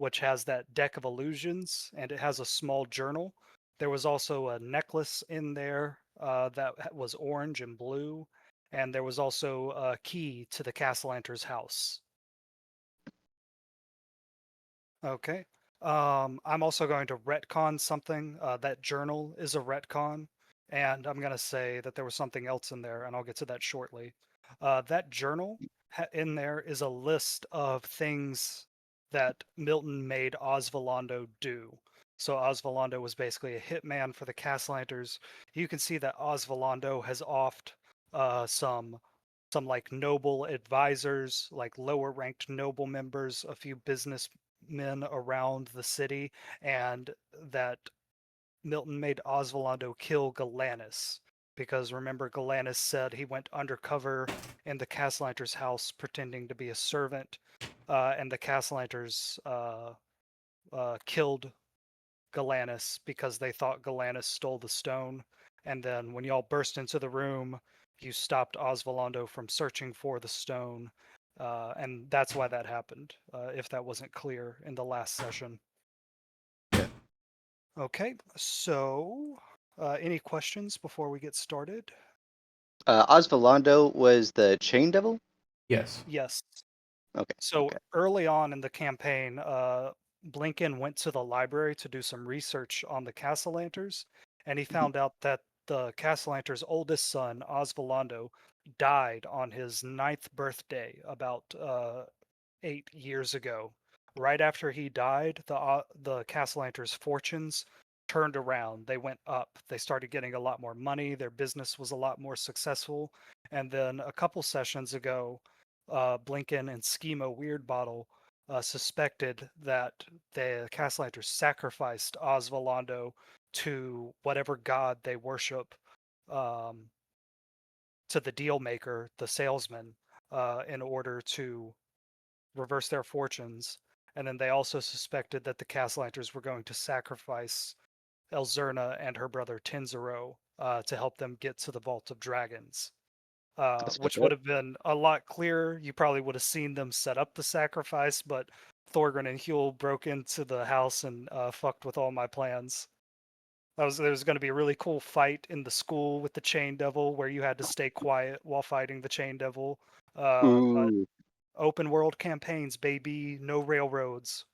which has that deck of illusions, and it has a small journal. There was also a necklace in there that was orange and blue, and there was also a key to the Castellanter's house. Okay. I'm also going to retcon something. That journal is a retcon, and I'm going to say that there was something else in there, and I'll get to that shortly. That journal in there is a list of things that Milton made Osvaldo do. So Osvaldo was basically a hitman for the Castellanters. You can see that Osvaldo has offed some like noble advisors, like lower ranked noble members, a few businessmen around the city, and that Milton made Osvaldo kill Galanus. Because remember, Galanus said he went undercover in the Castellanter's house pretending to be a servant, and the Castellanters killed Galanus because they thought Galanus stole the stone. And then when y'all burst into the room, you stopped Osvaldo from searching for the stone. And that's why that happened, if that wasn't clear in the last session. Yeah. Okay, so any questions before we get started? Osvaldo was the Chain Devil? Yes. Yes. Okay, So okay. early on in the campaign, Blinken went to the library to do some research on the Castellanters, and he Mhm. found out that the Castellanters' oldest son, Osvaldo, died on his ninth birthday about 8 years ago. Right after he died, the Castellanters' fortunes turned around. They went up. They started getting a lot more money. Their business was a lot more successful. And then a couple sessions ago, Blinken and Schema Weirdbottle suspected that the Castellanters sacrificed Osvaldo to whatever god they worship, um, to the deal maker, the salesman, in order to reverse their fortunes. And then they also suspected that the Castellanters were going to sacrifice Elzerna and her brother Tenzero to help them get to the Vault of Dragons, That's fucked which would up. have been a lot clearer. You probably would have seen them set up the sacrifice, but Thorgrim and Huel broke into the house and fucked with all my plans. There was going to be a really cool fight in the school with the Chain Devil where you had to stay quiet while fighting the Chain Devil. But Ooh. open world campaigns, baby, no railroads.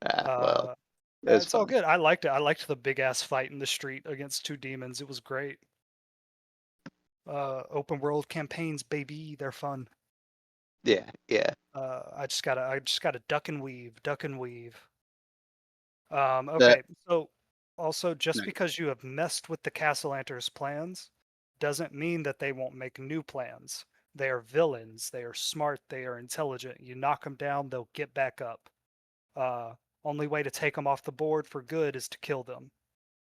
Well, Uh, it was it's all fun. good. I liked it. I liked the big ass fight in the street against two demons. It was great. Open world campaigns, baby, they're fun. Yeah, yeah. I just gotta duck and weave, duck and weave. That Okay, so also no, just because you have messed with the Castellanter's plans doesn't mean that they won't make new plans. They are villains. They are smart. They are intelligent. You knock them down, they'll get back up. Uh, Only way to take them off the board for good is to kill them.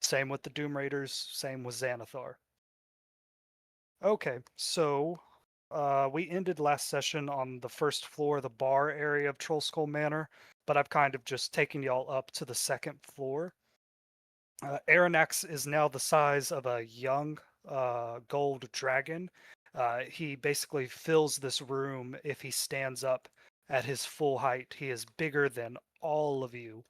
Same with the Doom Raiders. Same with Xanathar. Okay, so we ended last session on the first floor, the bar area of Trollskull Manor, but I've kind of just taken y'all up to the second floor. Aranax is now the size of a young gold dragon. He basically fills this room if he stands up at his full height. He is bigger than all of you.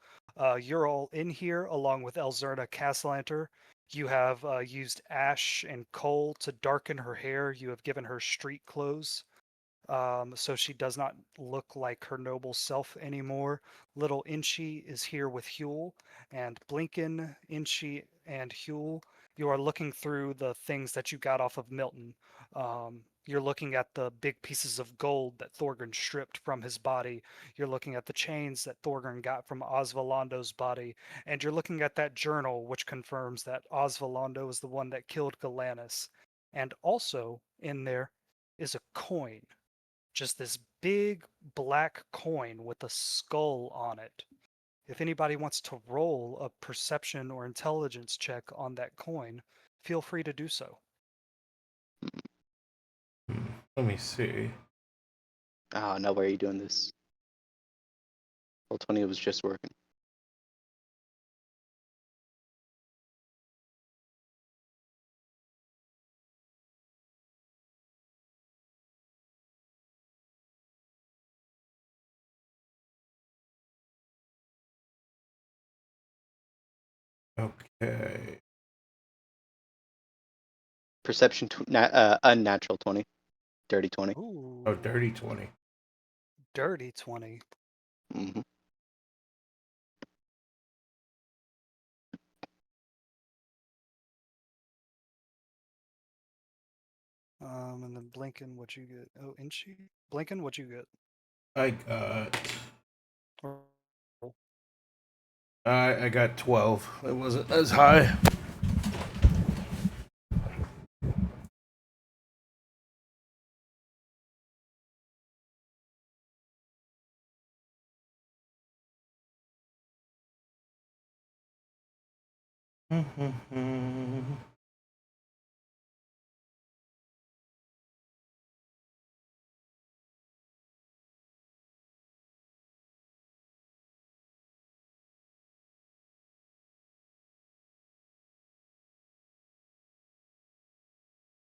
You're all in here along with Elzerna Castellanter. You have used ash and coal to darken her hair. You have given her street clothes, so she does not look like her noble self anymore. Little Inchi is here with Huel, and Blinken, Inchi, and Huel, you are looking through the things that you got off of Milton. You're looking at the big pieces of gold that Thorgrim stripped from his body. You're looking at the chains that Thorgrim got from Osvalando's body. And you're looking at that journal, which confirms that Osvalando is the one that killed Galanus. And also in there is a coin, just this big black coin with a skull on it. If anybody wants to roll a perception or intelligence check on that coin, feel free to do so. Let me see. oh no, why are you doing this? Well, 20 was just working. Okay. Perception, unnatural 20. Dirty 20. Ooh, Oh, dirty 20. dirty 20. Hmm. And then Blinken, what'd you get? Oh, Inchy? Blinken, what'd you get? I got. Or- I got 12. It wasn't as high.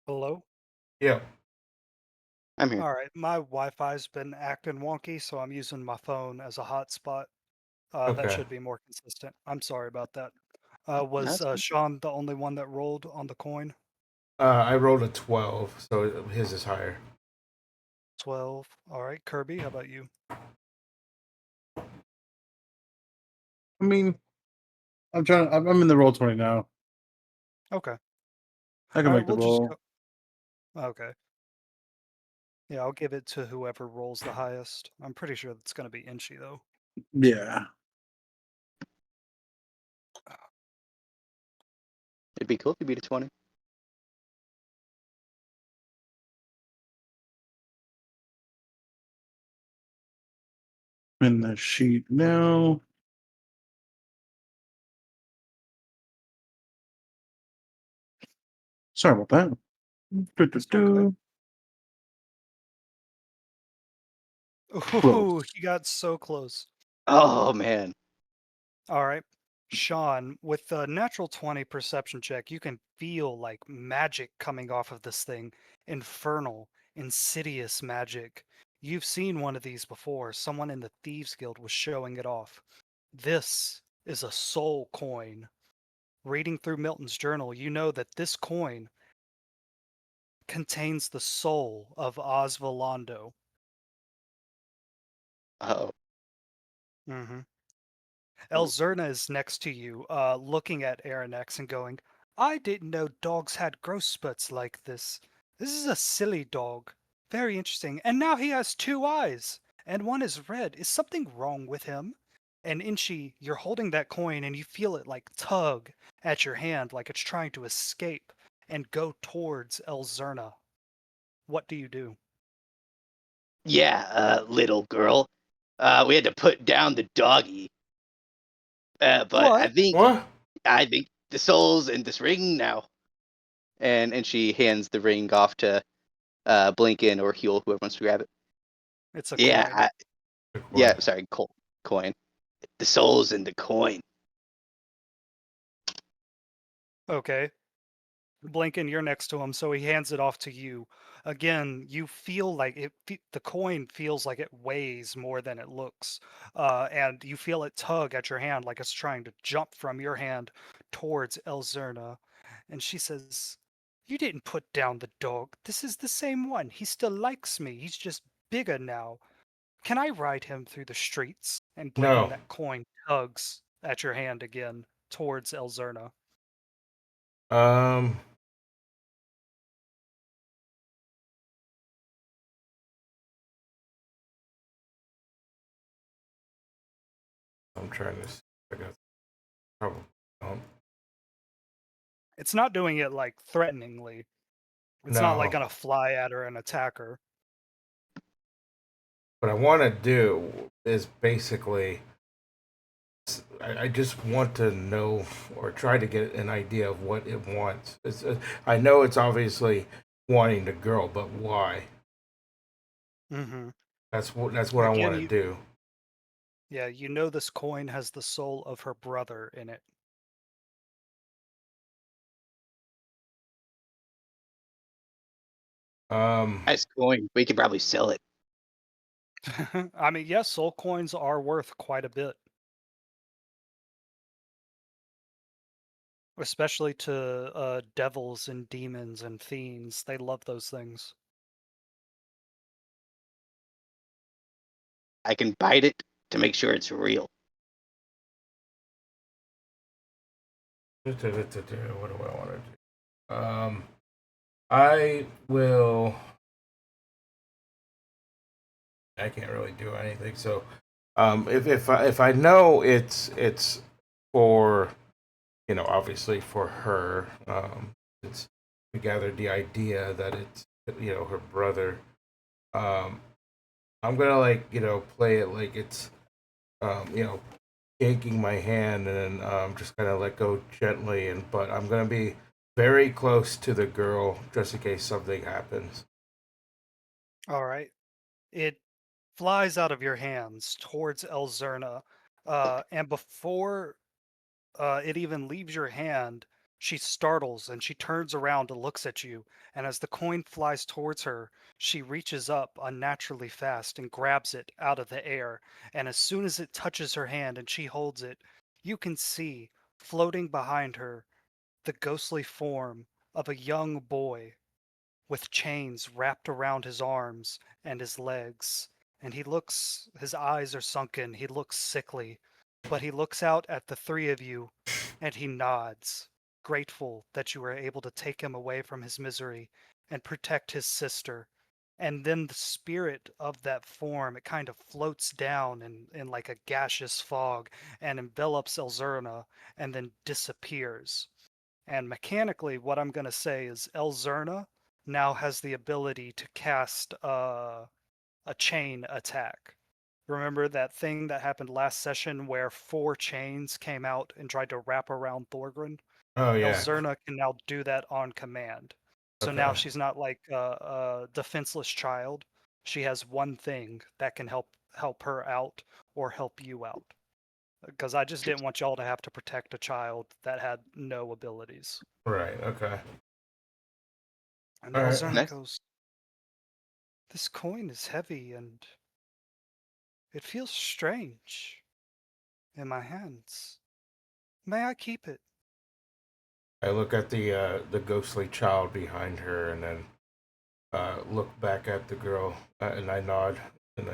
Hello? Yeah. I'm here. All right, my Wi-Fi's been acting wonky, so I'm using my phone as a hotspot. That Okay. should be more consistent. I'm sorry about that. No, Was it's fine. Sean the only one that rolled on the coin? I rolled a 12, so his is higher. 12. All right, Kirby, how about you? I mean, I'm in the roll 20 now. Okay. I can All right, make the we'll just roll. go. Okay. Yeah, I'll give it to whoever rolls the highest. I'm pretty sure it's going to be Inchy, though. Yeah. It'd be cool if you beat a 20. In the sheet now. Sorry about that. It's all good. Ooh, Close. he got so close. Oh, man. All right. Sean, with the natural 20 perception check, you can feel like magic coming off of this thing. Infernal, insidious magic. You've seen one of these before. Someone in the Thieves Guild was showing it off. This is a soul coin. Reading through Milton's journal, you know that this coin contains the soul of Osvaldo. Oh. Mm-hmm. Elzerna is next to you, looking at Aranex and going, I didn't know dogs had growth spurts like this. This is a silly dog. Very interesting. And now he has two eyes, and one is red. Is something wrong with him? And Inchi, you're holding that coin and you feel it like tug at your hand like it's trying to escape and go towards Elzerna. What do you do? Yeah, little girl. We had to put down the doggy. But I What? think What? I think the soul's in this ring now. And she hands the ring off to Blinken or Huel, whoever wants to grab it. It's a Yeah, coin. yeah. Sorry, coin. The soul's in the coin. Okay. Blinken, you're next to him, so he hands it off to you. Again, you feel like the coin feels like it weighs more than it looks, and you feel it tug at your hand like it's trying to jump from your hand towards Elzerna. And she says, "You didn't put down the dog. This is the same one. He still likes me. He's just bigger now. Can I ride him through the streets?" And Blinken, No. that coin tugs at your hand again towards Elzerna. Um. I'm trying to. I got trouble. It's not doing it like threateningly. It's not like No. gonna fly at her and attack her. What I want to do is basically. I just want to know or try to get an idea of what it wants. I know it's obviously wanting the girl, but why? Mm-hmm. That's what I Again, want to do. you know this coin has the soul of her brother in it. Um, Nice coin. We could probably sell it. I mean, yes, soul coins are worth quite a bit. especially to devils and demons and fiends. They love those things. I can bite it to make sure it's real. What do I want to do? I will. I can't really do anything. So, if I know it's for, obviously for her, it's we gathered the idea that it's, her brother. Um, I'm gonna, like, play it like it's, shaking my hand, and then just kind of let go gently, but I'm gonna be very close to the girl just in case something happens. All right. It flies out of your hands towards Elzerna, and before it even leaves your hand, she startles and she turns around and looks at you. And as the coin flies towards her, she reaches up unnaturally fast and grabs it out of the air. And as soon as it touches her hand and she holds it, you can see floating behind her the ghostly form of a young boy with chains wrapped around his arms and his legs. And his eyes are sunken, he looks sickly, but he looks out at the three of you and he nods, grateful that you were able to take him away from his misery and protect his sister. And then the spirit of that form, it kind of floats down in like a gaseous fog and envelops Elzerna and then disappears. And mechanically, what I'm going to say is Elzerna now has the ability to cast a chain attack. Remember that thing that happened last session where 4 chains came out and tried to wrap around Thorgrin? Oh yeah. Elzerna can now do that on command. So now Okay. she's not like a defenseless child. She has one thing that can help her out or help you out. Because I just didn't want y'all to have to protect a child that had no abilities. Right. Okay. And All right. Elzerna Nice. goes, "This coin is heavy and it feels strange in my hands. May I keep it?" I look at the ghostly child behind her, and then look back at the girl, and I nod, and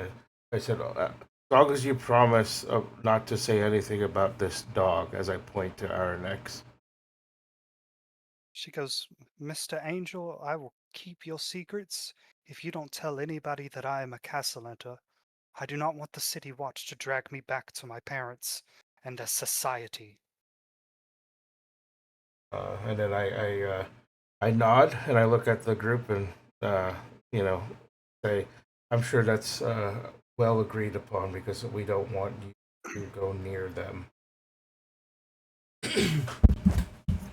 I said, as long as you promise not to say anything about this dog, as I point to Aranex. She goes, "Mr. Angel, I will keep your secrets if you don't tell anybody that I am a Castellanter. I do not want the City Watch to drag me back to my parents and their society." And then I nod, and I look at the group, and uh, you know say, I'm sure that's well agreed upon because we don't want you to go near them.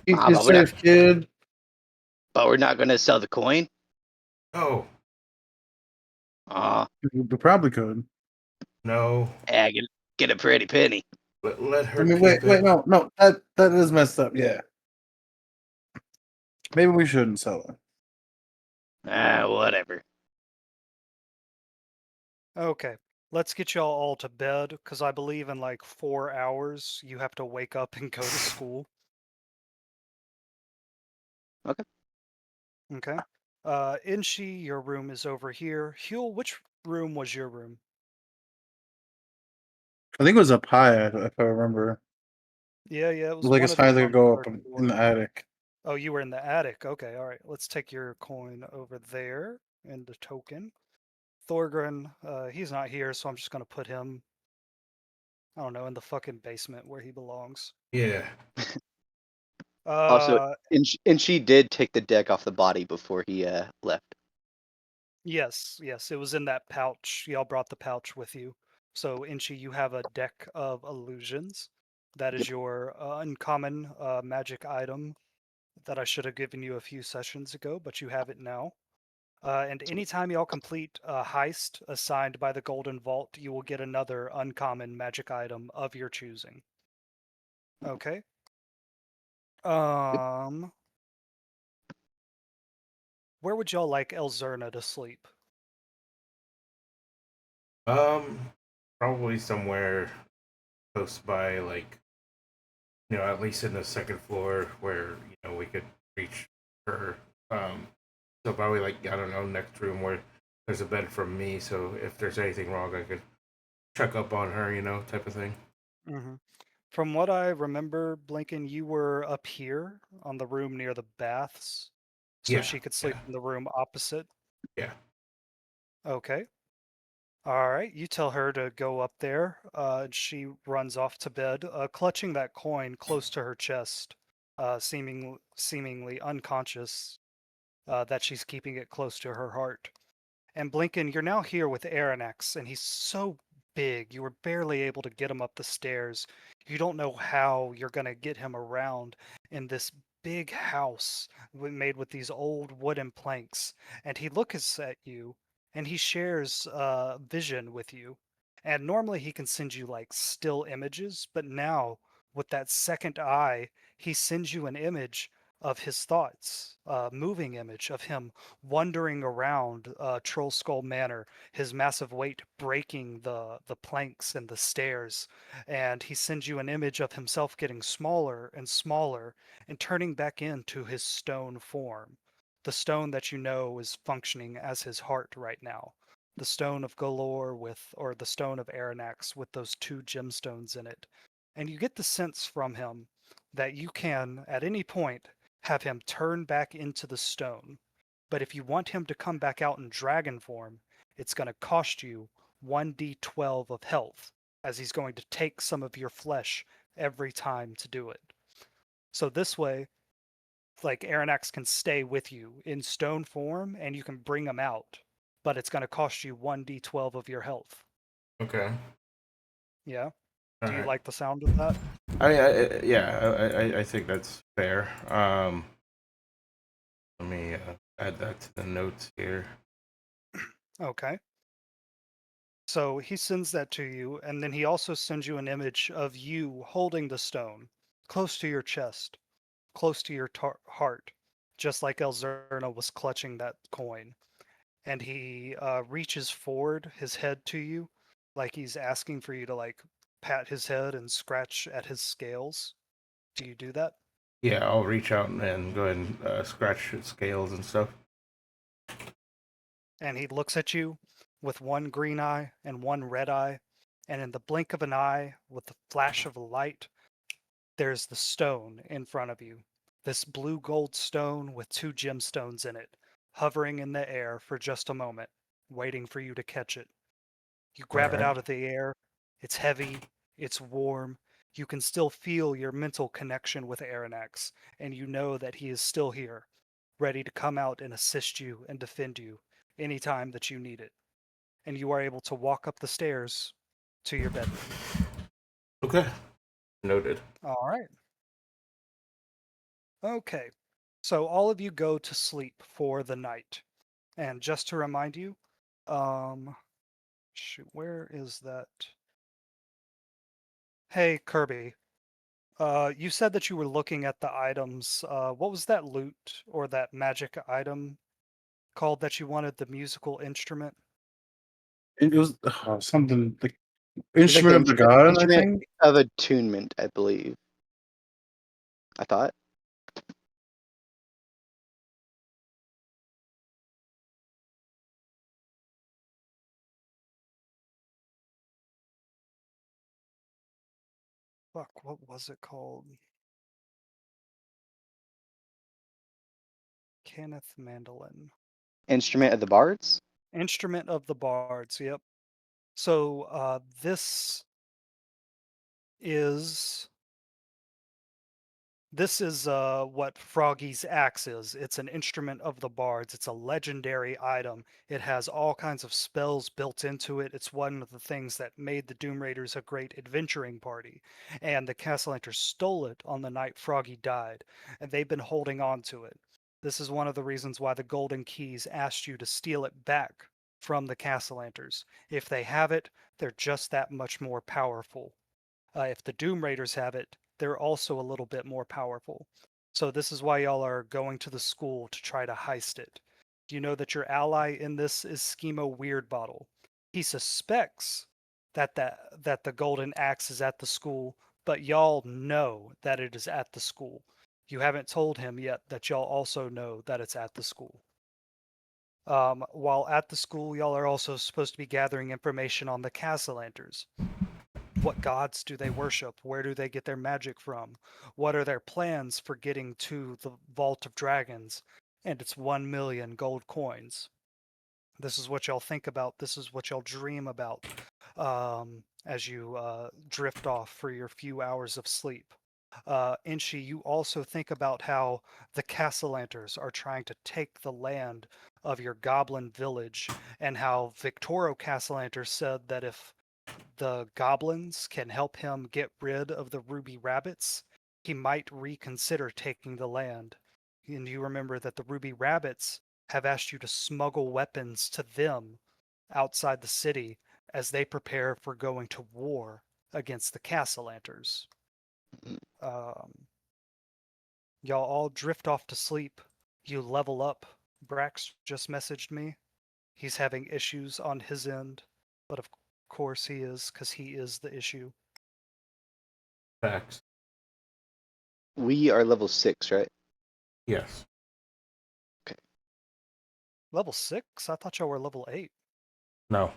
Keep Ah, you but we're not. safe, kid. But we're not gonna sell the coin. Oh Ah, We probably could. no, yeah, get a pretty penny. let I her mean, keep wait, it. no, that is messed up. Yeah, maybe we shouldn't sell it. Ah, whatever. Okay, let's get y'all all to bed because I believe in like 4 hours you have to wake up and go to school. Okay. Okay. Inshi, your room is over here. Huel, which room was your room? I think it was up high, if I remember. Yeah, it It was was like one as of them high as I on could go the up third in floor. the attic. Oh, you were in the attic. Okay, all right. Let's take your coin over there and the token. Thorgren, he's not here, so I'm just gonna put him, I don't know, in the fucking basement where he belongs. Yeah. Also, Uh, and she did take the deck off the body before he left. yes, it was in that pouch. Y'all brought the pouch with you. So, Inchi, you have a deck of illusions. That Yep. is your uncommon magic item that I should have given you a few sessions ago, but you have it now. And Sweet. anytime y'all complete a heist assigned by the Golden Vault, you will get another uncommon magic item of your choosing. Okay. Yep. Um, where would y'all like Elzerna to sleep? Um, Probably somewhere close by, like at least in the second floor where we could reach her. So probably like I don't know, next room where there's a bed for me. So if there's anything wrong, I could check up on her, type of thing. Hmm. From what I remember, Blinken, you were up here on the room near the baths, so Yeah, she could sleep yeah, in the room opposite. yeah. Okay. All right. You tell her to go up there. And she runs off to bed, clutching that coin close to her chest, seemingly unconscious that she's keeping it close to her heart. And Blinken, you're now here with Aranex, and he's so big, you were barely able to get him up the stairs. You don't know how you're going to get him around in this big house made with these old wooden planks. And he looks at you, and he shares vision with you. And normally he can send you like still images, but now with that second eye, he sends you an image of his thoughts, a moving image of him wandering around Troll Skull Manor, his massive weight breaking the planks and the stairs. And he sends you an image of himself getting smaller and smaller and turning back into his stone form. The stone that you know is functioning as his heart right now. The stone of Galore or the stone of Aranax with those two gemstones in it. And you get the sense from him that you can, at any point, have him turn back into the stone. But if you want him to come back out in dragon form, it's going to cost you 1d12 of health, as he's going to take some of your flesh every time to do it. So this way, like Aranax can stay with you in stone form and you can bring him out, but it's going to cost you 1d12 of your health. Okay. Yeah? All Do you right. like the sound of that? I think that's fair. Let me add that to the notes here. Okay. So he sends that to you, and then he also sends you an image of you holding the stone close to your chest, close to your heart, just like Elzerna was clutching that coin. And he reaches forward his head to you, like he's asking for you to like pat his head and scratch at his scales. Do you do that? Yeah, I'll reach out and go ahead and scratch its scales and stuff. And he looks at you with one green eye and one red eye, and in the blink of an eye, with the flash of a light, there's the stone in front of you. This blue gold stone with two gemstones in it, hovering in the air for just a moment, waiting for you to catch it. You All grab it right. out of the air. It's heavy, it's warm. You can still feel your mental connection with Aranax, and you know that he is still here, ready to come out and assist you and defend you anytime that you need it. And you are able to walk up the stairs to your bedroom. Okay. Noted. All right. Okay. So all of you go to sleep for the night. And just to remind you, shoot, where is that? Hey, Kirby. You said that you were looking at the items. What was that loot or that magic item called that you wanted the musical instrument? It was something like It's like instrument of the god, I instrument think. of attunement, I believe. I thought. Fuck, what was it called? Kenneth Mandolin. Instrument of the bards? Instrument of the bards, yep. So this is what Froggy's axe is. It's an instrument of the bards. It's a legendary item. It has all kinds of spells built into it. It's one of the things that made the Doom Raiders a great adventuring party. And the Castellanters stole it on the night Froggy died, and they've been holding on to it. This is one of the reasons why the Golden Keys asked you to steal it back from the Castellanters. If they have it, they're just that much more powerful. If the Doom Raiders have it, they're also a little bit more powerful. So this is why y'all are going to the school to try to heist it. Do you know that your ally in this is Schemo Weirdbottle? He suspects that the golden axe is at the school, but y'all know that it is at the school. You haven't told him yet that y'all also know that it's at the school. While at the school, y'all are also supposed to be gathering information on the Castellanters. What gods do they worship? Where do they get their magic from? What are their plans for getting to the Vault of Dragons and its 1 million gold coins? This is what y'all think about. This is what y'all dream about as you drift off for your few hours of sleep. Inchi, you also think about how the Castellanters are trying to take the land of your goblin village, and how Victoro Castellanter said that if the goblins can help him get rid of the ruby rabbits, he might reconsider taking the land. And you remember that the ruby rabbits have asked you to smuggle weapons to them outside the city as they prepare for going to war against the Castellanters. Y'all all drift off to sleep. You level up. Brax just messaged me. He's having issues on his end, but of course he is, because he is the issue. Facts. We are level 6, right? Yes. Level 6? I thought y'all were level 8. No.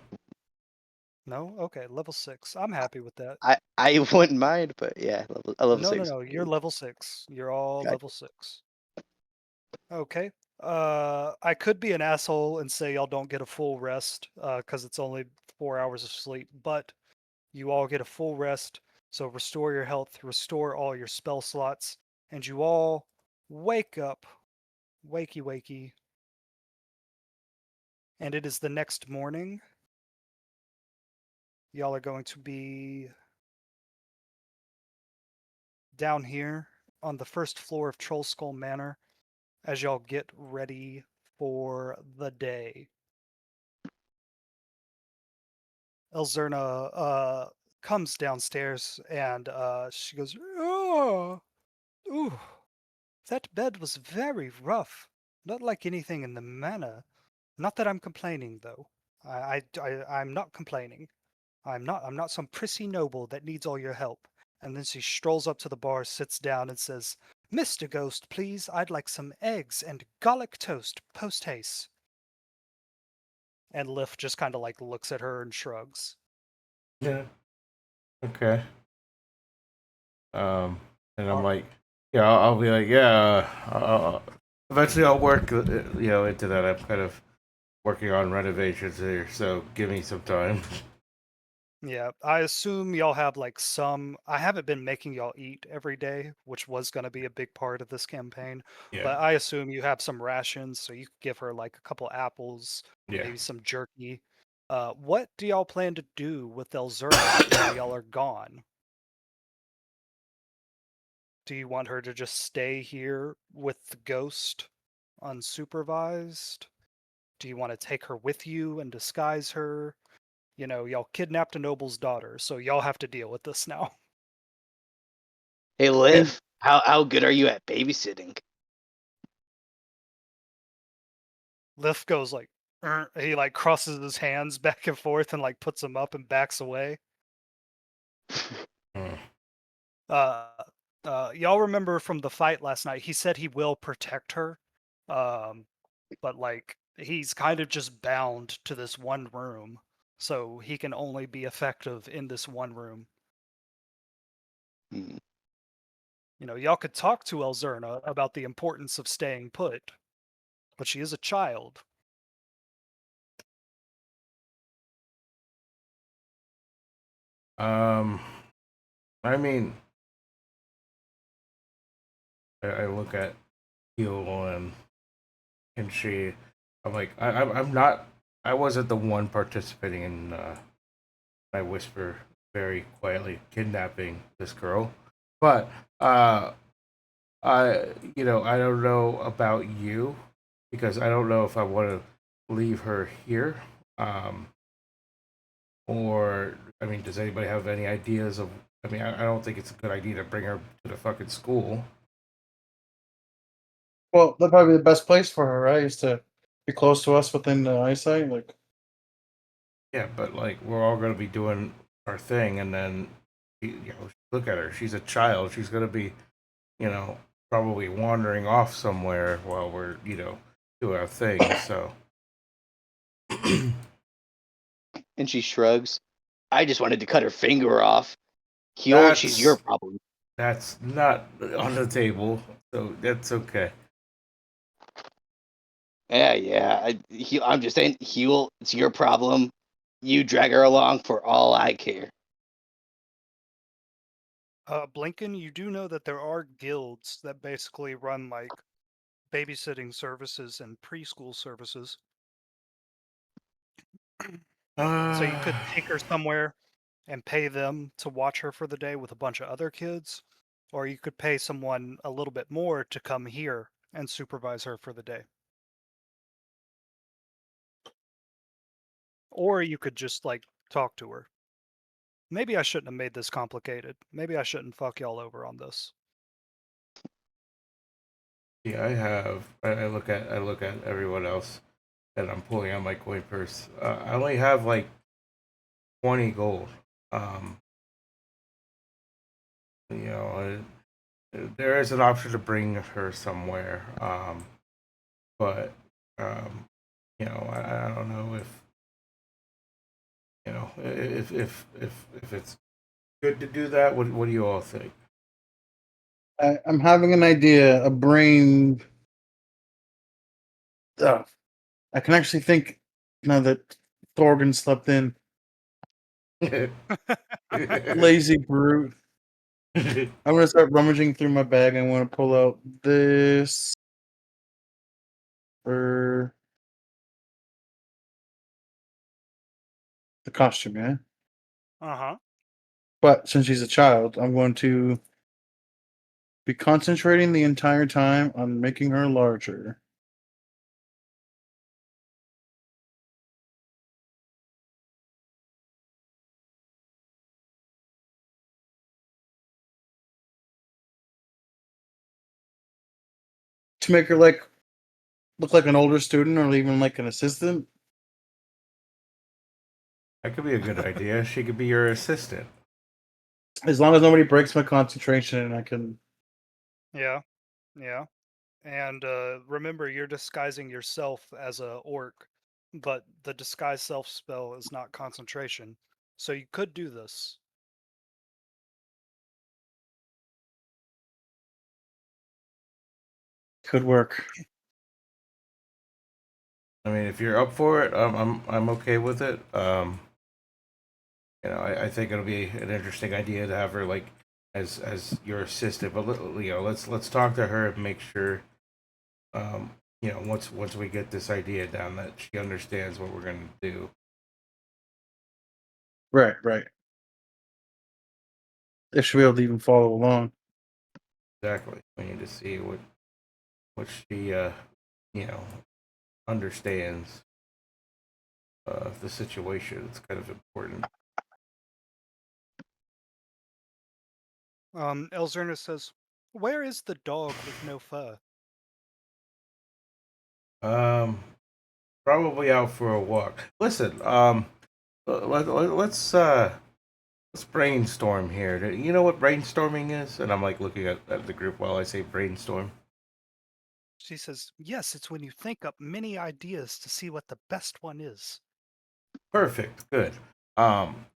No? Okay, level 6. I'm happy with that. I wouldn't mind, but yeah, level No, 6. you're level 6. You're all Gotcha. level 6. Okay. I could be an asshole and say y'all don't get a full rest, because it's only 4 hours of sleep, but you all get a full rest, so restore your health, restore all your spell slots, and you all wake up, wakey wakey, and it is the next morning. Y'all are going to be down here on the first floor of Troll Skull Manor as y'all get ready for the day. Elzerna comes downstairs and she goes, "Oh, ooh, that bed was very rough. Not like anything in the manor. Not that I'm complaining, though. I'm not complaining. I'm not some prissy noble that needs all your help." And then she strolls up to the bar, sits down, and says, "Mr. Ghost, please, I'd like some eggs and garlic toast, post haste." And Liff just kind of like looks at her and shrugs. Yeah. Okay. And I'm Alright. like, yeah, I'll be like, yeah. Eventually, I'll work, into that. I'm kind of working on renovations here, so give me some time. Yeah, I assume y'all have like some. I haven't been making y'all eat every day, which was going to be a big part of this campaign, Yeah. but I assume you have some rations, so you could give her like a couple apples, Yeah. maybe some jerky. What do y'all plan to do with Elzerna while y'all are gone? Do you want her to just stay here with the ghost unsupervised? Do you want to take her with you and disguise her? You know, y'all kidnapped a noble's daughter, so y'all have to deal with this now. Hey, Liv, how good are you at babysitting? Liff goes like, he like crosses his hands back and forth and like puts them up and backs away. Hmm. Y'all remember from the fight last night, he said he will protect her. But like he's kind of just bound to this one room. So he can only be effective in this one room. Hmm. You know, y'all could talk to Elzerna about the importance of staying put, but she is a child. I mean, I look at Heal and she, I'm like, I'm not, I wasn't the one participating in, I whisper very quietly, kidnapping this girl, but, I don't know about you because I don't know if I want to leave her here. Or, I mean, does anybody have any ideas of? I mean, I don't think it's a good idea to bring her to the fucking school. Well, that'd probably be the best place for her, right? Is to be close to us within eyesight. Like, Yeah, but like we're all gonna be doing our thing, and then look at her. She's a child. She's gonna be, you know, probably wandering off somewhere while we're, do our thing. So And she shrugs. I just wanted to cut her finger off. Huel, she's your that's problem. that's not on the table. So that's okay. Yeah. I'm just saying, Huel, it's your problem. You drag her along for all I care. Blinken, you do know that there are guilds that basically run like babysitting services and preschool services. So you could take her somewhere and pay them to watch her for the day with a bunch of other kids, or you could pay someone a little bit more to come here and supervise her for the day. Or you could just like talk to her. Maybe I shouldn't have made this complicated. Maybe I shouldn't fuck y'all over on this. Yeah, I look at everyone else, and I'm pulling out my coin purse. I only have like 20 gold. Um, you know, there is an option to bring her somewhere. But I don't know if if it's good to do that. What do you all think? I'm having an idea, a brain. I can actually think now that Thorgan slept in. Lazy brute. I'm gonna start rummaging through my bag. I want to pull out this for the costume, yeah. Uh-huh. But since she's a child, I'm going to be concentrating the entire time on making her larger. To make her like look like an older student or even like an assistant. That could be a good idea. She could be your assistant. As long as nobody breaks my concentration and I can Yeah. Yeah. And remember, you're disguising yourself as a orc, but the disguise self spell is not concentration. So you could do this. could work. I mean, if you're up for it, I'm okay with it. I think it'll be an interesting idea to have her like as your assistant. But let's talk to her and make sure, once we get this idea down, that she understands what we're gonna do. Right. They should be able to even follow along. Exactly. We need to see what she you know understands the situation. It's kind of important. Elzerna says, "Where is the dog with no fur?" Um, Probably out for a walk. Listen, let's let's brainstorm here. Do you know what brainstorming is? And I'm like looking at the group while I say brainstorm. She says, "Yes, it's when you think up many ideas to see what the best one is." Perfect. Good.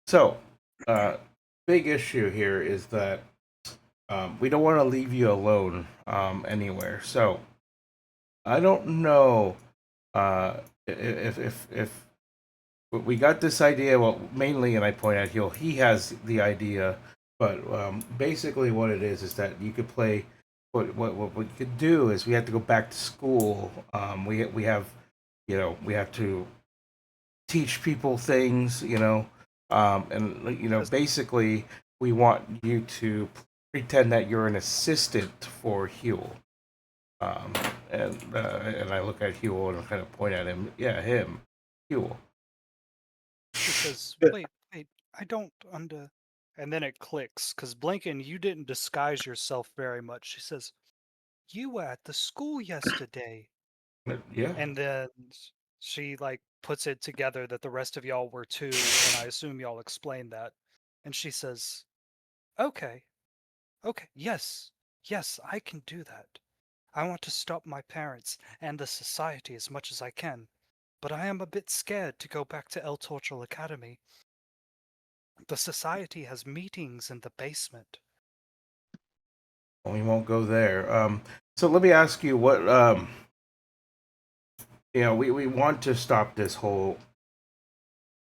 So, uh, big issue here is that we don't want to leave you alone anywhere. So, I don't know if we got this idea. Well, mainly, and I point out he has the idea, but basically, what it is that you could play. What we could do is we have to go back to school. We have we have to teach people things, and Yes. basically we want you to pretend that you're an assistant for Huel. Um, and I look at Huel and kind of point at him. Yeah, him, Huel. She says, But wait, I don't under. And then it clicks, because Blinken, you didn't disguise yourself very much. She says, "You were at the school yesterday." Yeah, And then she like puts it together that the rest of y'all were too, and I assume y'all explained that. And she says, Okay, okay, yes, yes, I can do that. I want to stop my parents and the society as much as I can, but I am a bit scared to go back to El Torchel Academy. The society has meetings in the basement. We won't go there. So let me ask you what we want to stop this whole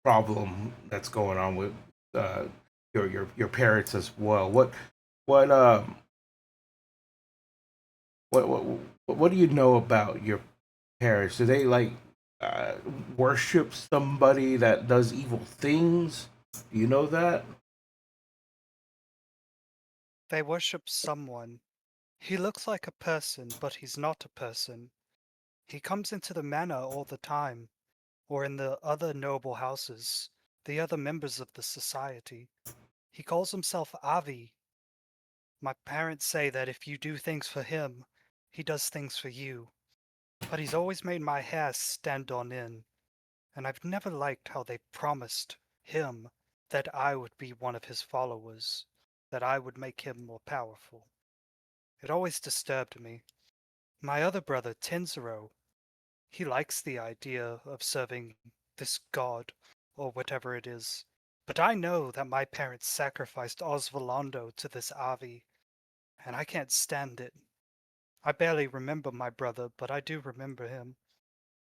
problem that's going on with uh your parents as well. What um what what do you know about your parents? Do they like uh worship somebody that does evil things? Do you know that? They worship someone. He looks like a person, but he's not a person. He comes into the manor all the time, or in the other noble houses, the other members of the society. He calls himself Avi. My parents say that if you do things for him, he does things for you. But he's always made my hair stand on end, and I've never liked how they promised him that I would be one of his followers, that I would make him more powerful. It always disturbed me. My other brother, Tenzero, he likes the idea of serving this god, or whatever it is. But I know that my parents sacrificed Osvaldo to this Avi, and I can't stand it. I barely remember my brother, but I do remember him.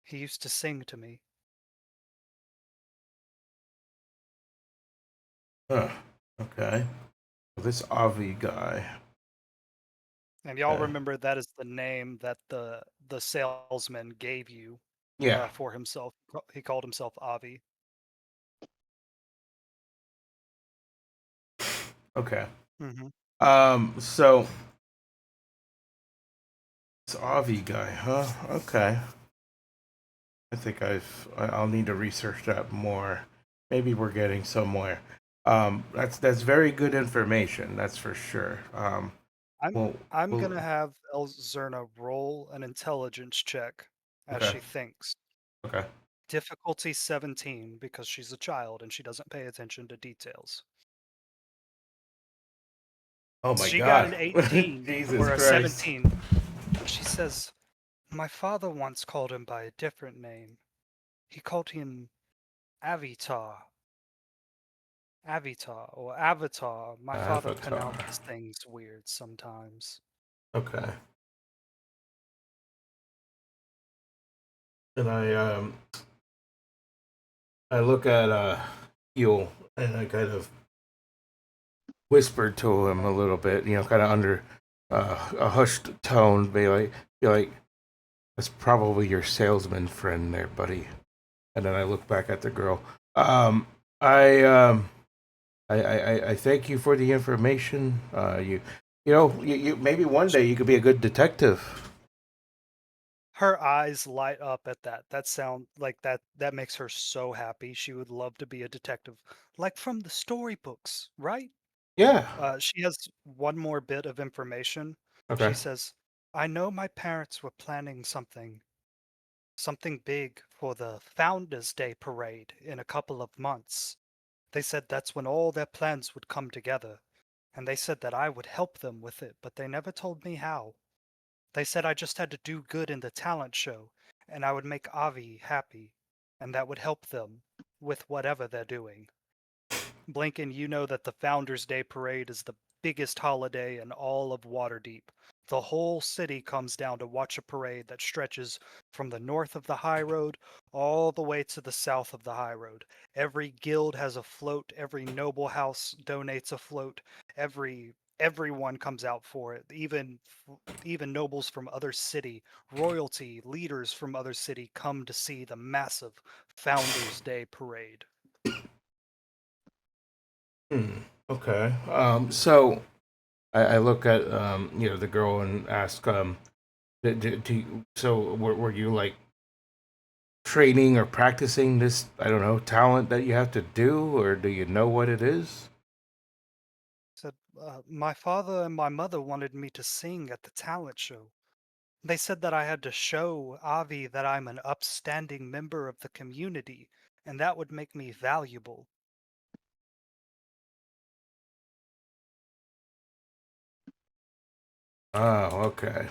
He used to sing to me. Huh. Okay. This Avi guy. And y'all Okay. remember that is the name that the salesman gave you Yeah. for himself. He called himself Avi. Okay. Hmm. So this Avi guy, huh? Okay. I think I'll need to research that more. Maybe we're getting somewhere. That's very good information. That's for sure. I'm Well, I'm well, gonna have Elzerna roll an intelligence check as okay, she thinks. okay. Difficulty 17 because she's a child and she doesn't pay attention to details. Oh my She got God, an 18 Jesus or a Christ. 17. She says, "My father once called him by a different name. He called him Avitar. Avitar or Avatar. My father Avatar. pronounces things weird sometimes." Okay. And I look at Yule and I kind of whispered to him a little bit, kind of under a hushed tone, be like, that's probably your salesman friend there, buddy. And then I look back at the girl. Um, I I thank you for the information. You maybe one day you could be a good detective. Her eyes light up at that. That sound like that makes her so happy. She would love to be a detective, like from the storybooks, right? Yeah. She has one more bit of information. Okay. She says, "I know my parents were planning something big for the Founders Day parade in a couple of months. They said that's when all their plans would come together, and they said that I would help them with it, but they never told me how. They said I just had to do good in the talent show, and I would make Avi happy, and that would help them with whatever they're doing. Blinken, you know that the Founders Day parade is the biggest holiday in all of Waterdeep. The whole city comes down to watch a parade that stretches from the north of the High Road all the way to the south of the High Road. Every guild has a float, every noble house donates a float, everyone comes out for it. Even nobles from other city, royalty, leaders from other city come to see the massive Founders Day parade." Hmm. Okay. So I look at the girl and ask so were you like training or practicing this I don't know talent that you have to do or do you know what it is? Said, "My father and my mother wanted me to sing at the talent show. They said that I had to show Avi that I'm an upstanding member of the community, and that would make me valuable." Oh, okay.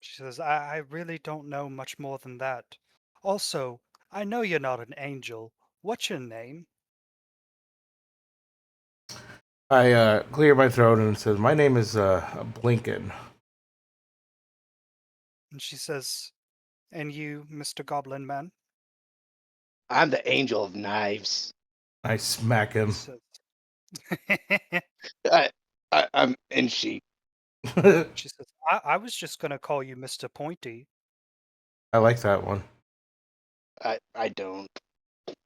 She says, I really don't know much more than that. Also, I know you're not an angel. What's your name? I clear my throat and says, "My name is Blinken." And she says, and you, Mr. Goblin Man? I'm the angel of knives. I smack He him. says, I, I'm and she. she says, I was just going to call you Mr. Pointy. I like that one. I don't.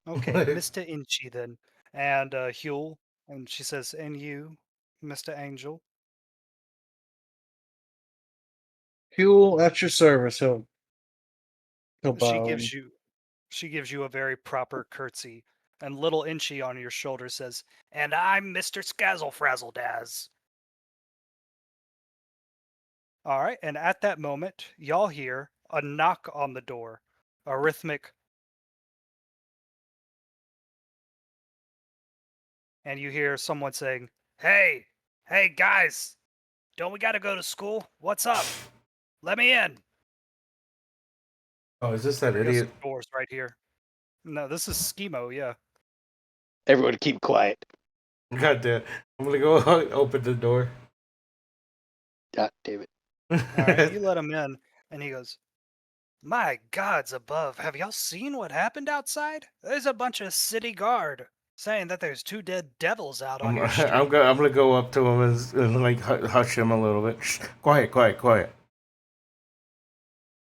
Okay, Mr. Inchy then. And Huel. And she says, and you, Mr. Angel? Huel, at your service. He'll She bow. gives you she gives you a very proper curtsy. And little Inchy on your shoulder says, and I'm Mr. Skazzle Frazzle Daz. All right, and at that moment, y'all hear a knock on the door, a rhythmic, and you hear someone saying, "Hey, hey guys, don't we gotta go to school? What's up? Let me in." Oh, is this that I guess idiot? the door's right here. No, this is Schemo. Yeah. Everyone keep quiet. God damn. I'm gonna go open the door. God damn it. All right, you let him in, and he goes, "My gods above, have y'all seen what happened outside? There's a bunch of city guard saying that there's two dead devils out on your street." I'm gonna go up to him and like hush him a little bit. Shh, quiet, quiet, quiet.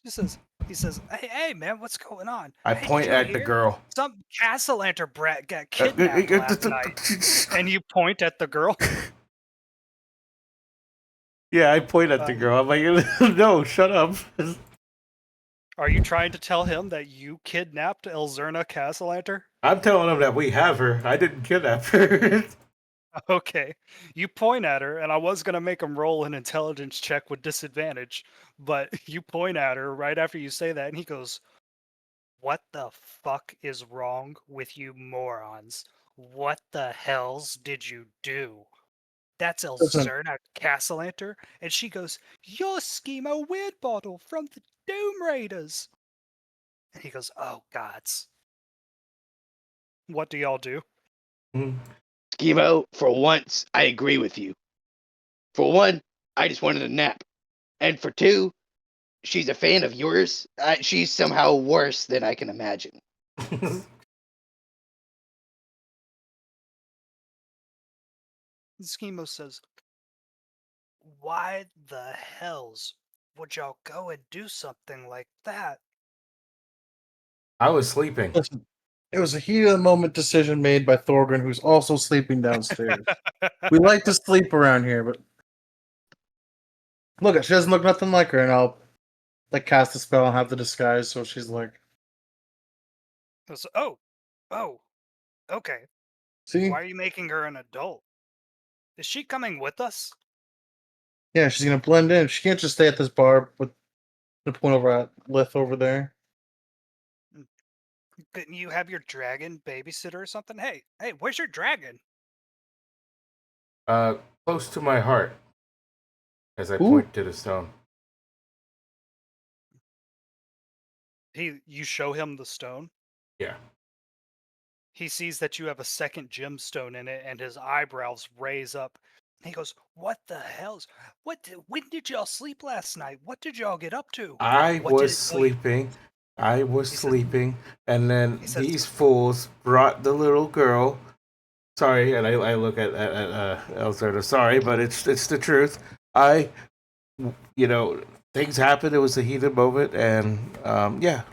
He says, hey man, what's going on? I Hey, did point you at the hear? girl. Some Castellanter brat got kidnapped last night. And you point at the girl. Yeah, I point at the girl. I'm like, no, shut up. Are you trying to tell him that you kidnapped Elzerna Castellanter? I'm telling him that we have her. I didn't kidnap her. Okay. You point at her, and I was going to make him roll an intelligence check with disadvantage, but you point at her right after you say that, and he goes, "What the fuck is wrong with you morons? What the hells did you do? That's Listen, Elzerna Castellanter?" And she goes, "You're Schemo Weirdbottle from the Doom Raiders." And he goes, "Oh, gods. What do y'all do?" Schemo, for once, I agree with you. For one, I just wanted a nap. And for two, she's a fan of yours. She's somehow worse than I can imagine. Schemo says, "Why the hells would y'all go and do something like that?" I was sleeping. listen. It was a heat of the moment decision made by Thorgren, who's also sleeping downstairs. We like to sleep around here, but look, she doesn't look nothing like her, and I'll like cast a spell and have the disguise, so she's like, Goes, oh, okay. see, Why are you making her an adult? Is she coming with us? yeah, she's gonna blend in. She can't just stay at this bar with the point over at Lith over there. Couldn't you have your dragon babysitter or something? Hey, where's your dragon? Uh, close to my heart as I Ooh, point to the stone. You show him the stone. Yeah. He sees that you have a second gemstone in it, and his eyebrows raise up. He goes, "What the hell's? When did y'all sleep last night? What did y'all get up to? I What did was it tell you?" sleeping. I was He says, sleeping, and then he says, these fools brought the little girl. Sorry, and I look at Elzarda. Sorry, but it's the truth. I, you know, things happened. It was a heated moment, and yeah.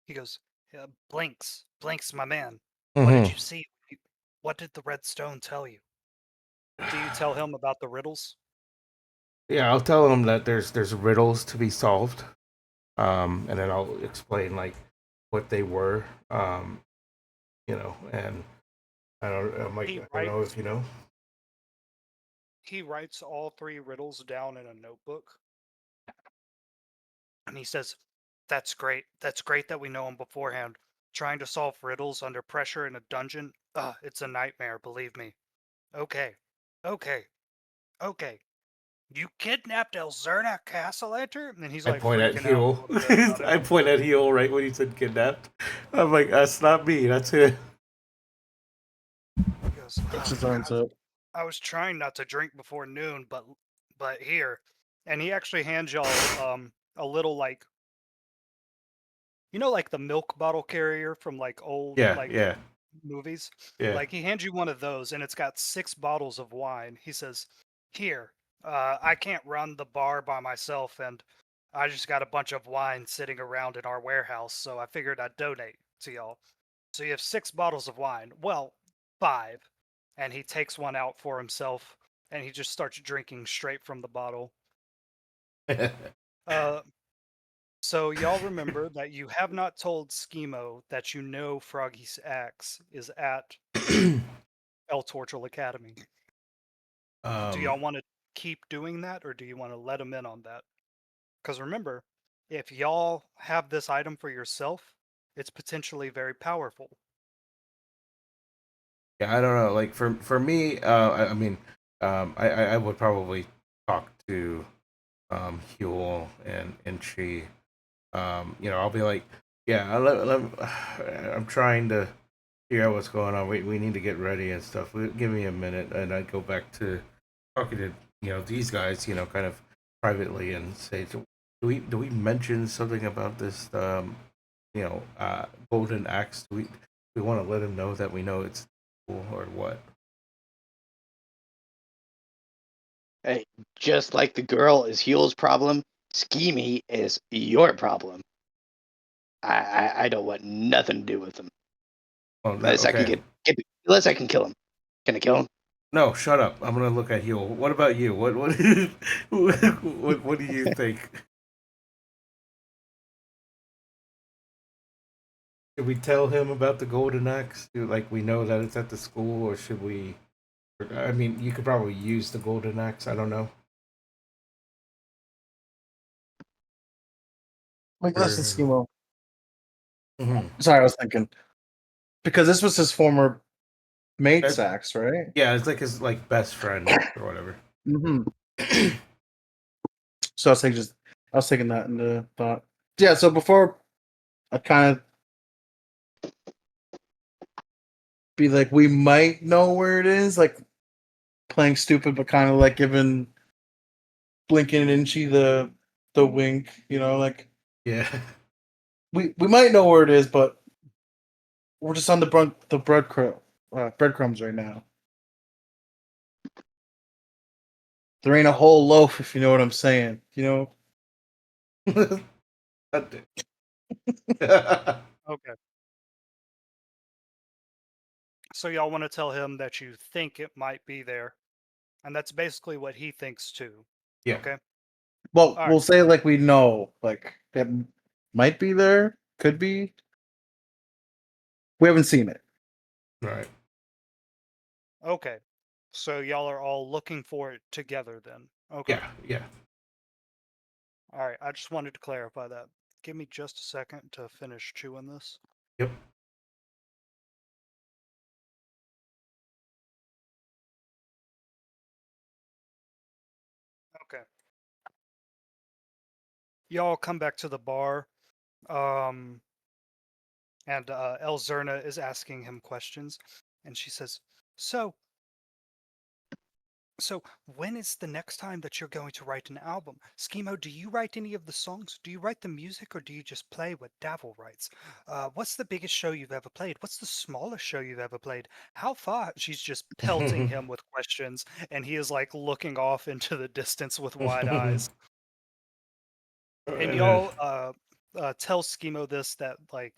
he goes, "Yeah, Blinks, my man. What did Hmm. you see? What did the red stone tell you?" Do you tell him about the riddles? Yeah, I'll tell them that there's riddles to be solved, and then I'll explain like what they were, and He I don't know writes if you know. he writes all three riddles down in a notebook, and he says, "That's great. That's great that we know them beforehand. Trying to solve riddles under pressure in a dungeon? Ugh, it's a nightmare, believe me. Okay, okay, okay. You kidnapped Elzerna Castellanter? And he's I like point at freaking out a Huel. little bit about it. I point at Huel right when he said kidnapped. I'm like, that's not me. That's him. He goes, Puts "Oh, his arms up. I was trying not to drink before noon, but here." And he actually hands y'all a little like like the milk bottle carrier from like old Yeah, like yeah, movies. yeah. Like he hands you one of those and it's got 6 bottles of wine. He says, "Here, I can't run the bar by myself and I just got a bunch of wine sitting around in our warehouse, so I figured I'd donate to y'all. So you have 6 bottles of wine. Well, 5." And he takes one out for himself and he just starts drinking straight from the bottle. Uh, so y'all remember that you have not told Schemo that you know Froggy's axe is at El Torchel Academy. Do y'all want to keep doing that, or do you want to let him in on that? Because remember, if y'all have this item for yourself, it's potentially very powerful. Yeah, I don't know. Like for me, I mean, I would probably talk to Huel and she. I'll be like, yeah, I'm trying to figure out what's going on. We need to get ready and stuff. Give me a minute, and I go back to talking to these guys, kind of privately, and say, do we mention something about this golden axe? Do we want to let him know that we know it's cool or what? Hey, just like the girl is Huel's problem, Schemy is your problem. I don't want nothing to do with him Oh no, unless I can okay. unless I can kill him. Can I kill him? No, shut up. I'm gonna look at you. What about you? What what do you think? Should we tell him about the golden axe? Like we know that it's at the school, or should we? I mean, you could probably use the golden axe. I don't know. Like, listen, Or, Schemo. Mhm. Sorry, I was thinking. Because this was his former mate's That- axe, right? yeah, it's like his best friend or whatever. Mm-hmm. So I was taking that into thought. Yeah, so before I kind of be like, we might know where it is, like playing stupid, but kind of like giving Blinking and Inchy the wink, like Yeah. we might know where it is, but we're just on the breadcrumbs right now. There ain't a whole loaf, if you know what I'm saying. Okay. So y'all want to tell him that you think it might be there, and that's basically what he thinks too. Yeah. Okay. Well, All right. we'll say like we know, like it might be there, could be. We haven't seen it. Right. Okay. So y'all are all looking for it together then. Okay. Yeah. Yeah. All right. I just wanted to clarify that. Give me just a second to finish chewing this. Yep. Okay. Y'all come back to the bar. Um, and Elzerna is asking him questions, and she says, "So, so when is the next time that you're going to write an album? Schemo, do you write any of the songs? Do you write the music, or do you just play what Davil writes? What's the biggest show you've ever played? What's the smallest show you've ever played? How far?" She's just pelting him with questions, and he is like looking off into the distance with wide eyes. And And then y'all tell Schemo this that like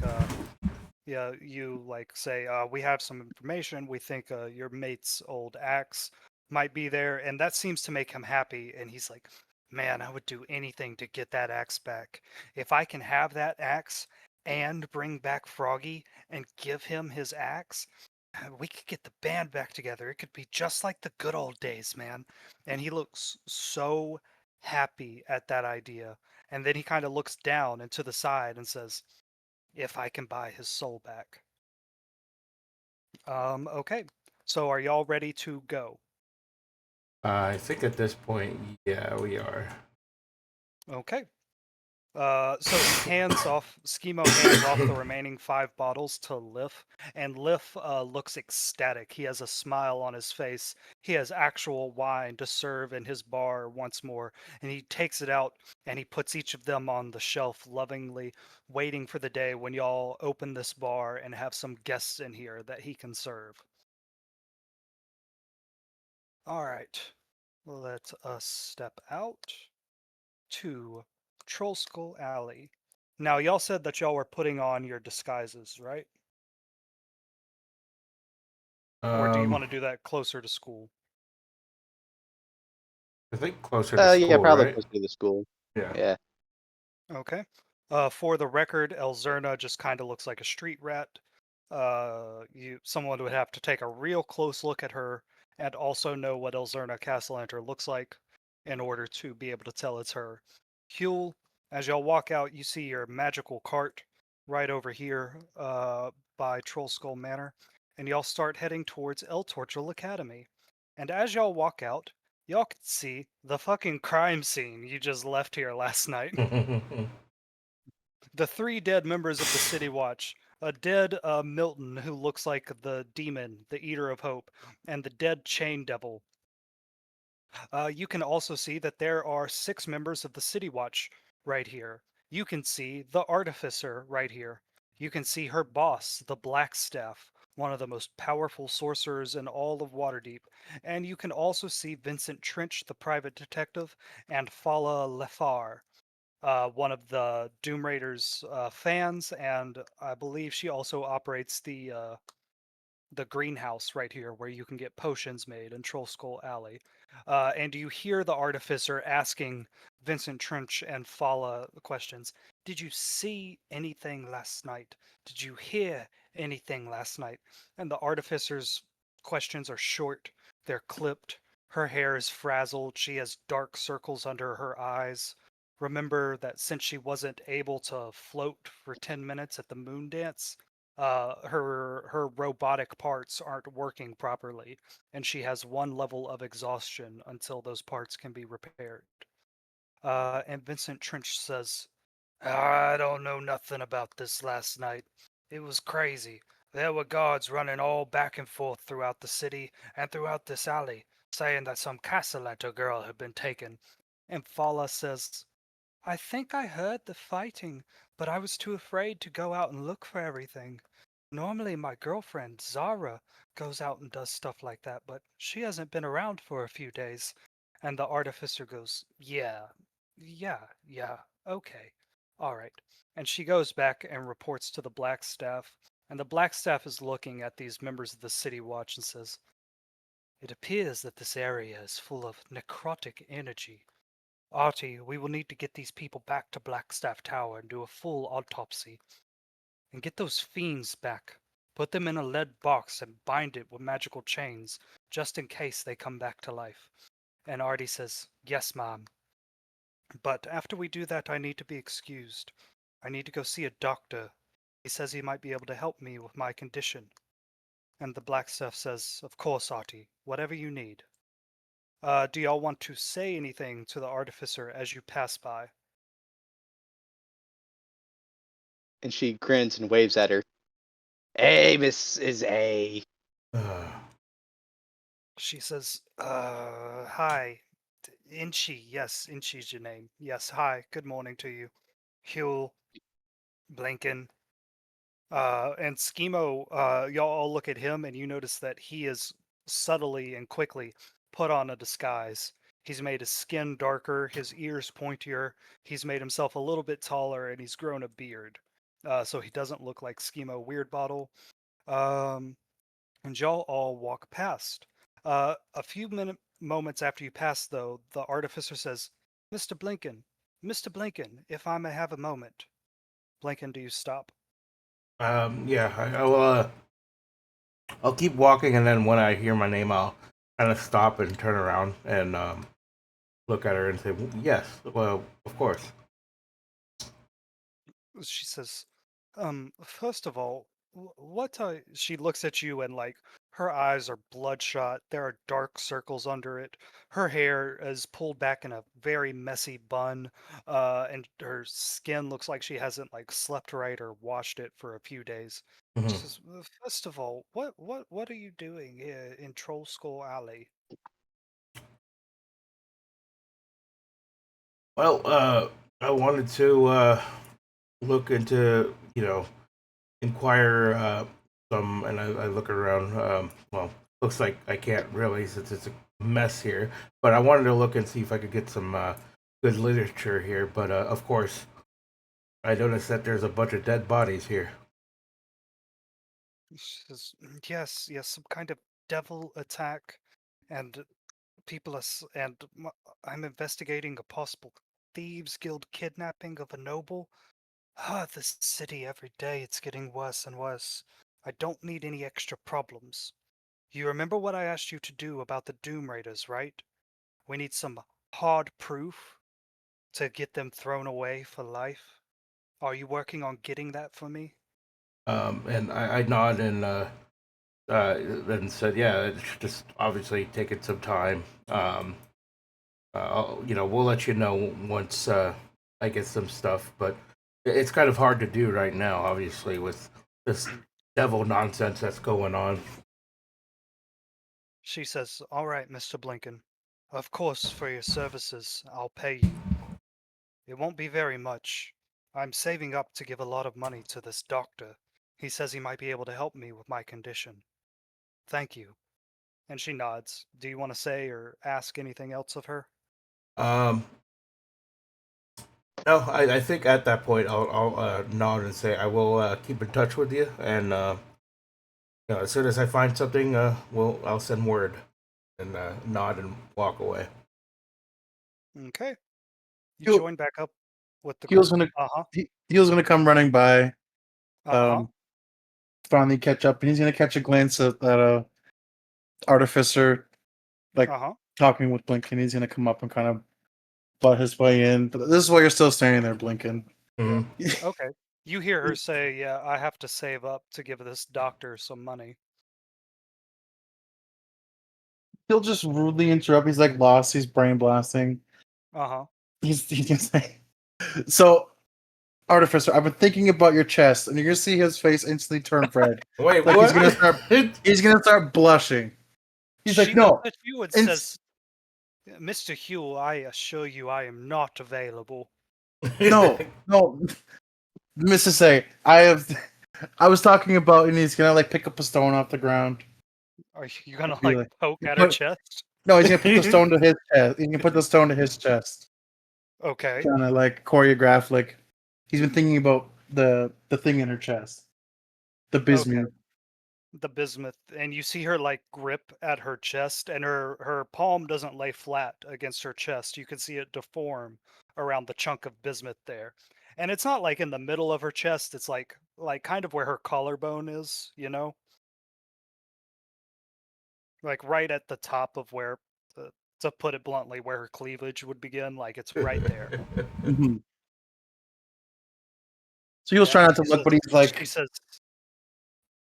yeah, you like say, we have some information. We think your mate's old axe might be there, and that seems to make him happy. And he's like, "Man, I would do anything to get that axe back. If I can have that axe and bring back Froggy and give him his axe, we could get the band back together. It could be just like the good old days, man." And he looks so happy at that idea. And then he kind of looks down and to the side and says, if I can buy his soul back. Okay. So are y'all ready to go? I think at this point, yeah, we are. Okay. So he hands off, Schemo hands off the remaining 5 bottles to Liff, and Liff looks ecstatic. He has a smile on his face. He has actual wine to serve in his bar once more, and he takes it out and he puts each of them on the shelf lovingly, waiting for the day when y'all open this bar and have some guests in here that he can serve. All right, let us step out to Troll Skull Alley. Now, y'all said that y'all were putting on your disguises, right? Or do you want to do that closer to school? I think closer to Yeah, school, probably right? close to the school. Yeah. Yeah. Okay. For the record, Elzerna just kind of looks like a street rat. Someone would have to take a real close look at her and also know what Elzerna Castellanter looks like in order to be able to tell it's her. Huel, as y'all walk out, you see your magical cart right over here by Troll Skull Manor, and y'all start heading towards El Torchel Academy. And as y'all walk out, y'all can see the fucking crime scene you just left here last night. The 3 dead members of the City Watch. A dead Milton, who looks like the demon, the Eater of Hope, and the dead Chain Devil. You can also see that there are 6 members of the City Watch right here. You can see the Artificer right here. You can see her boss, the Blackstaff, one of the most powerful sorcerers in all of Waterdeep. And you can also see Vincent Trench, the private detective, and Fala Lefar, one of the Doom Raiders fans, and I believe she also operates the greenhouse right here where you can get potions made in Troll Skull Alley. And you hear the artificer asking Vincent Trench and Fala questions. Did you see anything last night? Did you hear anything last night? And the artificer's questions are short, they're clipped. Her hair is frazzled. She has dark circles under her eyes. Remember that since she wasn't able to float for 10 minutes at the moon dance, her robotic parts aren't working properly, and she has 1 level of exhaustion until those parts can be repaired. And Vincent Trench says, I don't know nothing about this last night. It was crazy. There were guards running all back and forth throughout the city and throughout this alley, saying that some Castellanter girl had been taken. And Fala says, I think I heard the fighting, but I was too afraid to go out and look for everything. Normally, my girlfriend, Zara, goes out and does stuff like that, but she hasn't been around for a few days. And the artificer goes, yeah, okay, all right. And she goes back and reports to the Blackstaff. And the Blackstaff is looking at these members of the City Watch and says, it appears that this area is full of necrotic energy. Artie, we will need to get these people back to Blackstaff Tower and do a full autopsy. And get those fiends back. Put them in a lead box and bind it with magical chains, just in case they come back to life. And Artie says, yes, Mom. But after we do that, I need to be excused. I need to go see a doctor. He says he might be able to help me with my condition. And the Blackstaff says, of course, Artie, whatever you need. Do y'all want to say anything to the artificer as you pass by? And she grins and waves at her. Hey, Mrs. A. She says, hi. Inchi, yes, Inchi's your name. Yes, hi, good morning to you. Huel, Blinken, and Schemo, y'all all look at him and you notice that he is subtly and quickly put on a disguise. He's made his skin darker, his ears pointier, he's made himself a little bit taller, and he's grown a beard. So he doesn't look like Schemo Weirdbottle. And y'all all walk past. A few moments after you pass, though, the artificer says, Mr. Blinken, if I may have a moment. Blinken, do you stop? Yeah, I'll keep walking, and then when I hear my name, I'll kind of stop and turn around and look at her and say, "Yes, well, of course." She says, First of all, what she looks at you and like her eyes are bloodshot. There are dark circles under it. Her hair is pulled back in a very messy bun, and her skin looks like she hasn't like slept right or washed it for a few days. She Mhm. says, First of all, what are you doing here in Troll Skull Alley?" Well, I wanted to look into, inquire some, and I look around. Well, looks like I can't really since it's a mess here, but I wanted to look and see if I could get some good literature here. But of course, I noticed that there's a bunch of dead bodies here. She says, Yes, yes, some kind of devil attack, and I'm investigating a possible thieves guild kidnapping of a noble. This city every day it's getting worse and worse. I don't need any extra problems. You remember what I asked you to do about the Doom Raiders, right? We need some hard proof to get them thrown away for life. Are you working on getting that for me? And I nod and said, "Yeah, it's just obviously taking some time. We'll let you know once I get some stuff, but it's kind of hard to do right now, obviously, with this devil nonsense that's going on." She says, All right, Mr. Blinken. Of course, for your services, I'll pay you. It won't be very much. I'm saving up to give a lot of money to this doctor. He says he might be able to help me with my condition. Thank you. And she nods. Do you want to say or ask anything else of her? Um, no, I think at that point I'll nod and say I will keep in touch with you, and as soon as I find something, I'll send word and nod and walk away. Okay. You He'll, join back up with the he was group. gonna Uh huh. he was gonna come running by, Uh huh. um, finally catch up, and he's gonna catch a glance at that artificer like Uh huh. talking with Blinken. He's gonna come up and kind of butt his way in. But this is why you're still standing there, Blinken. Yeah. Hmm. Okay. You hear her say, Yeah, I have to save up to give this doctor some money. He'll just rudely interrupt. He's like lost. He's brain blasting. Uh huh. He's gonna say, "So, artificer, I've been thinking about your chest," and you're gonna see his face instantly turn red. Wait, Like he's what? gonna start. He's gonna start blushing. He's like, She looks "No, at you and and says, Mr. Hugh, I assure you I am not available. no, Mrs. A, I have. I was talking about," and he's gonna like pick up a stone off the ground. Are you gonna Be like like, poke at her put, chest? no, he's gonna put the stone to his chest. He's gonna put the stone to his chest. Okay. Kind of like choreograph. Like he's been thinking about the thing in her chest, the Okay. bismuth. The bismuth, and you see her like grip at her chest, and her palm doesn't lay flat against her chest. You can see it deform around the chunk of bismuth there. And it's not like in the middle of her chest, it's like kind of where her collarbone is, you know? Like right at the top of where to put it bluntly, where her cleavage would begin, like it's right there. Mhm. So he was Yeah, trying and not to look, but he's she like, says,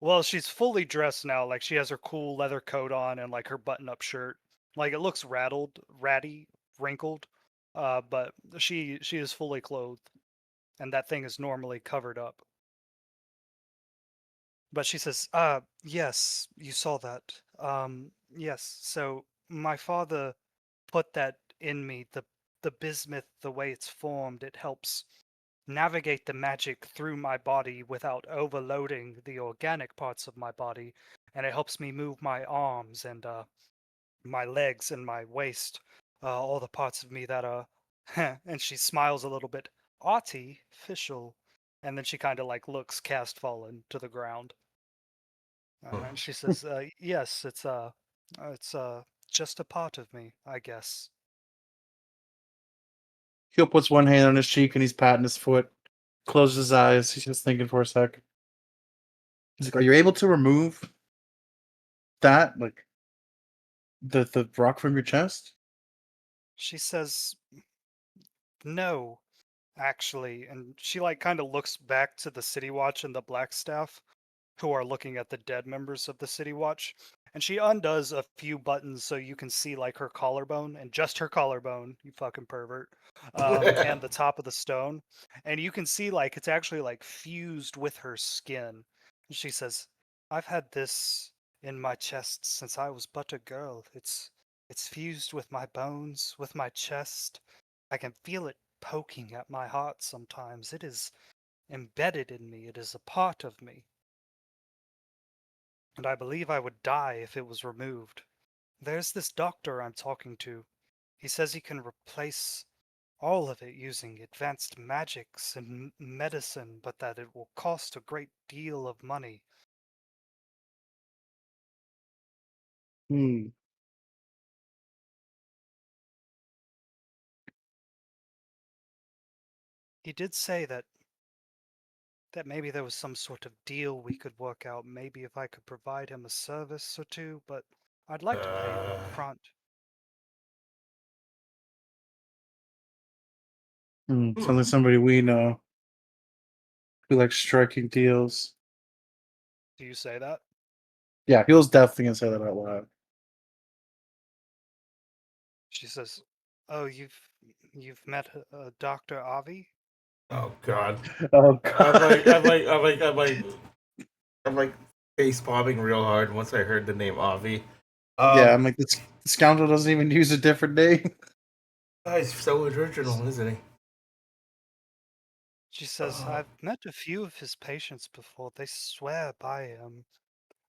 well, she's fully dressed now. Like she has her cool leather coat on and like her button-up shirt. Like it looks ratty, wrinkled, but she is fully clothed, and that thing is normally covered up. But she says, yes, you saw that. Yes. So my father put that in me. The bismuth, the way it's formed, it helps navigate the magic through my body without overloading the organic parts of my body, and it helps me move my arms and my legs and my waist, all the parts of me that are and she smiles a little bit artificial, and then she kind of like looks cast-fallen to the ground, and she says, yes, it's just a part of me, I guess. He'll puts one hand on his cheek and he's patting his foot, closes his eyes. He's just thinking for a sec. He's like, "Are you able to remove that, like the rock from your chest?" She says, no. actually. And she like kind of looks back to the City Watch and the Black Staff, who are looking at the dead members of the City Watch. And she undoes a few buttons so you can see like her collarbone, and just her collarbone, you fucking pervert, and the top of the stone. And you can see like it's actually like fused with her skin. And she says, "I've had this in my chest since I was but a girl. It's fused with my bones, with my chest. I can feel it poking at my heart sometimes. It is embedded in me. It is a part of me. And I believe I would die if it was removed. There's this doctor I'm talking to. He says he can replace all of it using advanced magics and medicine, but that it will cost a great deal of money." Hmm. He did say that maybe there was some sort of deal we could work out, maybe if I could provide him a service or two, but I'd like to pay him up front. Sounds like somebody we know who likes striking deals. Do you say that? Yeah, he was definitely gonna say that out loud. She says, "Oh, you've met Dr. Avi?" Oh God. Oh I'm like, I'm god. like, I'm like, I'm like, I'm like face bombing real hard once I heard the name Avi. Yeah, I'm like this scoundrel doesn't even use a different name. He's so original, isn't he? She says, Uh, "I've met a few of his patients before. They swear by him."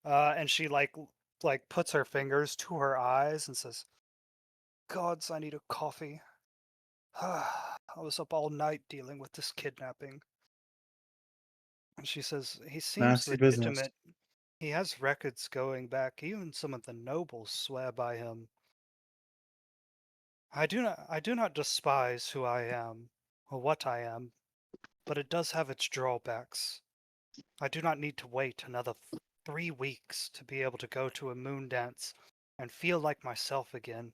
And she like puts her fingers to her eyes and says, "Gods, I need a coffee. I was up all night dealing with this kidnapping." And she says, "He seems Nasty business. legitimate. He has records going back. Even some of the nobles swear by him. I do not despise who I am or what I am, but it does have its drawbacks. I do not need to wait another 3 weeks to be able to go to a moon dance and feel like myself again.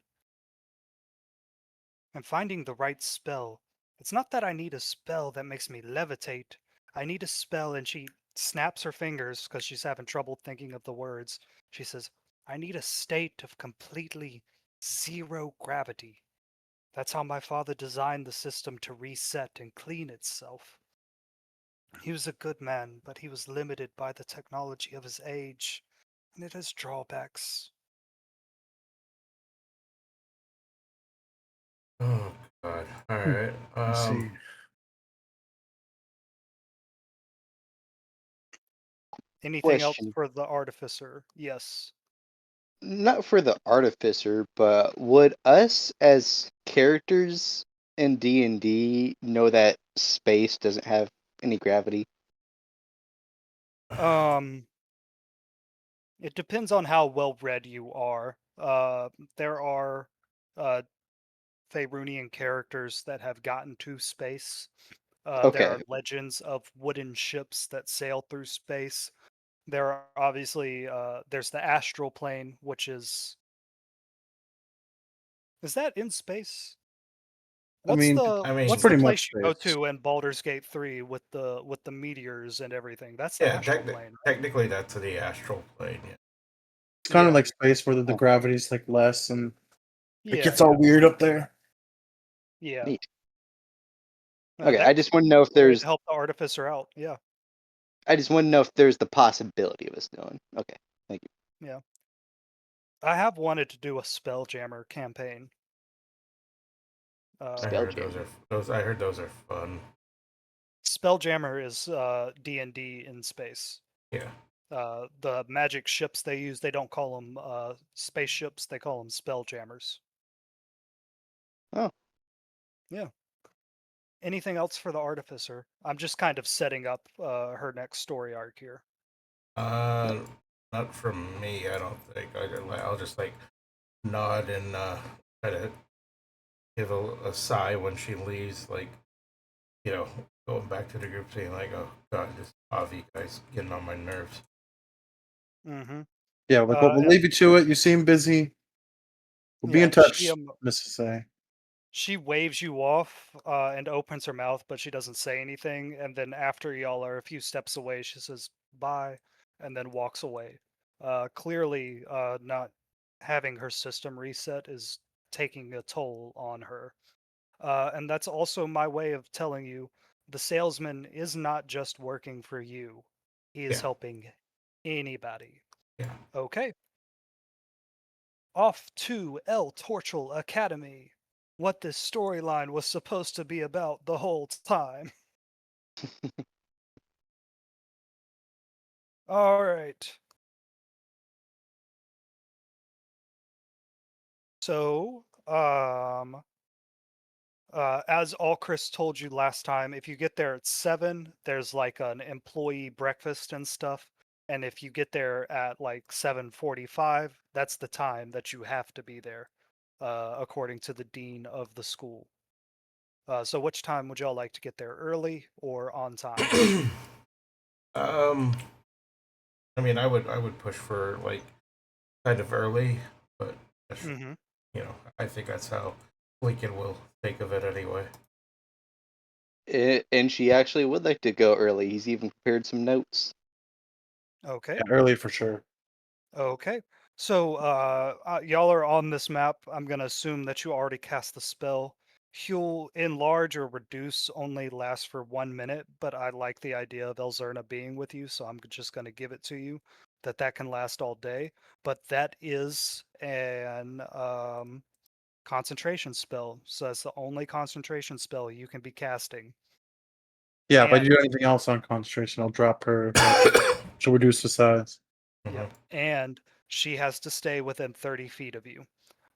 And finding the right spell. It's not that I need a spell that makes me levitate. I need a spell," and she snaps her fingers because she's having trouble thinking of the words. She says, "I need a state of completely zero gravity. That's how my father designed the system to reset and clean itself. He was a good man, but he was limited by the technology of his age, and it has drawbacks." oh God. All Hmm. right. Let's see. Anything else Question. for the artificer? Yes. Not for the artificer, but would us as characters in D&D know that space doesn't have any gravity? Um, it depends on how well read you are. There are uh Faerunian characters that have gotten to space. There Okay. are legends of wooden ships that sail through space. There are obviously there's the astral plane, which is that in space? I mean, I it's What's mean, the pretty much place you go space. to in Baldur's Gate 3 with the meteors and everything? That's the yeah. astral plane, right? Technically, that's the astral plane. Yeah. It's kind of Yeah. like space where the Huh. gravity's like less and it Yeah, gets all yeah. weird up there. Yeah. Neat. Okay, I That just could want to be know if a way to there's. help the artificer out. Yeah. I just want to know if there's the possibility of us knowing. Okay, thank you. Yeah. I have wanted to do a Spelljammer campaign. I Um, heard those are Spelljammer. those. I heard those are fun. Spelljammer is D&D in space. Yeah. The magic ships they use, they don't call them spaceships, they call them Spelljammers. Oh, Yeah. Anything else for the artificer? I'm just kind of setting up her next story arc here. Uh, not from me. I don't think. I'll just like nod and try to give a sigh when she leaves. Like, you know, going back to the group saying like, "Oh God, this Avi guy's getting on my nerves." Mm-hmm. Yeah, like we'll And leave you to it. You seem busy. We'll be yeah, in and she touch, Mrs. A. She waves you off and opens her mouth, but she doesn't say anything. And then after y'all are a few steps away, she says bye, and then walks away. Clearly, not having her system reset is taking a toll on her. And that's also my way of telling you the salesman is not just working for you, he is Yeah. helping anybody. Yeah. Okay. Off to El Torchel Academy. What this storyline was supposed to be about the whole time. All right. So, as all Chris told you last time, if you get there at 7, there's like an employee breakfast and stuff. And if you get there at like 7:45, that's the time that you have to be there, according to the dean of the school. So which time would y'all like to get there, early or on time? um, I mean, I would push for like kind of early, but that's- Mm-hmm. I think that's how Lincoln will think of it anyway. And she actually would like to go early. He's even prepared some notes. Okay. Yeah, early for sure. Okay. So, y'all are on this map. I'm gonna assume that you already cast the spell. Heal enlarge or reduce only lasts for 1 minute, but I like the idea of Elzerna being with you, so I'm just gonna give it to you. That can last all day. But that is an concentration spell, so that's the only concentration spell you can be casting. Yeah, if I And do anything else on concentration, I'll drop her. She'll reduce the size. Yep. Mhm. And she has to stay within 30 feet of you.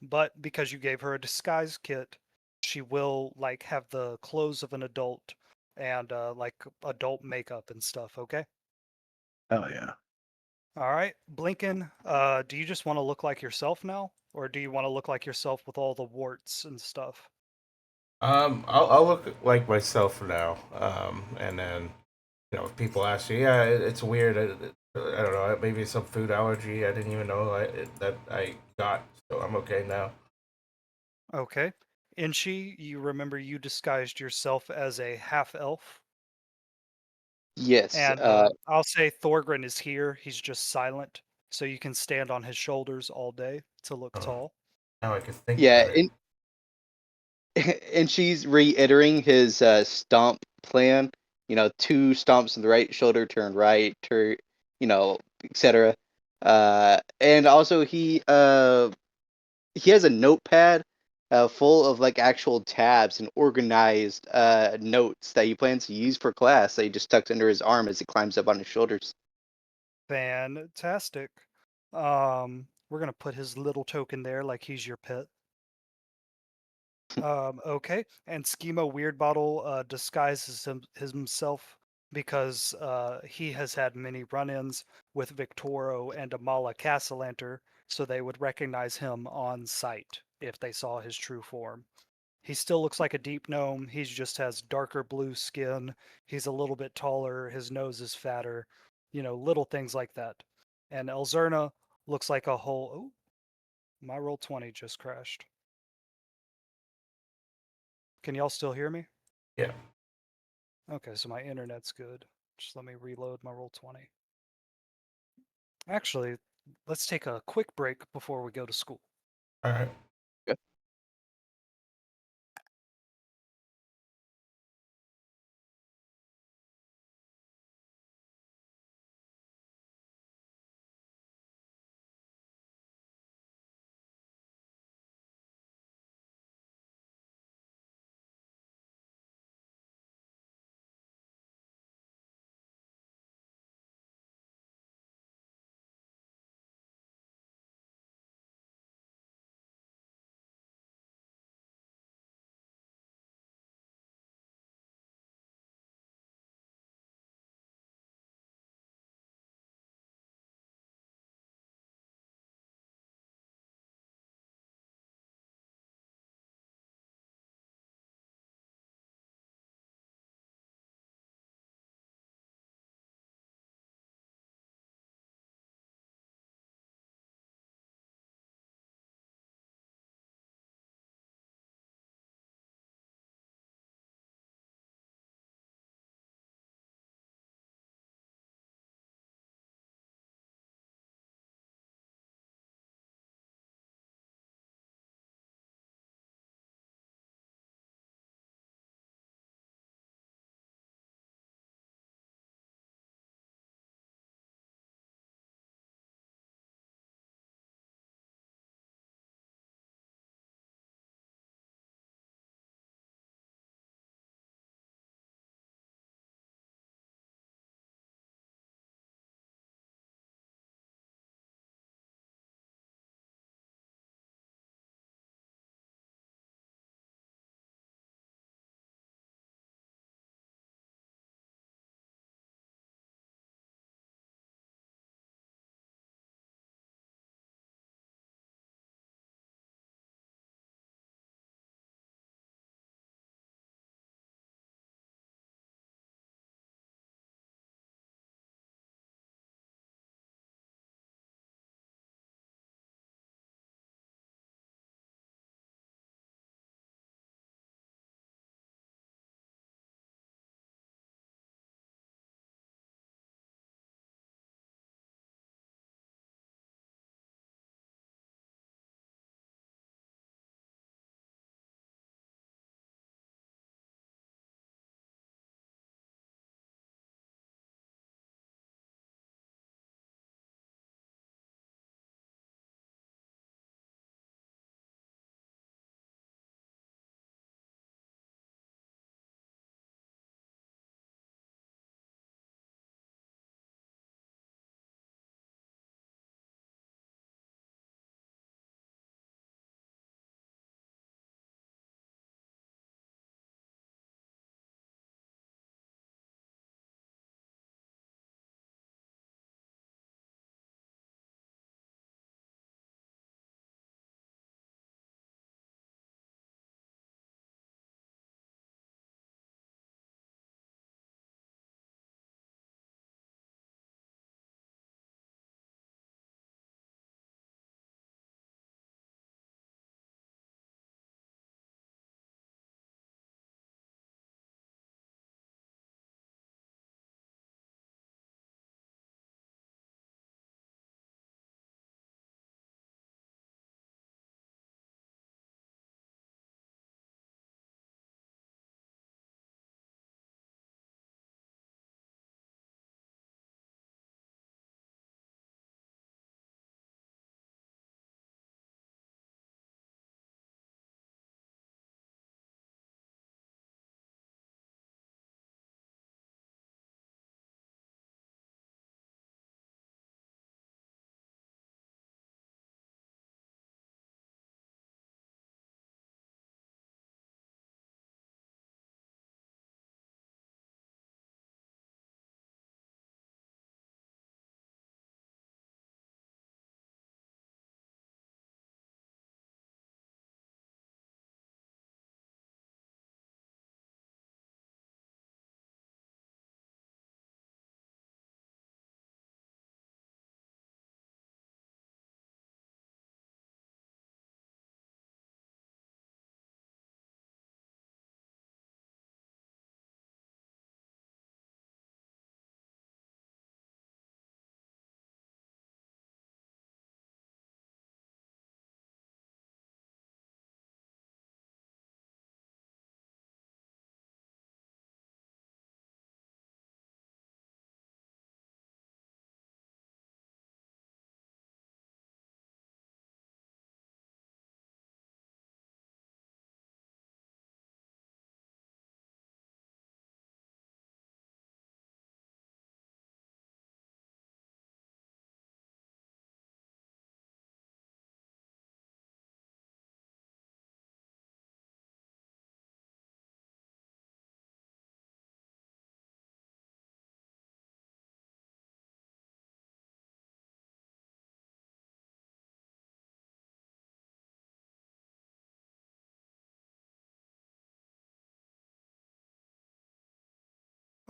But because you gave her a disguise kit, she will like have the clothes of an adult and like adult makeup and stuff, okay? Hell yeah. All right. Blinken, do you just want to look like yourself now? Or do you want to look like yourself with all the warts and stuff? I'll look like myself now. And then if people ask you, yeah, it's weird. I don't know. Maybe some food allergy. I didn't even know that I got. So I'm okay now. Okay. Inchi, you remember you disguised yourself as a half elf? Yes. And I'll say Thorgrin is here. He's just silent, so you can stand on his shoulders all day to look Oh, tall. now I can think Yeah. better. And she's reiterating his stomp plan. 2 stomps on the right shoulder, turn right, etc. And also he has a notepad full of like actual tabs and organized notes that he plans to use for class that he just tucks under his arm as he climbs up on his shoulders. Fantastic. We're gonna put his little token there, like he's your pet. Okay. And Schema Weird Bottle disguises himself because he has had many run-ins with Victoro and Amala Castellanter, so they would recognize him on sight if they saw his true form. He still looks like a deep gnome. He just has darker blue skin. He's a little bit taller. His nose is fatter. Little things like that. And Elzerna looks like a whole. Oh, my roll 20 just crashed. Can y'all still hear me? Yeah. Okay, so my internet's good. Just let me reload my roll 20. Actually, let's take a quick break before we go to school. All right.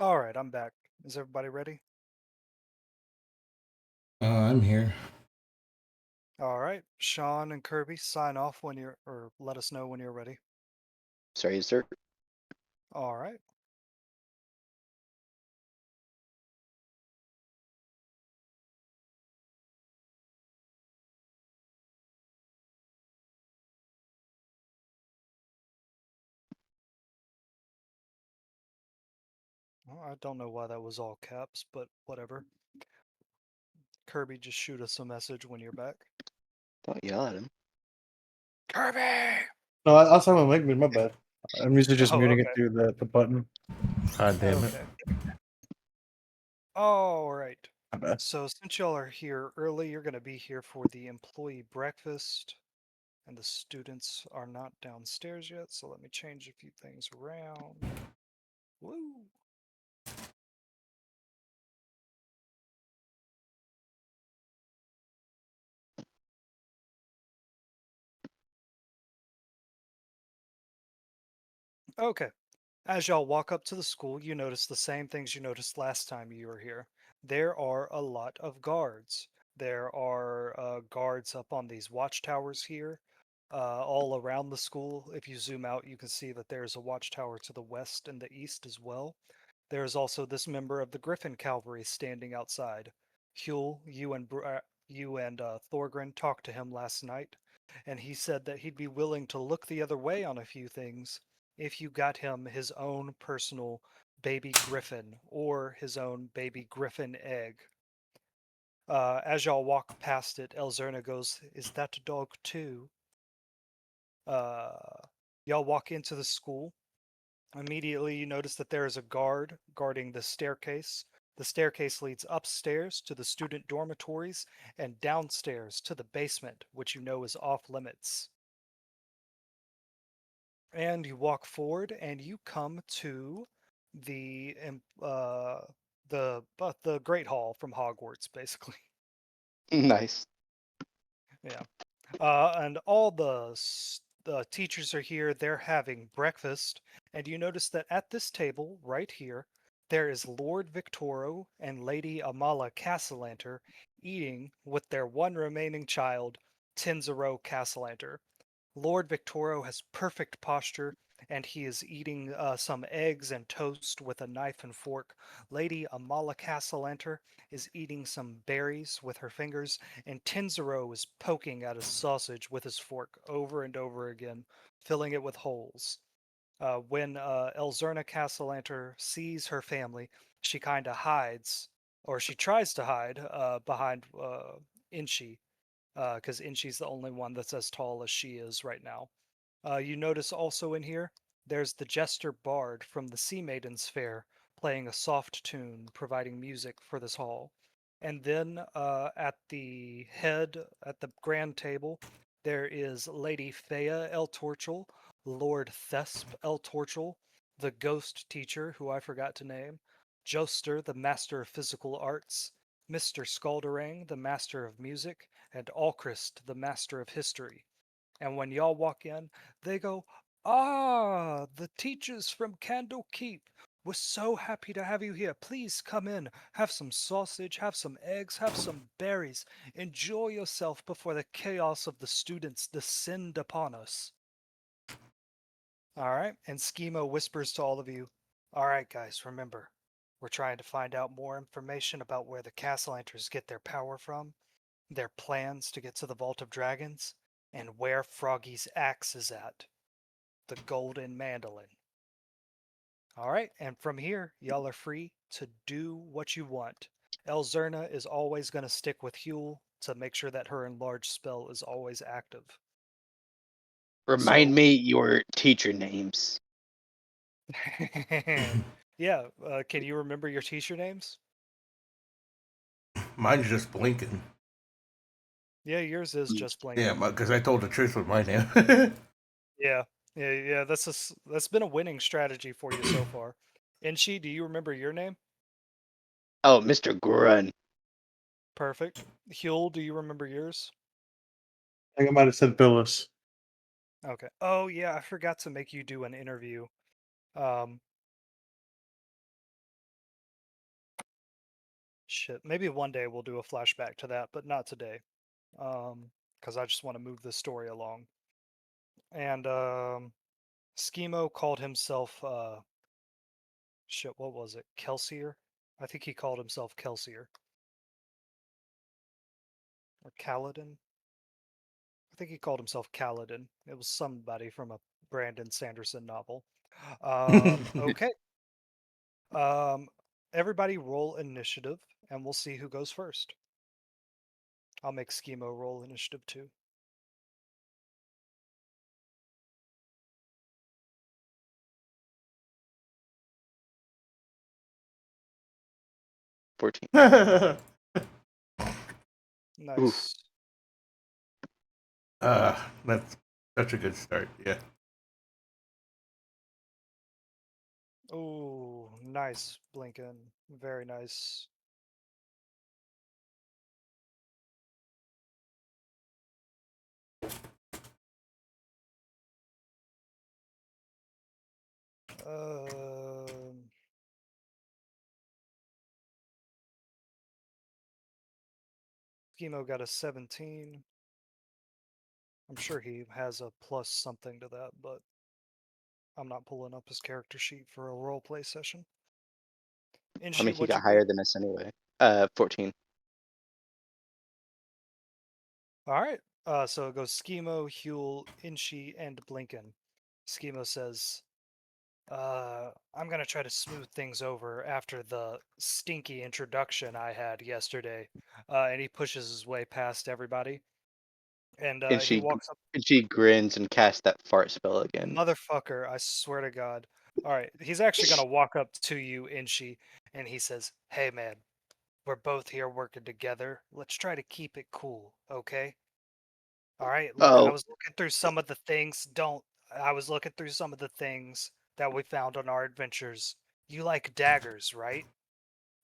All right, I'm back. Is everybody ready? I'm here. All right, Sean and Kirby, sign off when you're, or let us know when you're ready. Sorry, sir. All right. Well, I don't know why that was all caps, but whatever. Kirby, just shoot us a message when you're back. Don't yell at him. Kirby! No, I was talking about my bad. I'm usually just Oh, muting it okay. through the button. God damn it. Okay. All right. My bad. So since y'all are here early, you're going to be here for the employee breakfast, and the students are not downstairs yet. So let me change a few things around. Woo! Okay. As y'all walk up to the school, you notice the same things you noticed last time you were here. There are a lot of guards. There are guards up on these watchtowers here, all around the school. If you zoom out, you can see that there's a watchtower to the west and the east as well. There is also this member of the Griffin Cavalry standing outside. Huel, you and Thorgrin talked to him last night, and he said that he'd be willing to look the other way on a few things if you got him his own personal baby griffin or his own baby griffin egg. As y'all walk past it, Elzerna goes, "Is that a dog too?" Uh, y'all walk into the school. Immediately, you notice that there is a guard guarding the staircase. The staircase leads upstairs to the student dormitories and downstairs to the basement, which you know is off limits. And you walk forward, and you come to the the Great Hall from Hogwarts, basically. Nice. Yeah. And all the teachers are here. They're having breakfast, and you notice that at this table right here, there is Lord Victoro and Lady Amala Castellanter eating with their one remaining child, Tenzero Castellanter. Lord Victoro has perfect posture, and he is eating some eggs and toast with a knife and fork. Lady Amala Castellanter is eating some berries with her fingers, and Tenzero is poking at a sausage with his fork over and over again, filling it with holes. When Elzerna Castellanter sees her family, she kind of hides, or she tries to hide behind Inchi, because Inshi's the only one that's as tall as she is right now. You notice also in here, there's the Jester Bard from the Sea Maidens Fair playing a soft tune, providing music for this hall. And then at the grand table, there is Lady Thea El Torchel, Lord Thesp El Torchel, the ghost teacher, who I forgot to name, Joster, the master of physical arts, Mr. Skalderang, the master of music, and Alchrist, the master of history. And when y'all walk in, they go, "Ah, the teachers from Candle Keep. We're so happy to have you here. Please come in. Have some sausage, have some eggs, have some berries. Enjoy yourself before the chaos of the students descend upon us." All right. And Schemo whispers to all of you, "All right, guys, remember, we're trying to find out more information about where the Castlanters get their power from, their plans to get to the Vault of Dragons, and where Froggy's axe is at, the Golden Mandolin. All right, and from here, y'all are free to do what you want. Elzerna is always going to stick with Huel to make sure that her enlarged spell is always active. Remind So, me your teacher names. yeah, can you remember your teacher names? Mine's just blinking. Yeah, yours is just Yeah, blinking. because I told the truth with my name. Yeah, yeah. That's been a winning strategy for you so far. Enshi, do you remember your name? Oh, Mr. Grun. Perfect. Huel, do you remember yours? I think I might have said Phyllis. Okay. Oh yeah, I forgot to make you do an interview. Um, Shit, maybe one day we'll do a flashback to that, but not today. Because I just want to move the story along. And Schemo called himself shit, what was it? Kelsier? I think he called himself Kelsier. Or Kaladin? I think he called himself Kaladin. It was somebody from a Brandon Sanderson novel. Okay. Um, everybody roll initiative, and we'll see who goes first. I'll make Schemo roll initiative too. $14. Nice. That's such a good start. Yeah. Oh, nice, Blinken. Very nice. Um, Schemo got a 17. I'm sure he has a plus something to that, but I'm not pulling up his character sheet for a roleplay session. I Inshi, mean, he what'd you got get? higher than us anyway. 14. All right. So it goes Schemo, Huel, Inshi, and Blinken. Schemo says, I'm gonna try to smooth things over after the stinky introduction I had yesterday. And he pushes his way past everybody. And And he she walks up. and she grins and casts that fart spell again. Motherfucker, I swear to God. All right, he's actually gonna walk up to you, Inshi, and he says, "Hey, man, we're both here working together. Let's try to keep it cool, okay? All right. Look, I Oh, was looking through some of the things. Don't. I was looking through some of the things that we found on our adventures. You like daggers, right?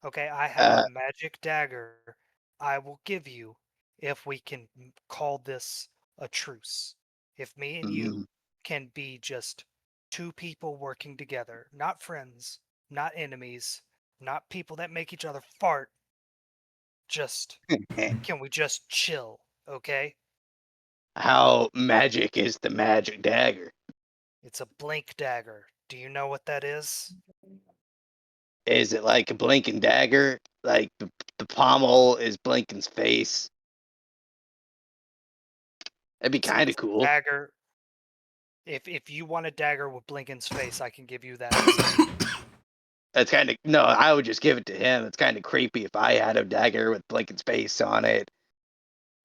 Okay, I have a uh, magic dagger I will give you if we can call this a truce. If me and mm, you can be just two people working together, not friends, not enemies, not people that make each other fart, just can we just chill, okay? how magic is the magic dagger? It's a blink dagger. Do you know what that is? Is it like a blinking dagger? Like the pommel is Blinken's face? That'd be kind of It's a cool. dagger. If you want a dagger with Blinken's face, I can give you that instead. That's kind of no. I would just give it to him. It's kind of creepy if I had a dagger with Blinken's face on it.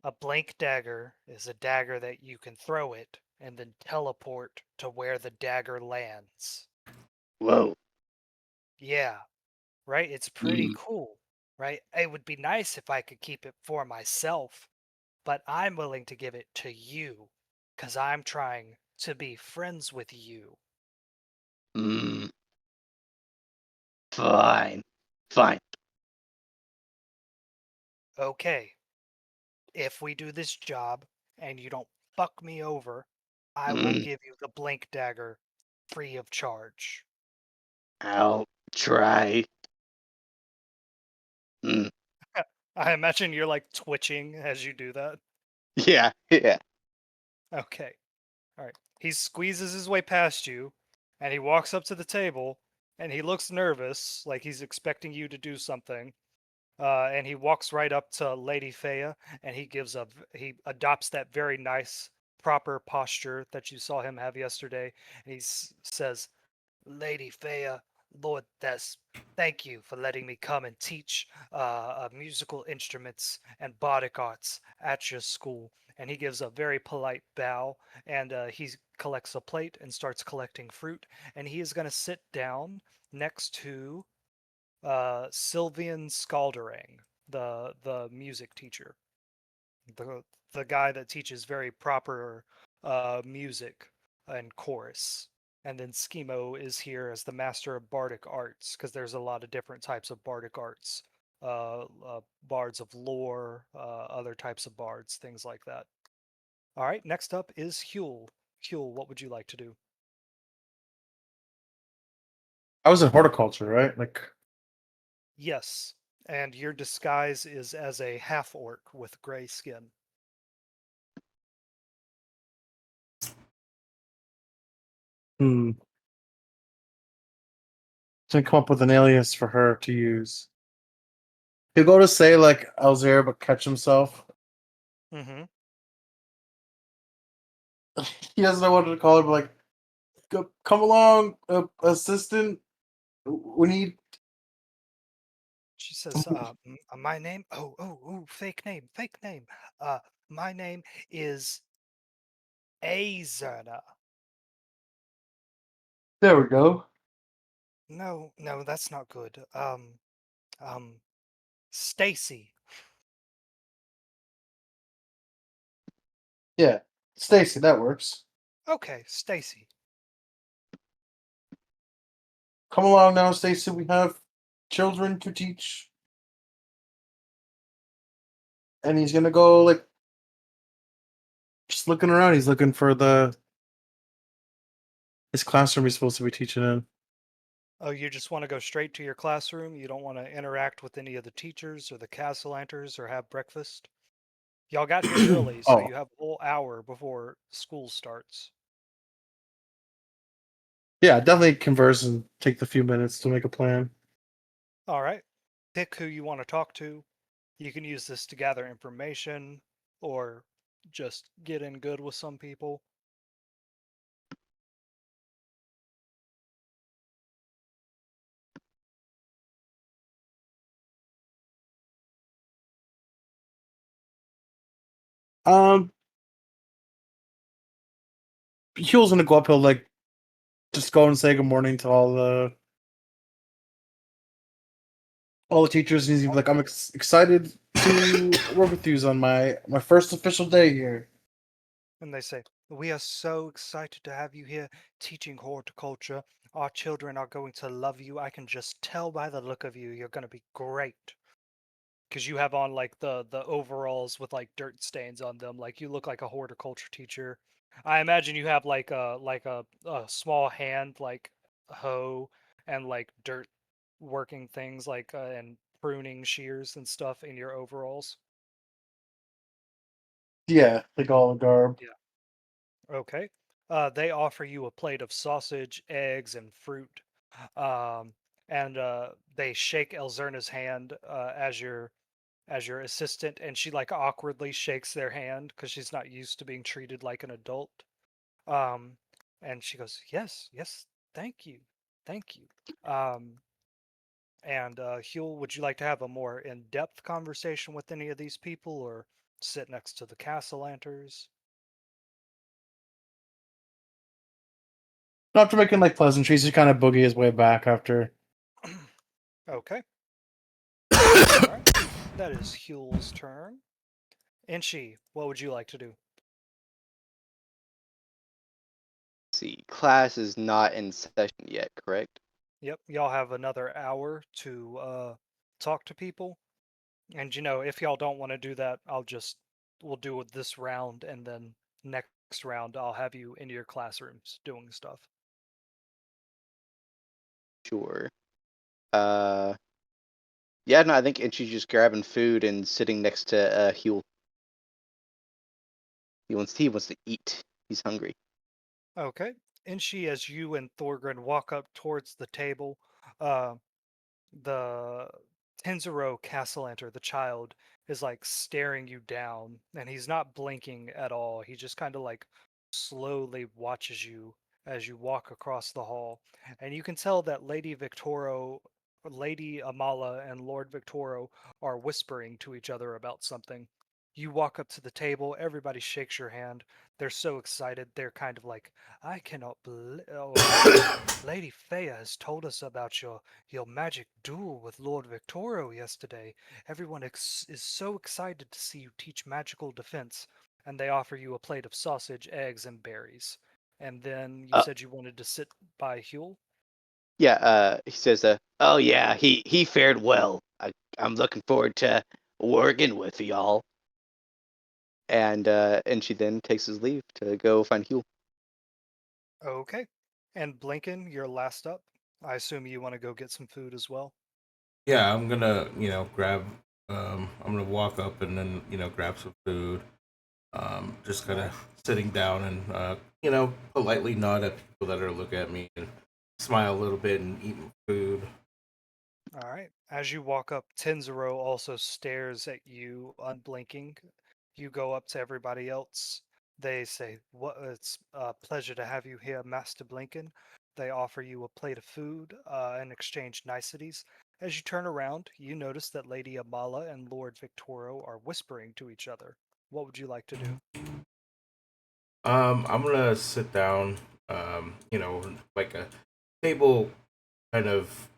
A blink dagger is a dagger that you can throw it and then teleport to where the dagger lands. Whoa. Yeah, right? It's pretty Mm, cool, right? It would be nice if I could keep it for myself, but I'm willing to give it to you because I'm trying to be friends with you. mm, fine. Fine. Okay, if we do this job and you don't fuck me over, I will Mm, give you the blink dagger free of charge. I'll try. Mm, I imagine you're like twitching as you do that. yeah. Yeah. Okay. All right. He squeezes his way past you and he walks up to the table and he looks nervous, like he's expecting you to do something. And he walks right up to Lady Faya and he adopts that very nice proper posture that you saw him have yesterday. And says, Lady Faya, Lord Thes, thank you for letting me come and teach musical instruments and bardic arts at your school. And he gives a very polite bow, and he collects a plate and starts collecting fruit. And he is going to sit down next to Sylvian Scalderang, the music teacher, the the guy that teaches very proper music and chorus. And then Schemo is here as the master of bardic arts because there's a lot of different types of bardic arts, bards of lore, other types of bards, things like that. All right, next up is Huel. Huel, what would you like to do? I was in horticulture, right? Like, Yes. And your disguise is as a half orc with gray skin. Hmm. To come up with an alias for her to use. He'll go to say like Alzir, but catch himself. Mm-hmm. He doesn't know what to call her, but like, come along, assistant. We need. She says, my name, fake name, fake name. My name is Azerna. There we go. No, no, that's not good. Um, Stacy. Yeah, Stacy, that works. Okay, Stacy. Come along now, Stacy. We have children to teach. And he's gonna go like just looking around. He's looking for the his classroom he's supposed to be teaching in. Oh, you just want to go straight to your classroom? You don't want to interact with any of the teachers or the Castellanters or have breakfast? Y'all got here early, so Oh, you have a whole hour before school starts. yeah, definitely converse and take the few minutes to make a plan. All right. Pick who you want to talk to. You can use this to gather information or just get in good with some people. Um, Huel's gonna go up. He'll like just go and say good morning to all the teachers, and he's gonna be like, "I'm excited to work with you on my first official day here." And they say, we are so excited to have you here teaching horticulture. Our children are going to love you. I can just tell by the look of you. You're going to be great. Because you have on like the overalls with like dirt stains on them. Like you look like a horticulture teacher. I imagine you have like a small hand like hoe and like dirt working things like and pruning shears and stuff in your overalls. Yeah, like all the garb. Yeah. Okay. They offer you a plate of sausage, eggs, and fruit. Um, and they shake Elzerna's hand as your assistant, and she like awkwardly shakes their hand because she's not used to being treated like an adult. Um, and she goes, "Yes, yes, thank you, thank you." Um, and Huel, would you like to have a more in-depth conversation with any of these people, or sit next to the Castellanters? After making like pleasantries, he kind of boogie his way back after. Okay, all right. That is Huel's turn. Inchi, what would you like to do? See, class is not in session yet, correct? Yep, y'all have another hour to talk to people. And if y'all don't want to do that, we'll do it this round, and then next round I'll have you in your classrooms doing stuff. Sure. Uh, yeah, no, I think and she's just grabbing food and sitting next to Huel. He wants to eat. He's hungry. Okay. Inchi, as you and Thorgrin walk up towards the table, uh, the Tenzuro Castellanter, the child, is like staring you down, and he's not blinking at all. He just kind of like slowly watches you as you walk across the hall, and you can tell that Lady Amala, and Lord Victoro are whispering to each other about something. You walk up to the table, everybody shakes your hand. They're so excited. They're kind of like, I cannot believe. Lady Fea has told us about your magic duel with Lord Victoro yesterday. Everyone is so excited to see you teach magical defense, and they offer you a plate of sausage, eggs, and berries. And then you Uh, said you wanted to sit by Huel? yeah. He says, oh yeah, he fared well. I'm looking forward to working with y'all. And she then takes his leave to go find Huel. Okay. And Blinken, you're last up. I assume you want to go get some food as well? Yeah, I'm gonna, grab. I'm gonna walk up and then, grab some food. Just All kind right. of sitting down and, politely nod at people that are looking at me and smile a little bit and eat my food. All right. As you walk up, Tenzero also stares at you, unblinking. You go up to everybody else. They say, "What? It's a pleasure to have you here, Master Blinken." They offer you a plate of food and exchange niceties. As you turn around, you notice that Lady Amala and Lord Victoro are whispering to each other. What would you like to do? I'm gonna sit down, like a table, kind of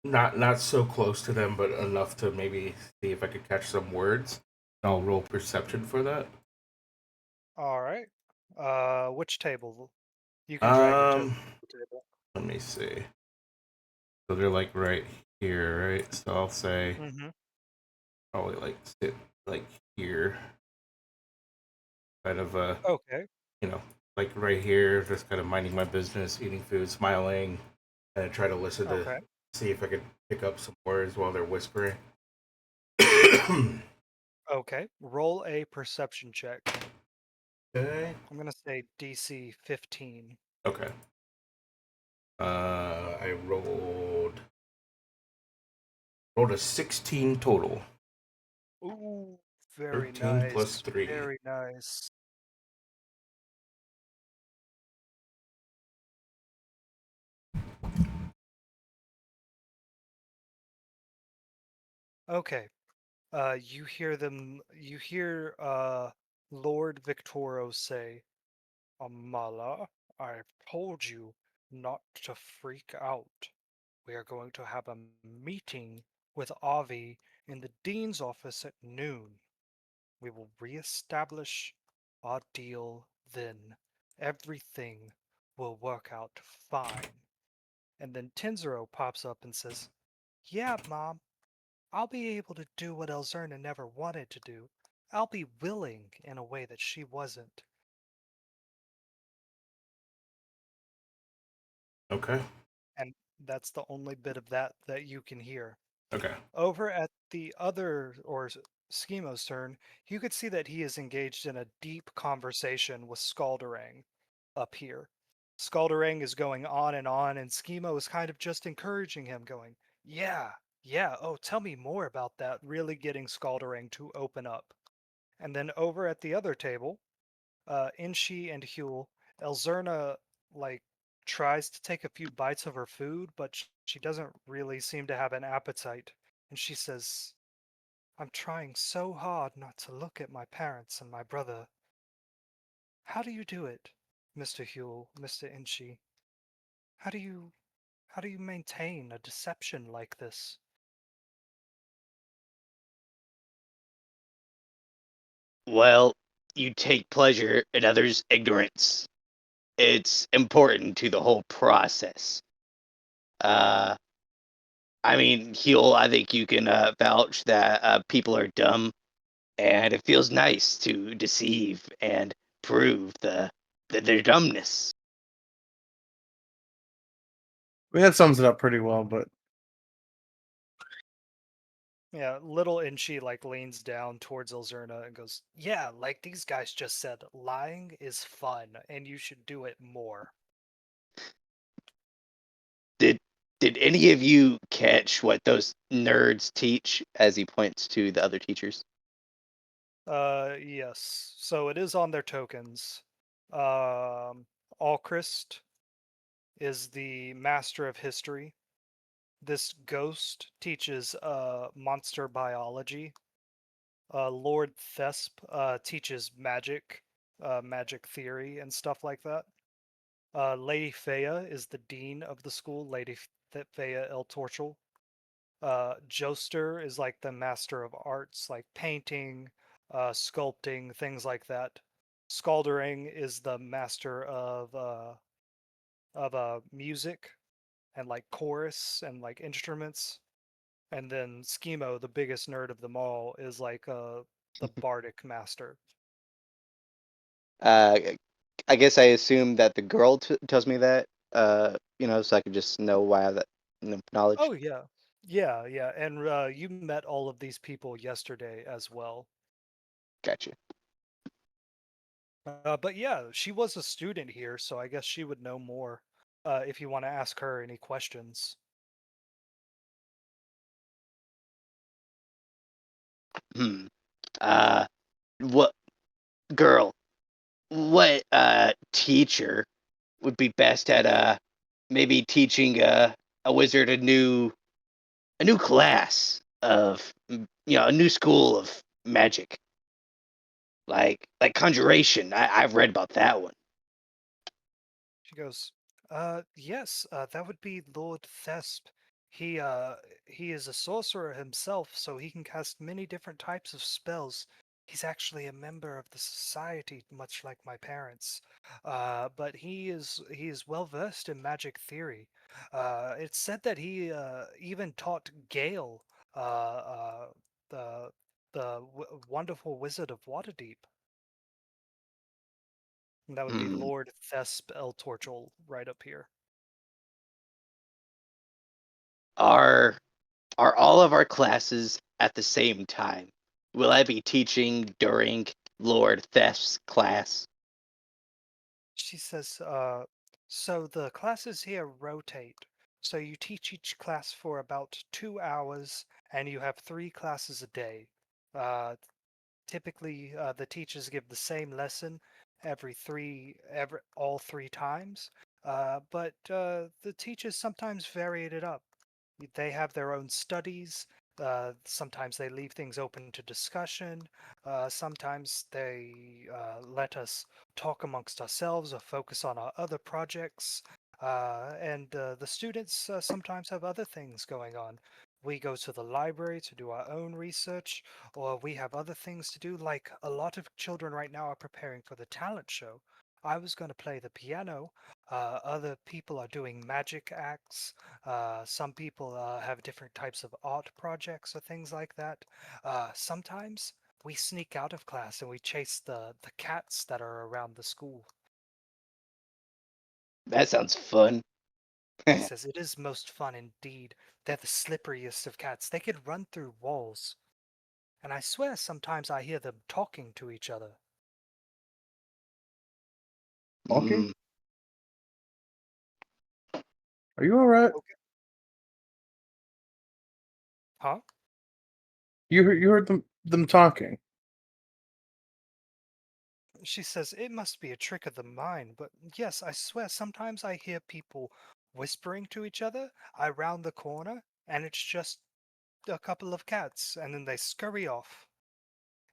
not so close to them, but enough to maybe see if I could catch some words. And I'll roll perception for that. All right. Which table? You can drag your token Um, to the table. Let me see. So they're like right here, right? So I'll say Mm-hmm. probably like sit like here, kind of Okay. you know, like right here, just kind of minding my business, eating food, smiling, and I try to listen to Okay. see if I could pick up some words while they're whispering. Okay. Roll a perception check. Okay. I'm gonna say DC 15. Okay. I rolled a 16 total. Ooh, very 13 plus nice. 3. Very nice. Okay. You hear Lord Victoro say, "Amala, I've told you not to freak out. We are going to have a meeting with Avi in the dean's office at noon. We will reestablish our deal then. Everything will work out fine." And then Tenzero pops up and says, "Yeah, Mom, I'll be able to do what Elzerna never wanted to do. I'll be willing in a way that she wasn't." Okay. And that's the only bit of that you can hear. Okay. Over at the other, or Schimo's turn, you could see that he is engaged in a deep conversation with Scalderang up here. Scalderang is going on, and Schemo is kind of just encouraging him, going, "Yeah, yeah, oh, tell me more about that," really getting Scalderang to open up. And then over at the other table, Inshi and Huel, Elzerna, like, tries to take a few bites of her food, but she doesn't really seem to have an appetite. And she says, "I'm trying so hard not to look at my parents and my brother. How do you do it, Mr. Huel, Mr. Inshi? How do you how do you maintain a deception like this?" Well, you take pleasure in others' ignorance. It's important to the whole process. Uh, I mean, Huel, I think you can vouch that people are dumb, and it feels nice to deceive and prove their dumbness. We had sums it up pretty well, but Yeah, little Inchi like leans down towards Elzerna and goes, "Yeah, like these guys just said, lying is fun, and you should do it more." Did did any of you catch what those nerds teach? As he points to the other teachers. Yes. So it is on their tokens. Alchrist is the master of history. This ghost teaches monster biology. Lord Thesp teaches magic theory and stuff like that. Lady Fea is the dean of the school, Lady Fea El Torchel. Joester is like the master of arts, like painting, sculpting, things like that. Scaldering is the master of music and like chorus and like instruments. And then Schemo, the biggest nerd of them all, is like the bardic master. Uh, I guess I assume that the girl tells me that. So I could just know why I have that knowledge. Oh yeah. Yeah, yeah, and you met all of these people yesterday as well. Gotcha. But yeah, she was a student here, so I guess she would know more if you want to ask her any questions. Hmm. Uh, what girl? What teacher would be best at maybe teaching a wizard a new class of a new school of magic, like conjuration. I've read about that one. She goes, yes, that would be Lord Thesp. He, uh, he is a sorcerer himself, so he can cast many different types of spells. He's actually a member of the society, much like my parents. But he is well versed in magic theory. It's said that he even taught Gale, the wonderful wizard of Waterdeep. And that would be Hmm. Lord Thesp Eltorchel right up here. Are are all of our classes at the same time? Will I be teaching during Lord Theft's class? She says, so the classes here rotate. So you teach each class for about 2 hours, and you have three classes a day. Uh, Typically, the teachers give the same lesson every all 3 times. But the teachers sometimes vary it up. They have their own studies. Sometimes they leave things open to discussion. Sometimes they let us talk amongst ourselves or focus on our other projects. And the students sometimes have other things going on. We go to the library to do our own research, or we have other things to do. Like a lot of children right now are preparing for the talent show. I was going to play the piano. Other people are doing magic acts. Some people have different types of art projects or things like that. Sometimes we sneak out of class and we chase the cats that are around the school. That sounds fun. She says it is most fun indeed. They're the slipperiest of cats. They could run through walls. And I swear sometimes I hear them talking to each other. Talking? Hmm. Are you all right? Okay. Huh? You heard them talking. She says it must be a trick of the mind, but yes, I swear sometimes I hear people whispering to each other. I round the corner and it's just a couple of cats, and then they scurry off.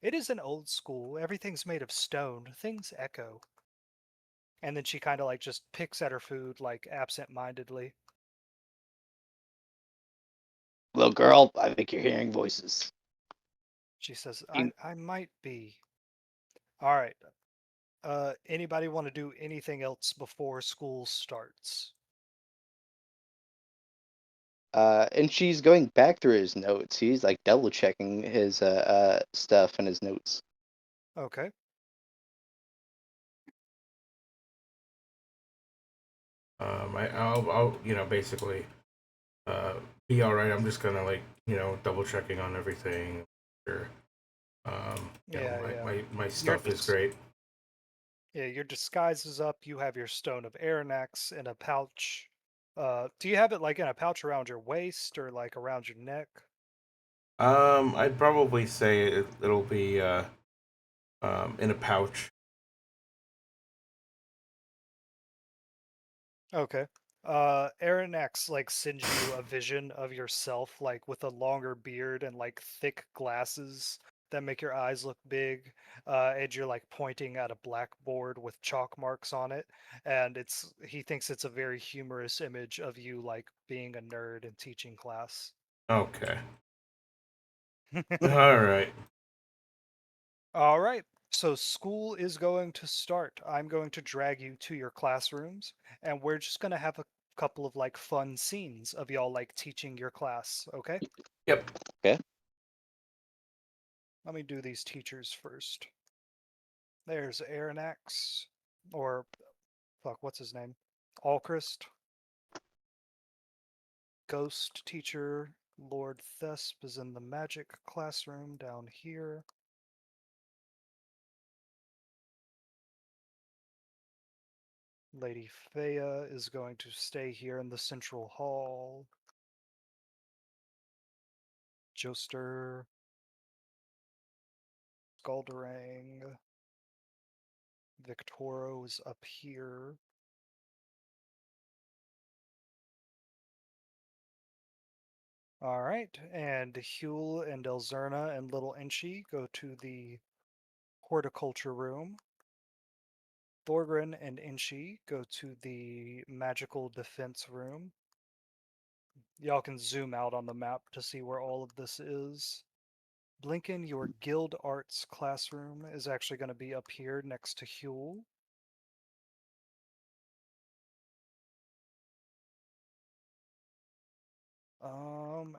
It is an old school, everything's made of stone, things echo. And then she kind of like just picks at her food, like absent mindedly. Little girl, I think you're hearing voices. She says, You, I might be. Alright, anybody want to do anything else before school starts? and she's going back through his notes. He's like double checking his stuff and his notes. Okay. I'll basically uh, be all right. I'm just gonna like double checking on everything. Sure. Yeah, My, yeah. my Your stuff is dis- great. yeah, your disguise is up. You have your stone of Aranax in a pouch. Do you have it like in a pouch around your waist or like around your neck? I'd probably say it'll be in a pouch. Okay. Aranax like sends you a vision of yourself like with a longer beard and like thick glasses that make your eyes look big. And you're like pointing at a blackboard with chalk marks on it. And he thinks it's a very humorous image of you like being a nerd and teaching class. Okay. All right. All right. So school is going to start. I'm going to drag you to your classrooms, and we're just going to have a couple of like fun scenes of y'all like teaching your class, okay? Yep. Okay. Let me do these teachers first. There's Aranax, or fuck, what's his name? Alchrist, ghost teacher. Lord Thesp is in the magic classroom down here. Lady Fea is going to stay here in the central hall. Joester. Scalderang. Victoro is up here. Alright, and Huel and Elzerna and Little Inchi go to the horticulture room. Thorgren and Inchi go to the magical defense room. Y'all can zoom out on the map to see where all of this is. Blinken, your guild arts classroom is actually going to be up here next to Huel.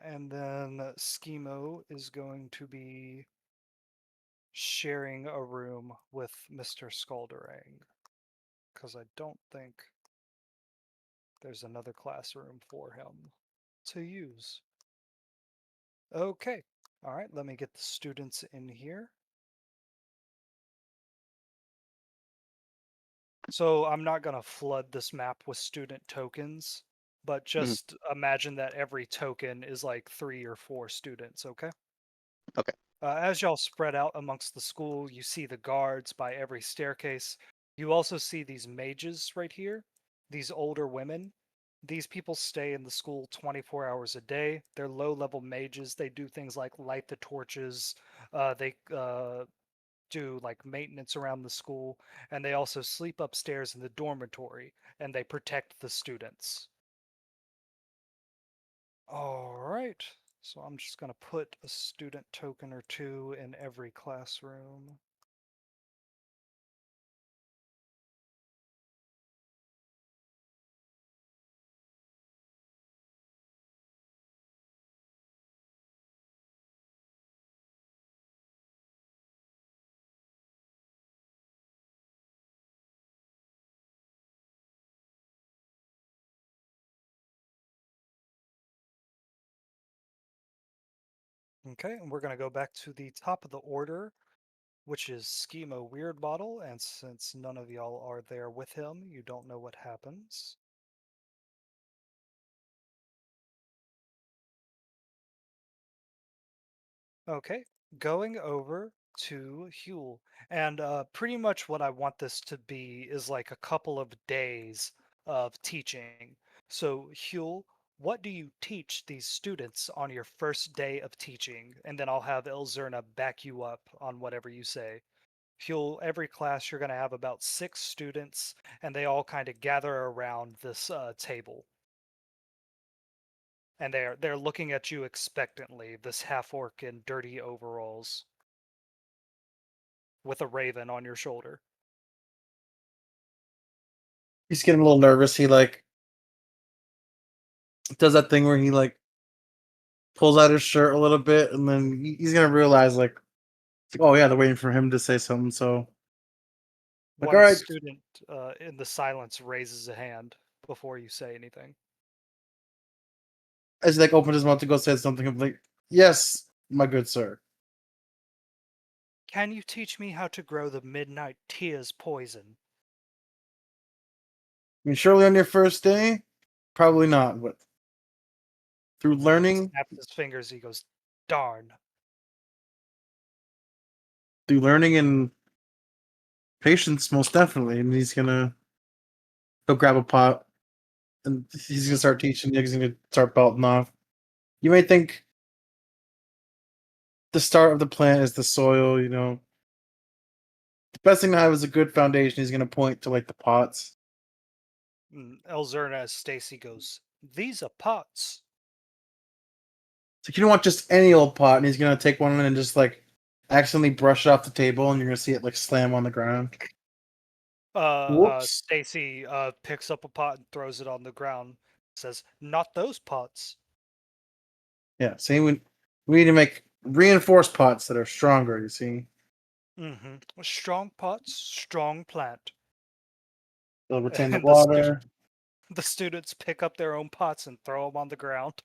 And then Schemo is going to be sharing a room with Mr. Scalderang, because I don't think there's another classroom for him to use. Okay, all right, let me get the students in here. So I'm not going to flood this map with student tokens, but just imagine that every token is like 3 or 4 students, okay? Okay. As y'all spread out amongst the school, you see the guards by every staircase. You also see these mages right here, these older women. These people stay in the school 24 hours a day. They're low-level mages. They do things like light the torches. They do like maintenance around the school, and they also sleep upstairs in the dormitory, and they protect the students. All right. So I'm just going to put a student token or 2 in every classroom. Okay, and we're going to go back to the top of the order, which is Schema Weird Bottle, and since none of y'all are there with him, you don't know what happens. Okay, going over to Huel, and pretty much what I want this to be is like a couple of days of teaching. So Huel, what do you teach these students on your first day of teaching? And then I'll have Elzerna back you up on whatever you say. Huel, every class you're going to have about 6 students, and they all kind of gather around this table. And they're looking at you expectantly, this half-orc in dirty overalls with a raven on your shoulder. He's getting a little nervous. He like does that thing where he like pulls out his shirt a little bit, and then he's gonna realize like, oh yeah, they're waiting for him to say something. So like, all One right, student in the silence raises a hand before you say anything. as he like opens his mouth to go say something, I'm like, yes, my good sir. Can you teach me how to grow the midnight tears poison? I mean, surely on your first day, probably not, but through And he learning, snaps his fingers. He goes, "Darn." and patience, most definitely. And he'll grab a pot and he's gonna start teaching. He's gonna start belting off. You may think the start of the plant is the soil. You know, the best thing to have is a good foundation. He's gonna point to like the pots. And Elzerna, as Stacy goes, "These are pots." So you don't want just any old pot, and he's gonna take one and just like accidentally brush it off the table, and you're gonna see it like slam on the ground. Whoops. Stacy picks up a pot and throws it on the ground. Says, "Not those pots." Yeah. See, we need to make reinforced pots that are stronger. You see, Mm-hmm. Strong pots, strong plant. they'll retain the And water. the students pick up their own pots and throw them on the ground.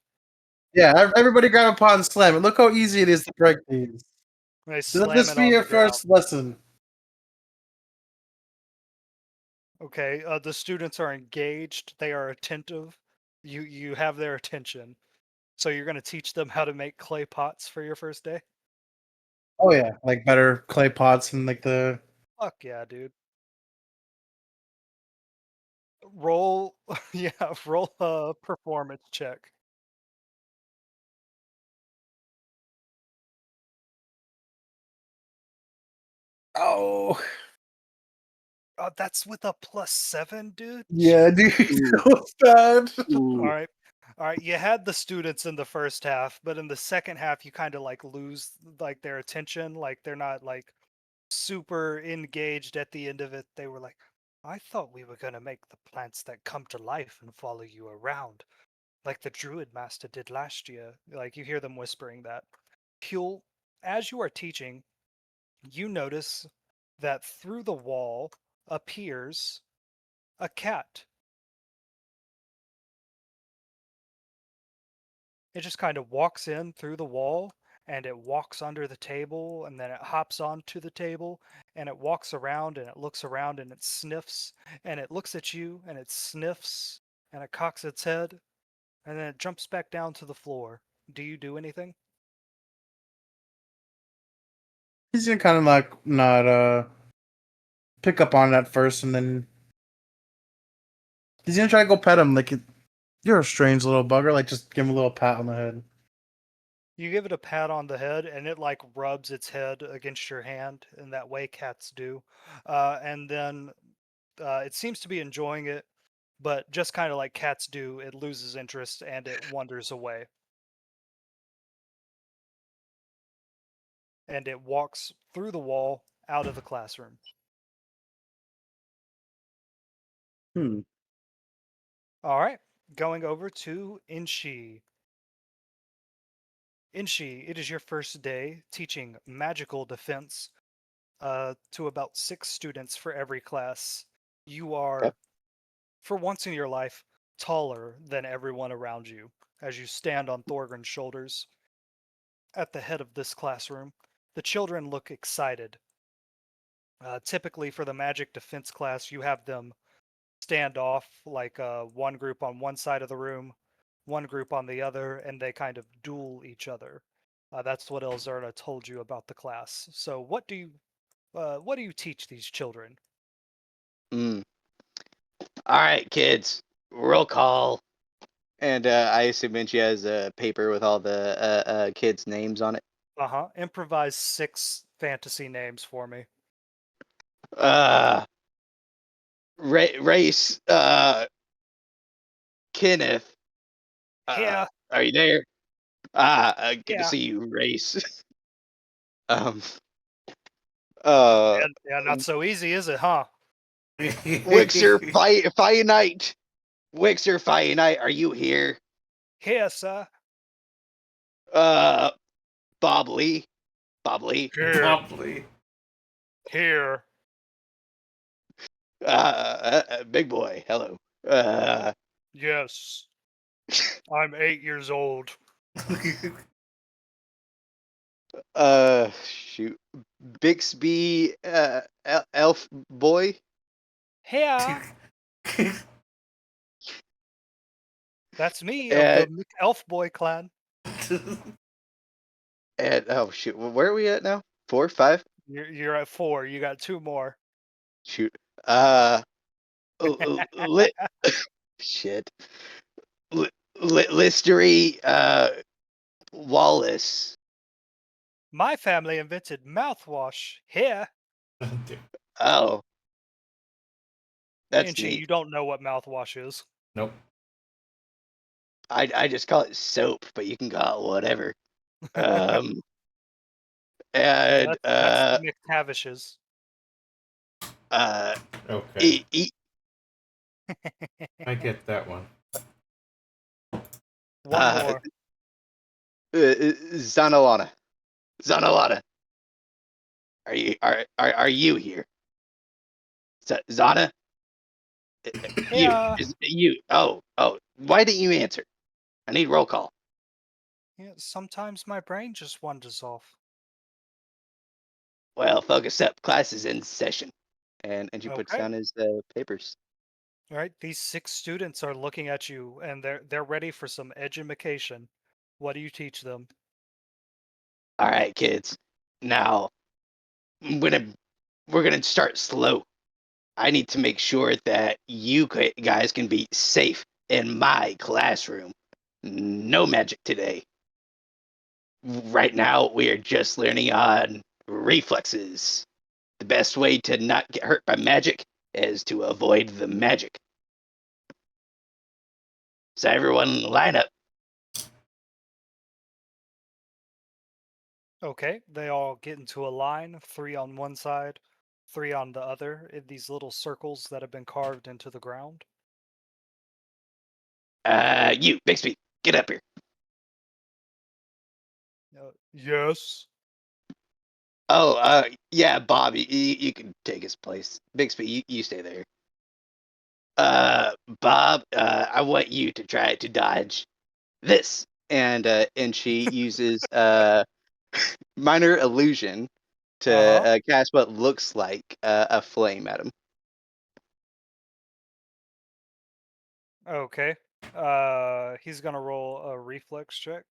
Yeah, everybody grab a pot and slam it. Look how easy it is to break these. They Let slam this it be on your the ground. first lesson. Okay, the students are engaged. They are attentive. You have their attention. So you're going to teach them how to make clay pots for your first day? Oh yeah, like better clay pots and like the. Fuck yeah, dude. Roll, yeah, roll a performance check. Oh That's with a +7, dude. yeah, dude, Ooh. that was bad. All Ooh. right. All right, you had the students in the first half, but in the second half you kind of like lose like their attention, like they're not like super engaged at the end of it. They were like, "I thought we were going to make the plants that come to life and follow you around, like the druid master did last year." Like you hear them whispering that. Huel, as you are teaching, you notice that through the wall appears a cat. It just kind of walks in through the wall and it walks under the table and then it hops onto the table and it walks around and it looks around and it sniffs and it looks at you and it sniffs and it cocks its head and then it jumps back down to the floor. Do you do anything? He's gonna kind of like not pick up on that first, and then he's gonna try to go pet him. Like you're a strange little bugger. Like just give him a little pat on the head. You give it a pat on the head and it like rubs its head against your hand in that way cats do. And then it seems to be enjoying it, but just kind of like cats do, it loses interest and it wanders away. And it walks through the wall out of the classroom. Hmm. All right, going over to Inshi. Inshi, it is your first day teaching magical defense to about 6 students for every class. You Okay. are, for once in your life, taller than everyone around you as you stand on Thorgrim's shoulders at the head of this classroom. The children look excited. Typically, for the magic defense class, you have them stand off, like one group on one side of the room, one group on the other, and they kind of duel each other. That's what Elzarna told you about the class. So, what do you teach these children? Mm. All right, kids. Roll call. And I assume she has a paper with all the kids' names on it. Improvise 6 fantasy names for me. Race. Kenneth. Yeah, Are you there? Good to yeah, see you, Race. um. Uh. yeah. Not so easy, is it, huh? Wixer Fienite. Wixer Fienite, are you here? Here, sir. Uh. Bob Lee. Bob Lee. Here, Probably. here. Big boy. Hello. Yes, I'm 8 years old. Shoot. Bixby. Elf boy. Here. That's me of And the Elf Boy clan. oh shoot, where are we at now? 4, 5? You're at 4. You got 2 more. Shoot. Uh, lit. Shit. Listery. Wallace. My family invented mouthwash. Here. Oh, that's Inchi, neat. you don't know what mouthwash is. Nope. I just call it soap, but you can call it whatever. Um, and That's the McTavish's. uh, Okay. e- I get that one. One more. Zanalana. Zanalana. Are you here? Zana? You Here. is you? Oh. Why didn't you answer? I need roll call. Yeah, sometimes my brain just wanders off. Well, focus up. Class is in session. And she puts Okay. down his papers. All right. These 6 students are looking at you, and they're ready for some edumacation. What do you teach them? All right, kids. Now, we're gonna start slow. I need to make sure that you guys can be safe in my classroom. No magic today. Right now, we are just learning on reflexes. The best way to not get hurt by magic is to avoid the magic. So everyone line up. Okay. They all get into a line, 3 on one side, 3 on the other, in these little circles that have been carved into the ground. You, Bixby, get up here. Yes. Oh, yeah, Bobby, you can take his place. Bixby, you stay there. Bob, I want you to try to dodge this. And she uses minor illusion to Uh-huh. cast what looks like a flame at him. Okay. He's gonna roll a reflex check.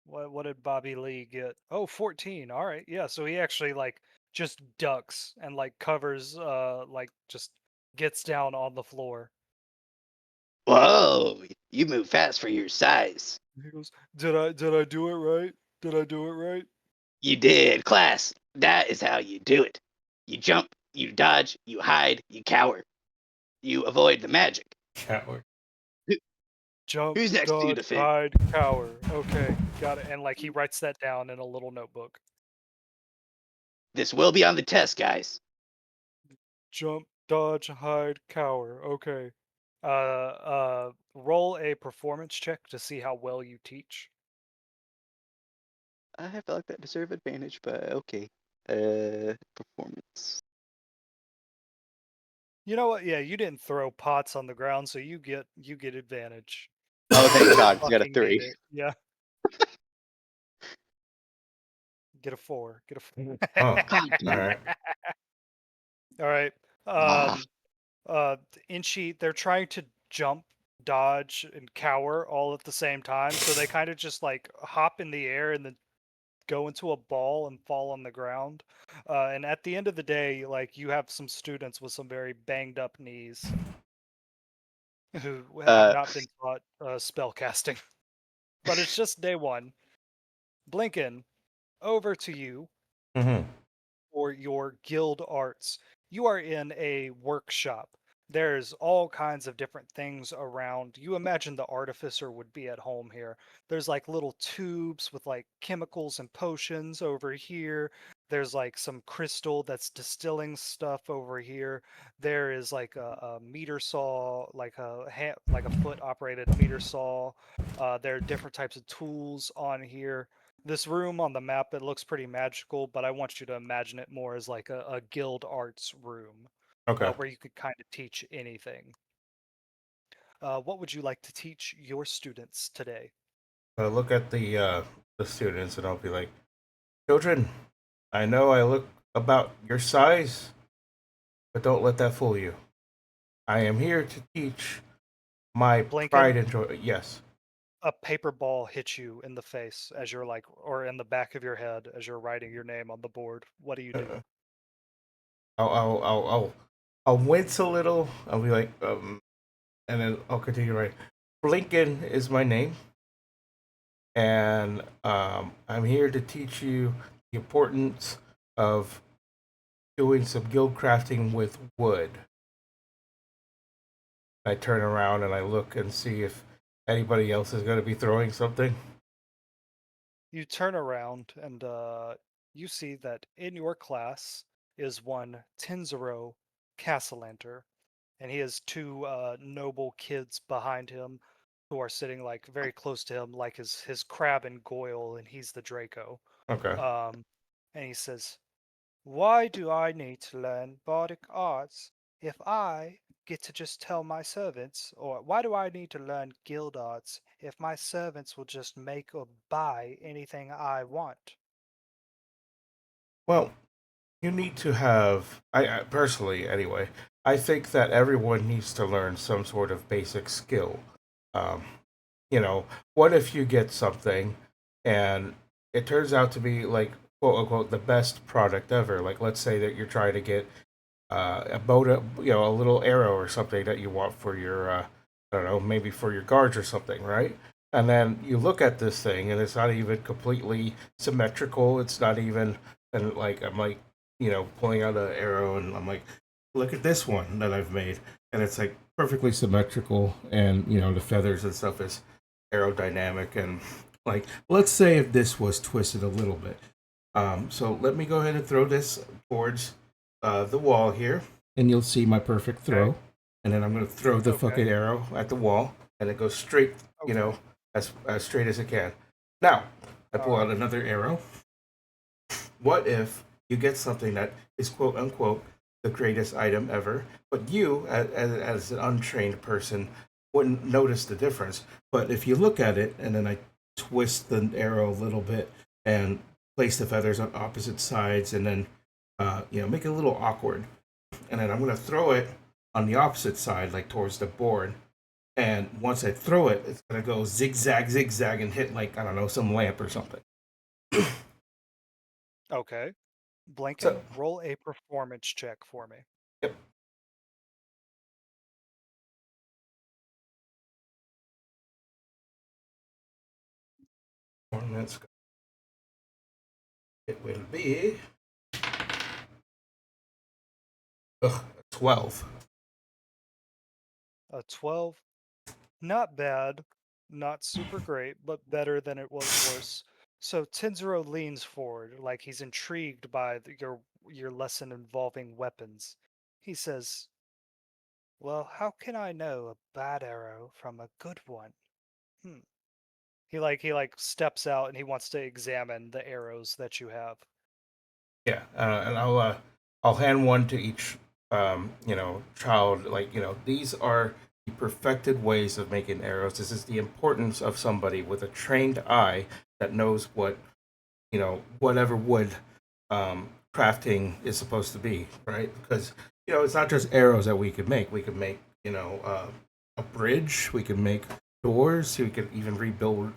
What did Bobby Lee get? Oh, 14. All right. Yeah, so he actually like just ducks and like covers like just gets down on the floor. Whoa, you move fast for your size. He goes, "Did I do it right? Did I do it right?" You did, class. That is how you do it. You jump, you dodge, you hide, you cower. You avoid the magic. Coward. Who- Jump, Who's next to dodge, defend? hide, cower. Okay, got it. And like he writes that down in a little notebook. This will be on the test, guys. Jump, dodge, hide, cower. Okay. Roll a performance check to see how well you teach. I feel like that deserve advantage, but okay. Performance. You know what? Yeah, you didn't throw pots on the ground, so you get advantage. Oh, thank You God, 'cause I got a fucking need 3. it. Yeah. Get a 4. Get a 4. Oh, God all damn it. right. All right. Ah, Inchi, they're trying to jump, dodge, and cower all at the same time, so they kind of just like hop in the air and then go into a ball and fall on the ground. And at the end of the day, like you have some students with some very banged up knees who have uh, not been taught spell casting. But it's just day one. Blinken, over to you Mm-hmm. for your guild arts. You are in a workshop. There's all kinds of different things around. You imagine the artificer would be at home here. There's like little tubes with like chemicals and potions over here. There's like some crystal that's distilling stuff over here. There is like a meter saw, like like a foot operated meter saw. There are different types of tools on here. This room on the map, it looks pretty magical, but I want you to imagine it more as like a guild arts room Okay. where you could kind of teach anything. What would you like to teach your students today? Look at the students, and I'll be like, children, I know I look about your size, but don't let that fool you. I am here to teach my Blinken, pride and joy. Yes. a paper ball hits you in the face as you're like, or in the back of your head as you're writing your name on the board. What do you do? Uh, I'll wince a little. I'll be like, and then I'll continue writing. Blinken is my name, and I'm here to teach you the importance of doing some guild crafting with wood. I turn around and I look and see if anybody else is going to be throwing something. You turn around and you see that in your class is one Tenzero Castellanter, and he has 2 noble kids behind him who are sitting like very close to him, like his crab and Goyle, and he's the Draco. Okay. Um, and he says, "Why do I need to learn bardic arts if I get to just tell my servants? Or why do I need to learn guild arts if my servants will just make or buy anything I want? Well, you need to have, I personally anyway, I think that everyone needs to learn some sort of basic skill. Um, what if you get something and it turns out to be like quote unquote the best product ever? Like let's say that you're trying to get a boat, a little arrow or something that you want for your, I don't know, maybe for your guards or something, right? And then you look at this thing and it's not even completely symmetrical. It's not even, and like, I'm like, pulling out an arrow and I'm like, look at this one that I've made. And it's like perfectly symmetrical and, the feathers and stuff is aerodynamic. And like, let's say if this was twisted a little bit. So let me go ahead and throw this towards the wall here, and you'll see my perfect throw. Okay. And then I'm going to throw the Okay. fucking arrow at the wall, and it goes straight, Okay. as straight as it can. Now, I All pull out right. another arrow. What if you get something that is quote unquote the greatest item ever, but you, as an untrained person, wouldn't notice the difference. But if you look at it, and then I twist the arrow a little bit and place the feathers on opposite sides, and then make it a little awkward, and then I'm gonna throw it on the opposite side, like towards the board. And once I throw it, it's gonna go zigzag, zigzag, and hit like I don't know some lamp or something. Okay. So, Blinken, roll a performance check for me. yep. Performance. It will be 12. A 12. Not bad, not super great, but better than it was worse. So Tenzuro leans forward, like he's intrigued by your lesson involving weapons. He says, "Well, how can I know a bad arrow from a good one?" Hmm. He steps out and he wants to examine the arrows that you have. Yeah, and I'll hand one to each child. Like these are the perfected ways of making arrows. This is the importance of somebody with a trained eye that knows what whatever wood crafting is supposed to be, right? Because it's not just arrows that we could make. We could make a bridge. We could make doors. We could even rebuild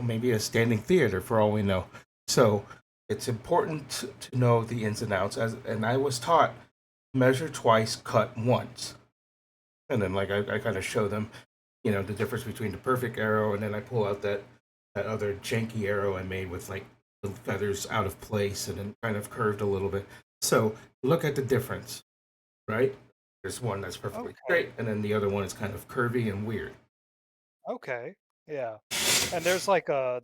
maybe a standing theater for all we know. So it's important to know the ins and outs. And I was taught measure twice, cut once, and then like I kind of show them the difference between the perfect arrow, and then I pull out that other janky arrow I made with like the feathers out of place and then kind of curved a little bit. So look at the difference, right? There's one that's perfectly Okay. straight, and then the other one is kind of curvy and weird. Okay. Yeah. And there's like a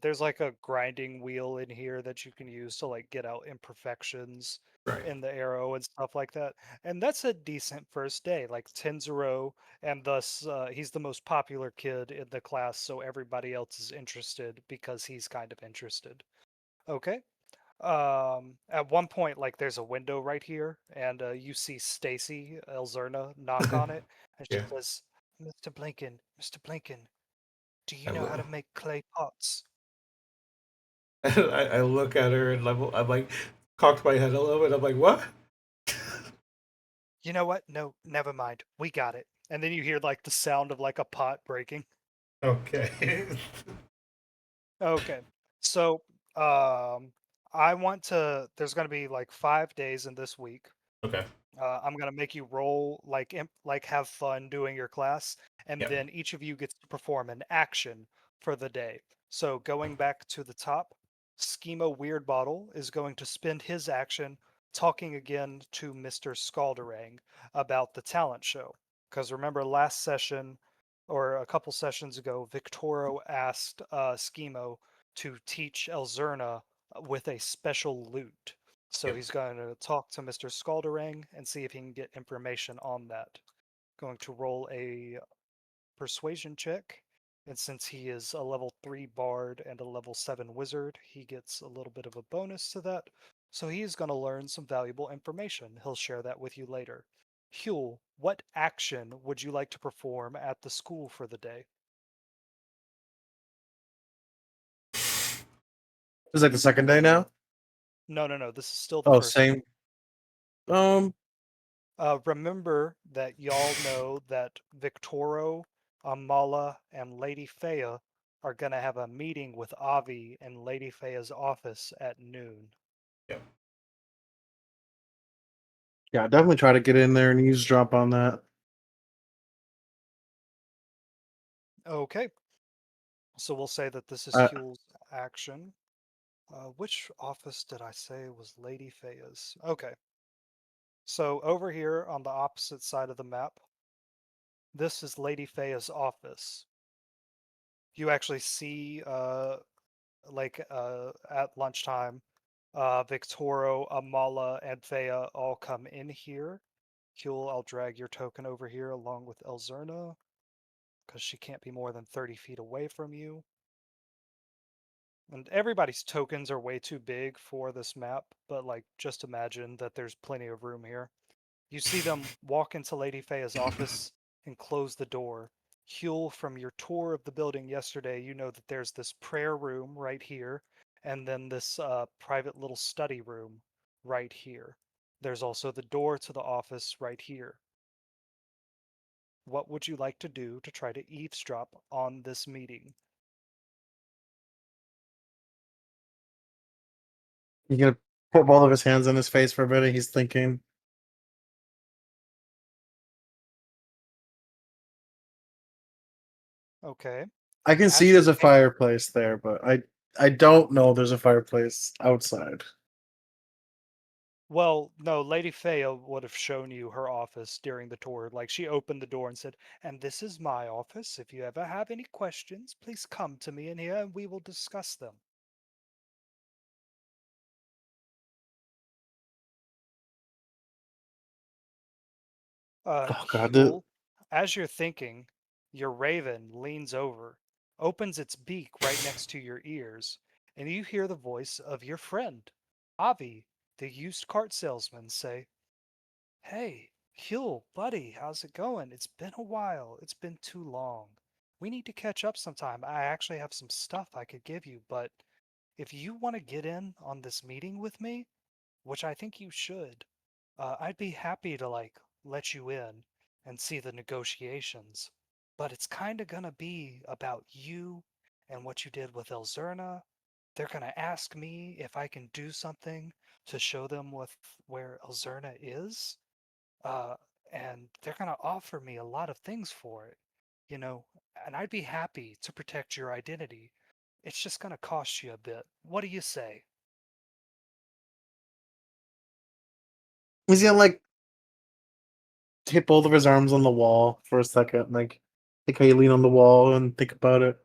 grinding wheel in here that you can use to like get out imperfections Right. in the arrow and stuff like that. And that's a decent first day. Like Tenzuro, and thus he's the most popular kid in the class, so everybody else is interested because he's kind of interested. Okay. At one point, like there's a window right here, and you see Stacy Elzerna knock on it, and she Yeah. says, Mr. Blinken, do you I know how will. to make clay pots? I look at her and I'm like cocked my head a little bit. I'm like, what? You know what? No, never mind. We got it. And then you hear like the sound of like a pot breaking. Okay. Okay. So, um, I want to, there's going to be like 5 days in this week. Okay. I'm gonna make you roll like like have fun doing your class, and Yeah. then each of you gets to perform an action for the day. So going back to the top, Schema Weird Bottle is going to spend his action talking again to Mr. Scalderang about the talent show. Because remember last session, or a couple sessions ago, Victoro asked Schemo to teach Elzerna with a special lute. So Yep. he's going to talk to Mr. Scalderang and see if he can get information on that. Going to roll a persuasion check. And since he is a level 3 bard and a level 7 wizard, he gets a little bit of a bonus to that. So he's going to learn some valuable information. He'll share that with you later. Huel, what action would you like to perform at the school for the day? It's like the second day now. No. This is still the Oh, first day. same. Um, Remember that y'all know that Victoro, Amala, and Lady Fea are going to have a meeting with Avi in Lady Fea's office at noon. yeah, definitely try to get in there and eavesdrop on that. Okay, so we'll say that this is Uh, Huel's action. Which office did I say was Lady Fea's? Okay, so over here on the opposite side of the map, this is Lady Fea's office. You actually see, at lunchtime, Victoro, Amala, and Thea all come in here. Huel, I'll drag your token over here along with Elzerna, because she can't be more than 30 feet away from you. And everybody's tokens are way too big for this map, but like just imagine that there's plenty of room here. You see them walk into Lady Fea's office and close the door. Huel, from your tour of the building yesterday, you know that there's this prayer room right here, and then this private little study room right here. There's also the door to the office right here. What would you like to do to try to eavesdrop on this meeting? he's gonna put both of his hands on his face for a bit. And he's thinking. Okay. I can see As you're there's a thinking, fireplace there, but I don't know there's a fireplace outside. well, no, Lady Fea would have shown you her office during the tour. Like, she opened the door and said, "And this is my office. If you ever have any questions, please come to me in here and we will discuss them." Oh god, Huel, as you're thinking, your raven leans over, opens its beak right next to your ears, and you hear the voice of your friend, Avi, the used cart salesman, say, "Hey, Huel, buddy, how's it going? It's been a while. It's been too long. We need to catch up sometime. I actually have some stuff I could give you, but if you want to get in on this meeting with me, which I think you should, I'd be happy to let you in and see the negotiations. But it's kind of gonna be about you and what you did with Elzerna. They're gonna ask me if I can do something to show them where Elzerna is, uh, and they're gonna offer me a lot of things for it, you know. And I'd be happy to protect your identity. It's just gonna cost you a bit. What do you say?" he's gonna like hit both of his arms on the wall for a second, like how you lean on the wall and think about it.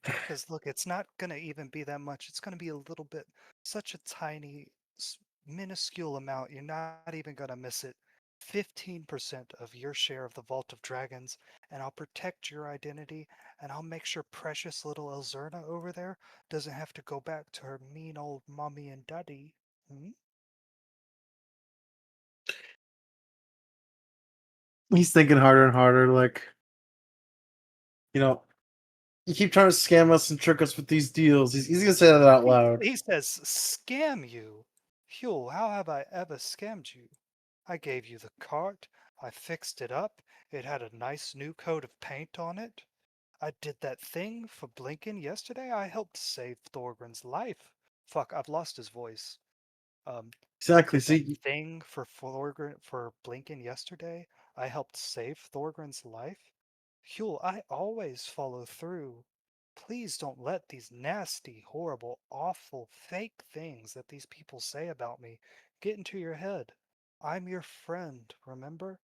Because look, it's not gonna even be that much. It's gonna be a little bit, such a tiny, minuscule amount. You're not even gonna miss it. 15% of your share of the Vault of Dragons, and I'll protect your identity, and I'll make sure precious little Elzerna over there doesn't have to go back to her mean old mommy and daddy. Hmm? He's thinking harder and harder, like, you know, you keep trying to scam us and trick us with these deals. He's gonna say that out loud. He says, "Scam you? Huel, how have I ever scammed you? I gave you the cart, I fixed it up, it had a nice new coat of paint on it. I did that thing for Blinken yesterday, I helped save Thorgrim's life." Fuck, I've lost his voice. I Exactly. did that See, thing for Blinken yesterday. I helped save Thorgrim's life. Huel, I always follow through. Please don't let these nasty, horrible, awful, fake things that these people say about me get into your head. I'm your friend, remember?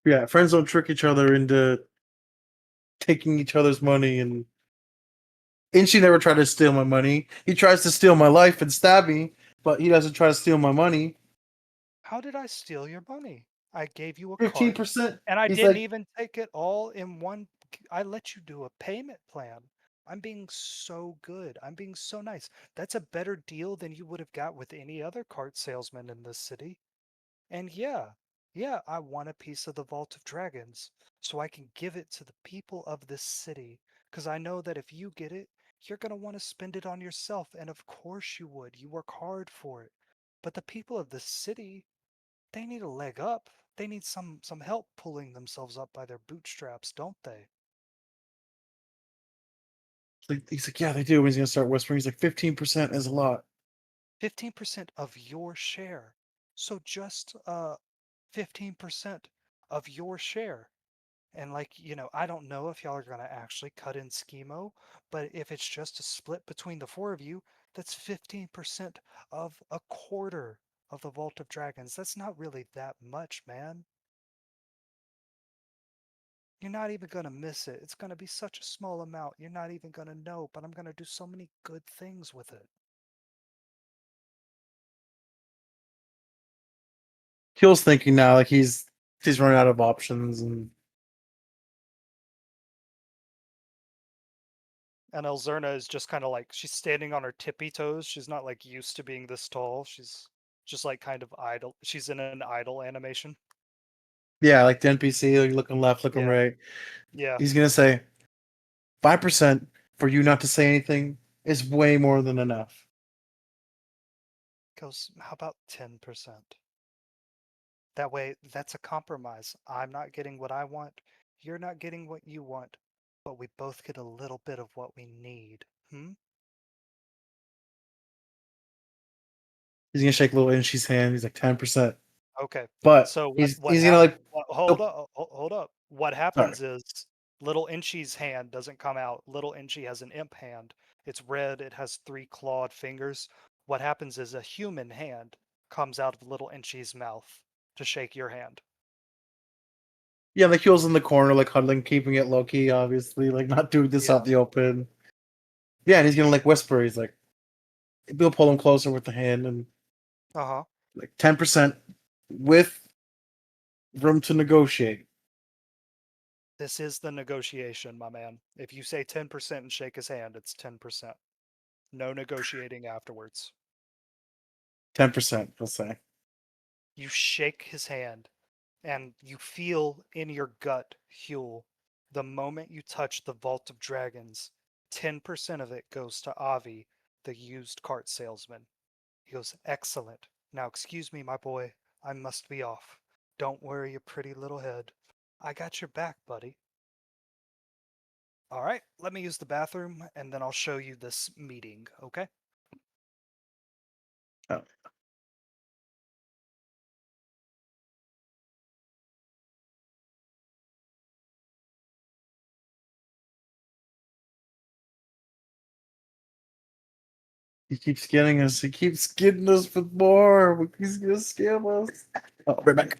yeah, friends don't trick each other into taking each other's money, and she never tried to steal my money. He tries to steal my life and stab me, but he doesn't try to steal my money. How did I steal your money? I gave you a cart, 15%. and I He's didn't like, even take it all in one. I let you do a payment plan. I'm being so good. I'm being so nice. That's a better deal than you would have got with any other cart salesman in this city. And yeah, I want a piece of the Vault of Dragons so I can give it to the people of this city. Because I know that if you get it, you're going to want to spend it on yourself. And of course you would. You work hard for it. But the people of this city, they need a leg up. They need some help pulling themselves up by their bootstraps, don't they? He's like, yeah, they do. And he's gonna start whispering. He's like, 15% is a lot. 15% of your share. So just 15% of your share. And like, I don't know if y'all are going to actually cut in schemo, but if it's just a split between the four of you, that's 15% of a quarter of the Vault of Dragons. That's not really that much, man. You're not even going to miss it. It's going to be such a small amount. You're not even going to know, but I'm going to do so many good things with it. Keel's thinking now, like he's running out of options, and And Elzerna is just kind of like, she's standing on her tippy toes. She's not like used to being this tall. She's just like kind of idle. She's in an idle animation. yeah, like the NPC, like looking left, looking Yeah. right. Yeah. He's gonna say 5% for you not to say anything is way more than enough. Goes, how about 10%? That way, that's a compromise. I'm not getting what I want. You're not getting what you want. But we both get a little bit of what we need. Hmm? He's gonna shake little Inshi's hand. He's like 10%, Okay. but So what he's gonna happens? like, Hold oh, up, hold up. What sorry. happens is little Inchy's hand doesn't come out. Little Inchy has an imp hand. It's red. It has 3 clawed fingers. What happens is a human hand comes out of little Inchy's mouth to shake your hand. Yeah, like Keel's in the corner, like huddling, keeping it low key, obviously, like not doing this Yeah. out the open. Yeah, and he's gonna like whisper. He's like, he'll pull him closer with the hand, and Uh huh. like 10% with room to negotiate. This is the negotiation, my man. If you say 10% and shake his hand, it's 10%. No negotiating afterwards. 10%, he'll say. You shake his hand, and you feel in your gut, Huel, the moment you touch the Vault of Dragons, 10% of it goes to Avi, the used cart salesman. He goes, excellent. Now, excuse me, my boy. I must be off. Don't worry your pretty little head. I got your back, buddy. All right, let me use the bathroom and then I'll show you this meeting, okay? Oh. He keeps getting us. He keeps getting us with more. He's gonna scam us. Oh, right back.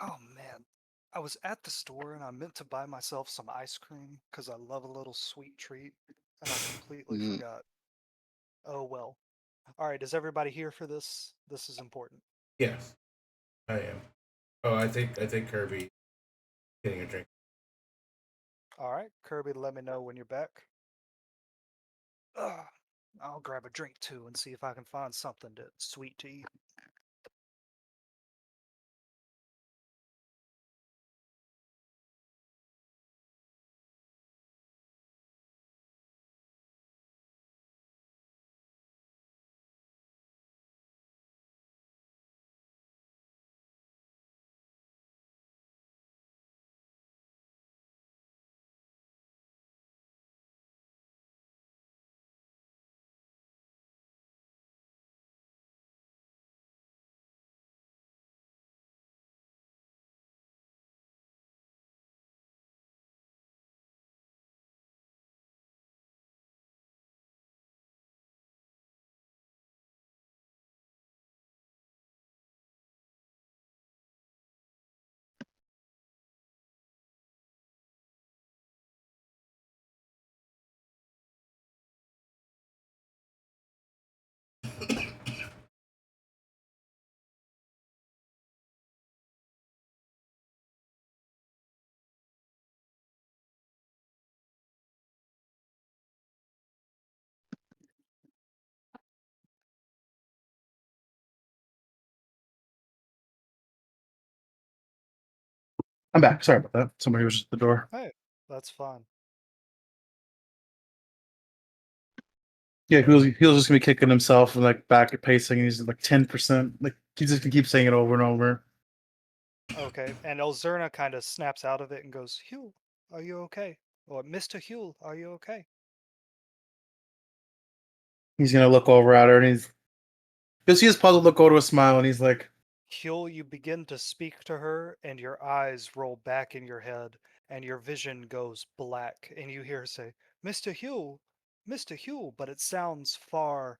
Oh man, I was at the store and I meant to buy myself some ice cream because I love a little sweet treat and I completely Mm. forgot. Oh well. All right, is everybody here for this? This is important. Yes, I am. Oh, I think Kirby getting a drink. All right, Kirby, let me know when you're back. Ugh, I'll grab a drink too and see if I can find something sweet to eat. I'm back. Sorry about that. Somebody was at the door. Hey, that's fine. Yeah, he was just gonna be kicking himself and like back at pacing, and he's like 10%. Like he's just gonna keep saying it over and over. Okay, and Elzerna kind of snaps out of it and goes, Huel, are you okay? Or Mr. Huel, are you okay? He's gonna look over at her, and because he is puzzled, look over to a smile, and he's like, Huel, you begin to speak to her, and your eyes roll back in your head, and your vision goes black, and you hear her say, Mr. Huel, Mr. Huel, but it sounds far,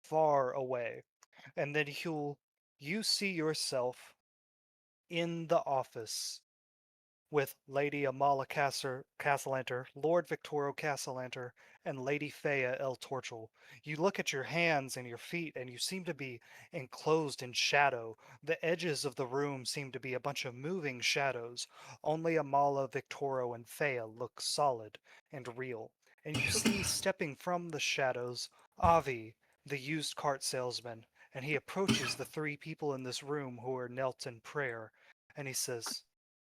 far away. And then, Huel, you see yourself in the office with Lady Amala Castellanter, Lord Victorio Castellanter, and Lady Fea El Torchel. You look at your hands and your feet, and you seem to be enclosed in shadow. The edges of the room seem to be a bunch of moving shadows. Only Amala, Victorio, and Fea look solid and real. And you see stepping from the shadows Avi, the used cart salesman, and he approaches the three people in this room who are knelt in prayer, and he says,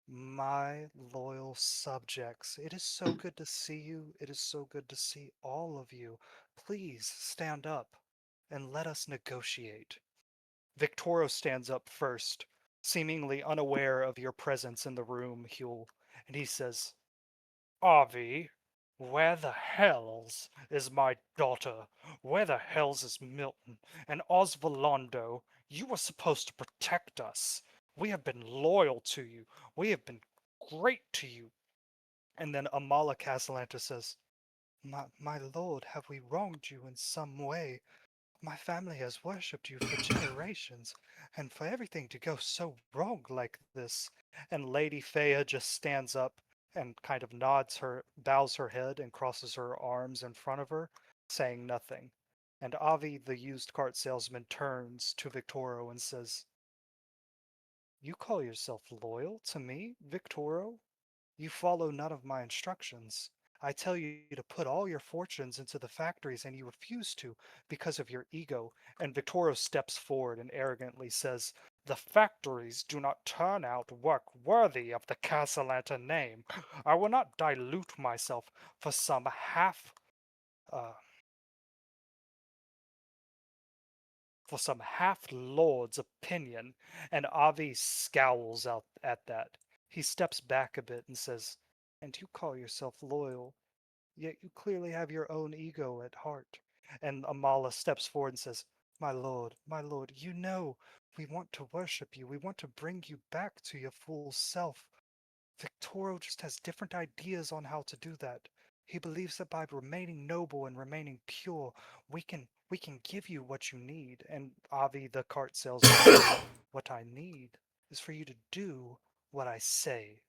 my loyal subjects, it is so good to see you. It is so good to see all of you. Please stand up and let us negotiate. Victoro stands up first, seemingly unaware of your presence in the room, Huel, and he says, Avi, where the hells is my daughter? Where the hells is Milton? And Osvaldo, you were supposed to protect us. We have been loyal to you. We have been great to you. And then Amala Castellanta says, my lord, have we wronged you in some way? My family has worshipped you for generations, and for everything to go so wrong like this. And Lady Fea just stands up and kind of bows her head, and crosses her arms in front of her, saying nothing. And Avi, the used cart salesman, turns to Victoro and says, you call yourself loyal to me, Victoro? You follow none of my instructions. I tell you to put all your fortunes into the factories, and you refuse to because of your ego. And Victoro steps forward and arrogantly says, the factories do not turn out work worthy of the Castellanta name. I will not dilute myself for some uh, half-lord's opinion. And Avi scowls out at that. He steps back a bit and says, and you call yourself loyal, yet you clearly have your own ego at heart. And Amala steps forward and says, my lord, you know we want to worship you. We want to bring you back to your full self. Victoro just has different ideas on how to do that. He believes that by remaining noble and remaining pure, we can give you what you need. And Avi, the cart salesman, says, what I need is for you to do what I say,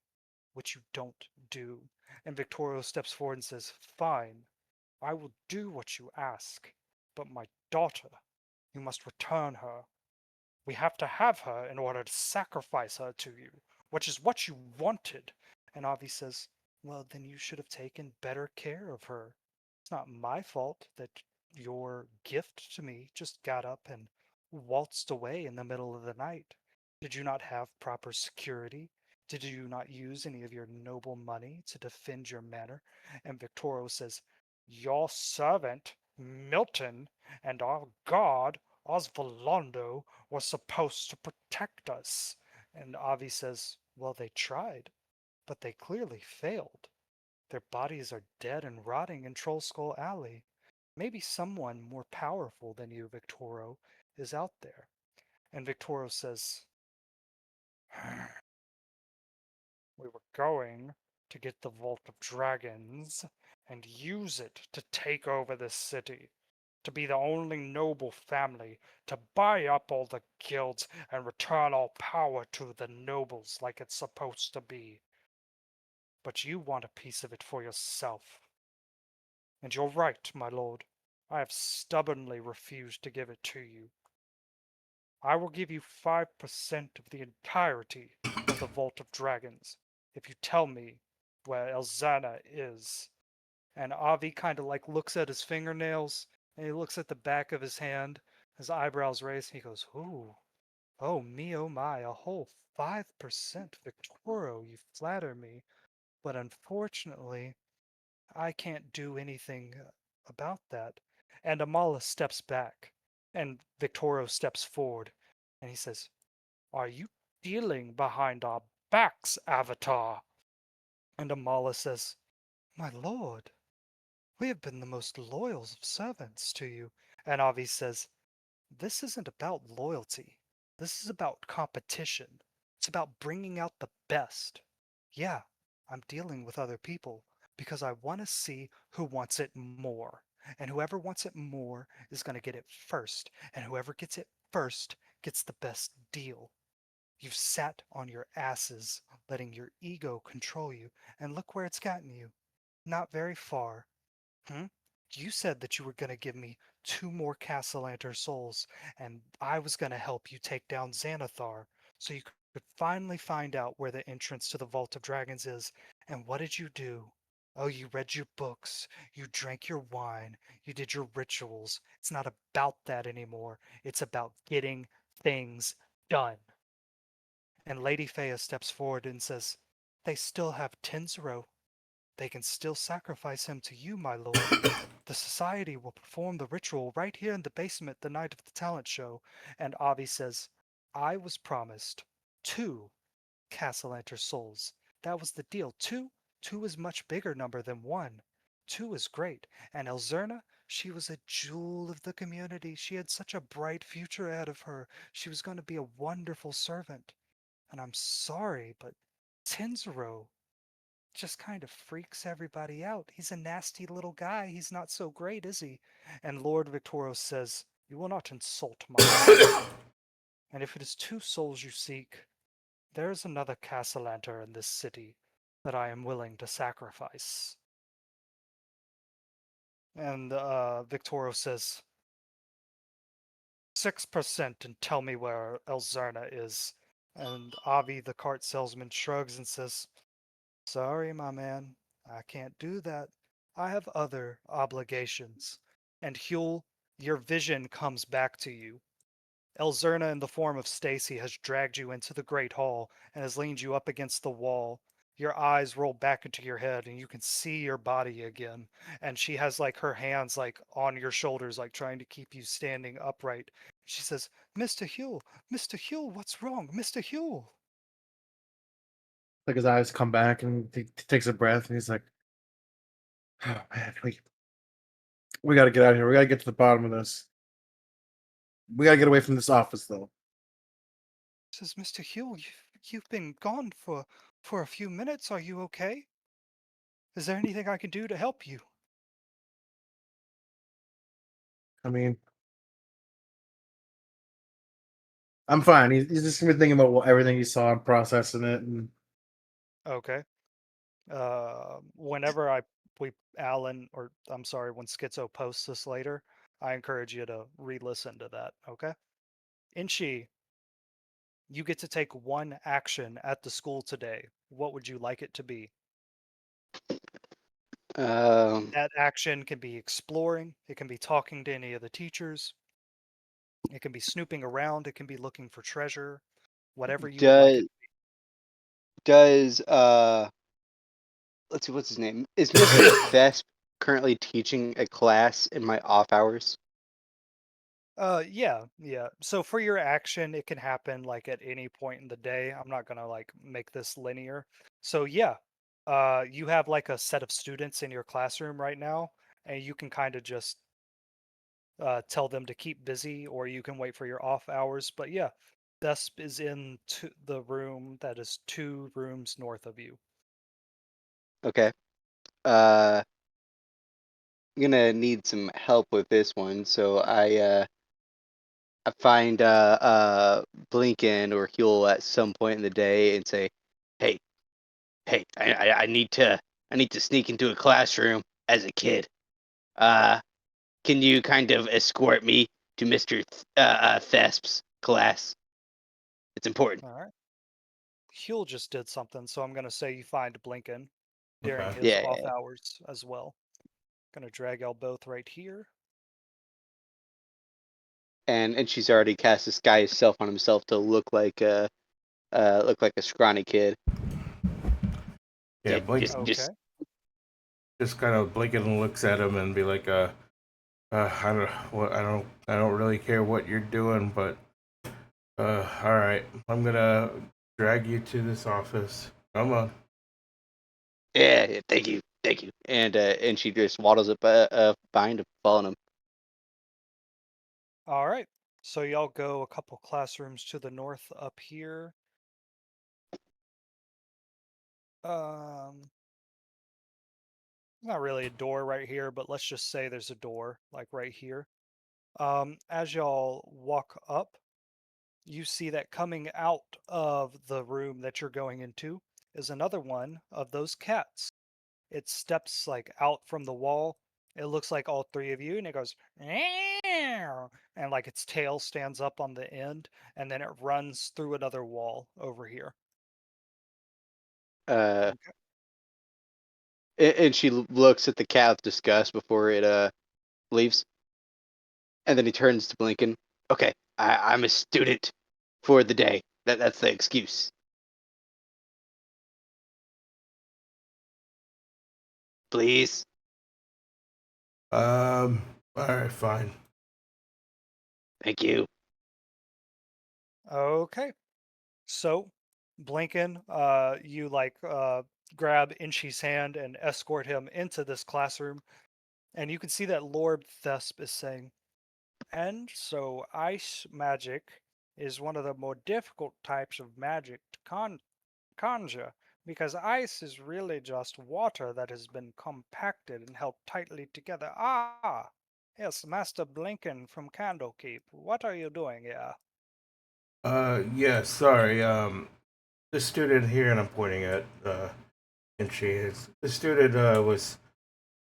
which you don't do. And Victorio steps forward and says, fine, I will do what you ask, but my daughter, you must return her. We have to have her in order to sacrifice her to you, which is what you wanted. And Avi says, well, then you should have taken better care of her. It's not my fault that your gift to me just got up and waltzed away in the middle of the night. Did you not have proper security? Did you not use any of your noble money to defend your manor? And Victoro says, your servant, Milton, and our god, Osvaldo, was supposed to protect us. And Avi says, well, they tried, but they clearly failed. Their bodies are dead and rotting in Troll Skull Alley. Maybe someone more powerful than you, Victoro, is out there. And Victoro says, we were going to get the Vault of Dragons and use it to take over this city, to be the only noble family, to buy up all the guilds and return all power to the nobles like it's supposed to be. But you want a piece of it for yourself. And you're right, my lord. I have stubbornly refused to give it to you. I will give you 5% of the entirety of the Vault of Dragons if you tell me where Elzana is. And Avi kind of like looks at his fingernails, and he looks at the back of his hand, his eyebrows raised, and he goes, ooh, Oh me, oh my, a whole 5%, Victoro, you flatter me. But unfortunately, I can't do anything about that. And Amala steps back, and Victoro steps forward, and he says, Are you dealing behind our backs, Avatar? And Amala says, My lord, we have been the most loyal of servants to you. And Avi says, This isn't about loyalty. This is about competition. It's about bringing out the best. Yeah, I'm dealing with other people because I want to see who wants it more. And whoever wants it more is going to get it first. And whoever gets it first gets the best deal. You've sat on your asses, letting your ego control you, and look where it's gotten you. Not very far. Hmm? You said that you were going to give me 2 more Castellanter souls, and I was going to help you take down Xanathar, so you could finally find out where the entrance to the Vault of Dragons is. And what did you do? Oh, you read your books, you drank your wine, you did your rituals. It's not about that anymore. It's about getting things done. And Lady Fea steps forward and says, They still have Tenzero. They can still sacrifice him to you, my lord. The society will perform the ritual right here in the basement the night of the talent show. And Avi says, I was promised 2 Castellanter souls. That was the deal. Two? Two is much bigger number than 1. 2 is great. And Elzerna, she was a jewel of the community. She had such a bright future ahead of her. She was going to be a wonderful servant. And I'm sorry, but Tenzero just kind of freaks everybody out. He's a nasty little guy. He's not so great, is he? And Lord Victoros says, You will not insult my lord. And if it is 2 souls you seek, there is another Castellanter in this city that I am willing to sacrifice. And Victoros says, 6% and tell me where Elzerna is. And Avi, the cart salesman, shrugs and says, Sorry, my man, I can't do that. I have other obligations. And Huel, your vision comes back to you. Elzerna, in the form of Stacy, has dragged you into the Great Hall and has leaned you up against the wall. Your eyes roll back into your head and you can see your body again. And she has like her hands like on your shoulders, like trying to keep you standing upright. She says, Mr. Huel, Mr. Huel, what's wrong? Mr. Huel. Like his eyes come back and he takes a breath and he's like, "Oh man, we got to get out of here. We got to get to the bottom of this. We got to get away from this office, though." Says, Mr. Huel, you've been gone for a few minutes. Are you okay? Is there anything I can do to help you? I mean, I'm fine. He's just gonna be thinking about everything he saw and processing it. And Okay. Whenever Alan, or I'm sorry, when Schizo posts this later, I encourage you to re-listen to that. Okay. Inchi, you get to take 1 action at the school today. What would you like it to be? Um, That action can be exploring. It can be talking to any of the teachers. It can be snooping around. It can be looking for treasure. Whatever you would like it. does does let's see, what's his name? Is Mr. Thesp currently teaching a class in my off hours? Yeah, yeah. So for your action, it can happen like at any point in the day. I'm not gonna like make this linear. So yeah, you have like a set of students in your classroom right now, and you can kind of just tell them to keep busy, or you can wait for your off hours. But yeah, Thesp is in the room that is 2 rooms north of you. Okay. Uh, I'm gonna need some help with this one, so I find Blinken or Huel at some point in the day and say, "Hey, hey, I need to sneak into a classroom as a kid. Uh, can you kind of escort me to Mr. Thesp's class? It's important." All right. Huel just did something, so I'm gonna say you find Blinken during Okay. his Yeah, off hours as well. Gonna drag y'all both right here. and she's already cast disguise self on himself to look like a scrawny kid. Yeah, Blake Okay. just kind of blink and looks at him and be like, I don't really care what you're doing, but all right, I'm gonna drag you to this office. Come on. Yeah, thank you, thank you. And she just waddles up behind him, following him. All right. So y'all go a couple classrooms to the north up here. Um, Not really a door right here, but let's just say there's a door like right here. As y'all walk up, you see that coming out of the room that you're going into is another one of those cats. It steps like out from the wall. It looks like all three of you, and it goes, "Meow," and like its tail stands up on the end, and then it runs through another wall over here. Uh, Okay. and she looks at the cat with disgust before it leaves, and then he turns to Blinken. Okay, I'm a student for the day. That's the excuse. Please. All right, fine. Thank you. Okay. So, Blinken, you like grab Inchy's hand and escort him into this classroom, and you can see that Lord Thesp is saying, "And so ice magic is one of the more difficult types of magic to conjure, because ice is really just water that has been compacted and held tightly together. Ah, yes, Master Blinken from Candlekeep, what are you doing here?" Yeah, sorry. The student here, and I'm pointing at, and she is the student was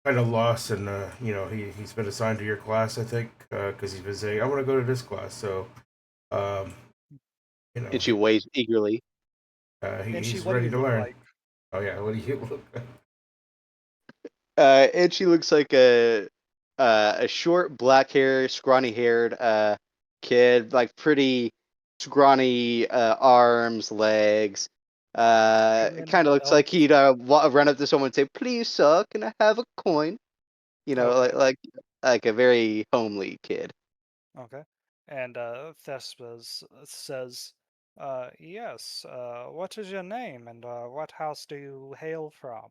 kind of lost, and he's been assigned to your class, I think, because he's been saying I want to go to this class, so um, you know, And she waits eagerly. Inchy, he's what do ready you to look learn. like? Oh yeah, what do you look? And she looks like a short, black hair, scrawny haired kid, like pretty scrawny arms, legs. Human, Kind of looks elf? like he'd run up to someone and say, "Please, sir, can I have a coin?" You know, Okay, like a very homely kid. okay. And Thespis says, yes, what is your name and what house do you hail from?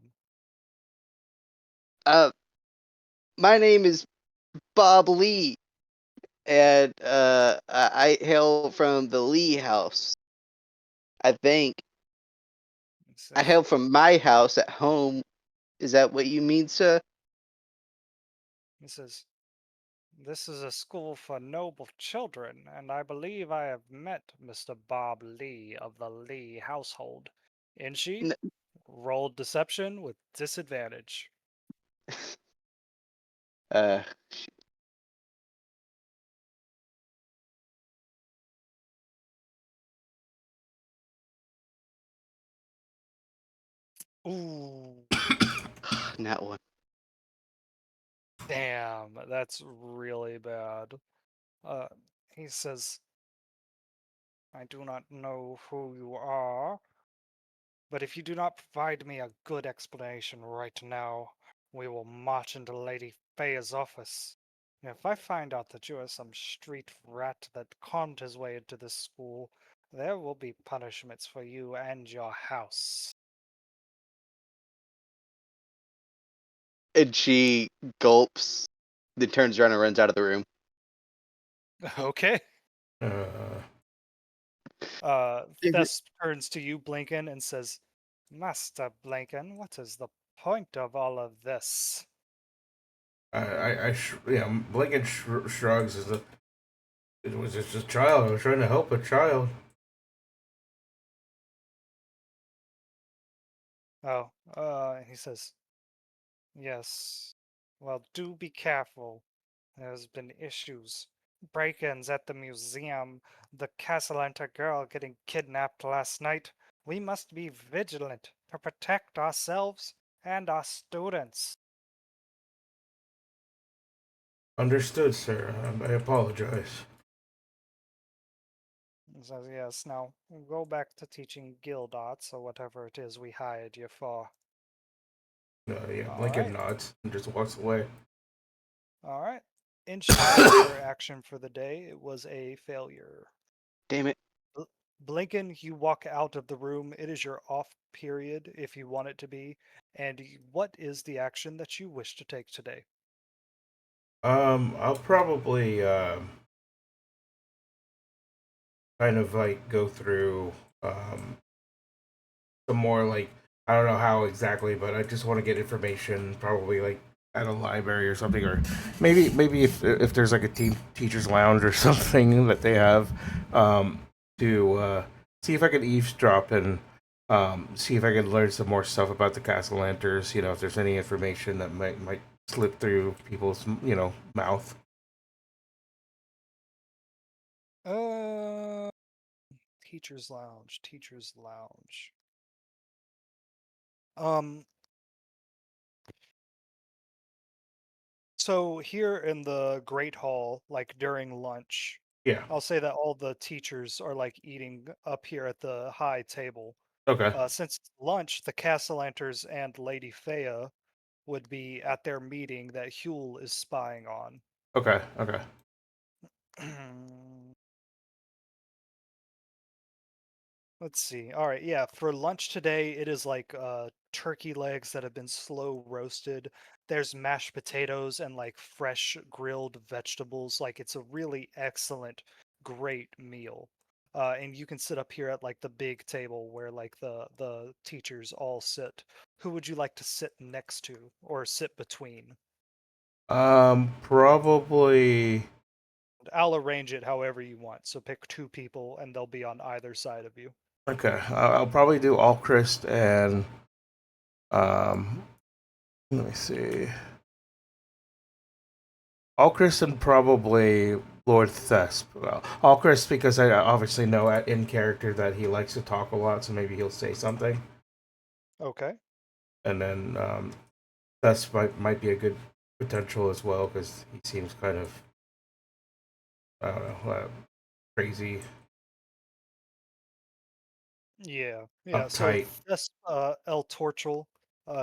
Uh, my name is Bob Lee, and I hail from the Lee house. I think He I says, hail from my house at home. Is that what you mean, sir? he says, this is a school for noble children, and I believe I have met Mr. Bob Lee of the Lee household. Inchy, N- roll deception with disadvantage. Uh, Ooh, not one. damn, that's really bad. Uh, he says, I do not know who you are, but if you do not provide me a good explanation right now, we will march into Lady Faye's office. And if I find out that you are some street rat that conned his way into this school, there will be punishments for you and your house. And she gulps, then turns around and runs out of the room. Okay. Uh, Thess turns to you, Blinken, and says, Master Blinken, what is the point of all of this? Blinken shrugs. It was just a child. I was trying to help a child. Oh, he says, yes. Well, do be careful. There's been issues. Break-ins at the museum, the Casalanta girl getting kidnapped last night. We must be vigilant to protect ourselves and our students. Understood, sir. I apologize. says, yes, now go back to teaching guild arts or whatever it is we hired you for. Yeah, All Lincoln right. nods and just walks away. All right. Initiate your action for the day. It was a failure. Damn it. Bl- Blinken, you walk out of the room. It is your off period if you want it to be. And what is the action that you wish to take today? I'll probably kind of like go through some more like I don't know how exactly, but I just want to get information, probably like at a library or something, or maybe if there's like a teachers lounge or something that they have, um, to see if I can eavesdrop and see if I can learn some more stuff about the Castle Lanters. You know, if there's any information that might slip through people's mouth. Uh, teacher's lounge, teacher's lounge. Um, so here in the Great Hall, like during lunch, Yeah. I'll say that all the teachers are like eating up here at the high table. Okay. Since it's lunch, the Castellanters and Lady Fea would be at their meeting that Huel is spying on. Okay. Okay. Let's see. All right, yeah, for lunch today, it is like turkey legs that have been slow roasted. There's mashed potatoes and like fresh grilled vegetables. Like it's a really excellent, great meal. And you can sit up here at like the big table where like the teachers all sit. Who would you like to sit next to or sit between? Probably. I'll arrange it however you want. So pick two people and they'll be on either side of you. Okay. I'll probably do Allchrist and um. Let me see. Allchrist and probably Lord Thesp. Well, Allchrist because I obviously know in character that he likes to talk a lot, so maybe he'll say something. Okay. And then Thesp might be a good potential as well because he seems kind of I don't know crazy, Yeah, yeah. So uptight. this El Torchel,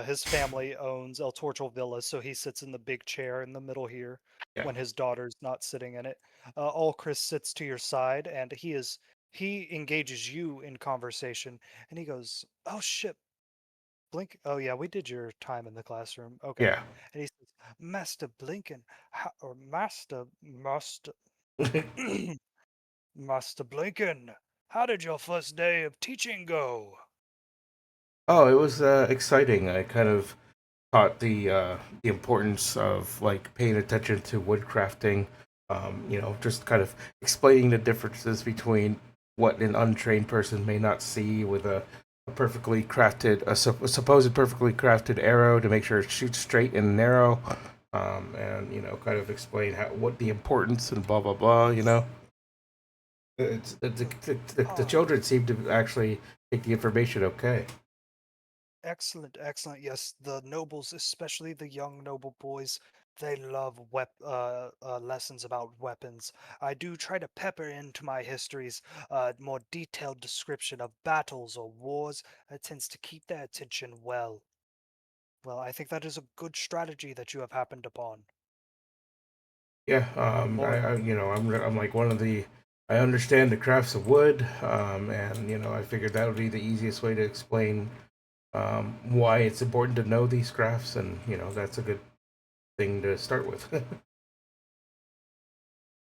his family owns El Torchel Villa, so he sits in the big chair in the middle here Yeah. when his daughter's not sitting in it. All Chris sits to your side, and he engages you in conversation, and he goes, "Oh shit, Blink. Oh yeah, we did your time in the classroom. Okay." Yeah. And he says, "Master Blinken, or Master Master Blinken, how did your first day of teaching go?" Oh, it was exciting. I kind of taught the importance of like paying attention to woodcrafting. Just kind of explaining the differences between what an untrained person may not see with a perfectly crafted, a supposed perfectly crafted arrow to make sure it shoots straight and narrow, and kind of explain what the importance and blah blah blah. The Ah, children seem to actually take the information okay. excellent, excellent. Yes, the nobles, especially the young noble boys, they love lessons about weapons. I do try to pepper into my histories a more detailed description of battles or wars. It tends to keep their attention well. Well, I think that is a good strategy that you have happened upon. Yeah, Lord, I'm like one of the. I understand the crafts of wood, and I figured that would be the easiest way to explain why it's important to know these crafts, and that's a good thing to start with.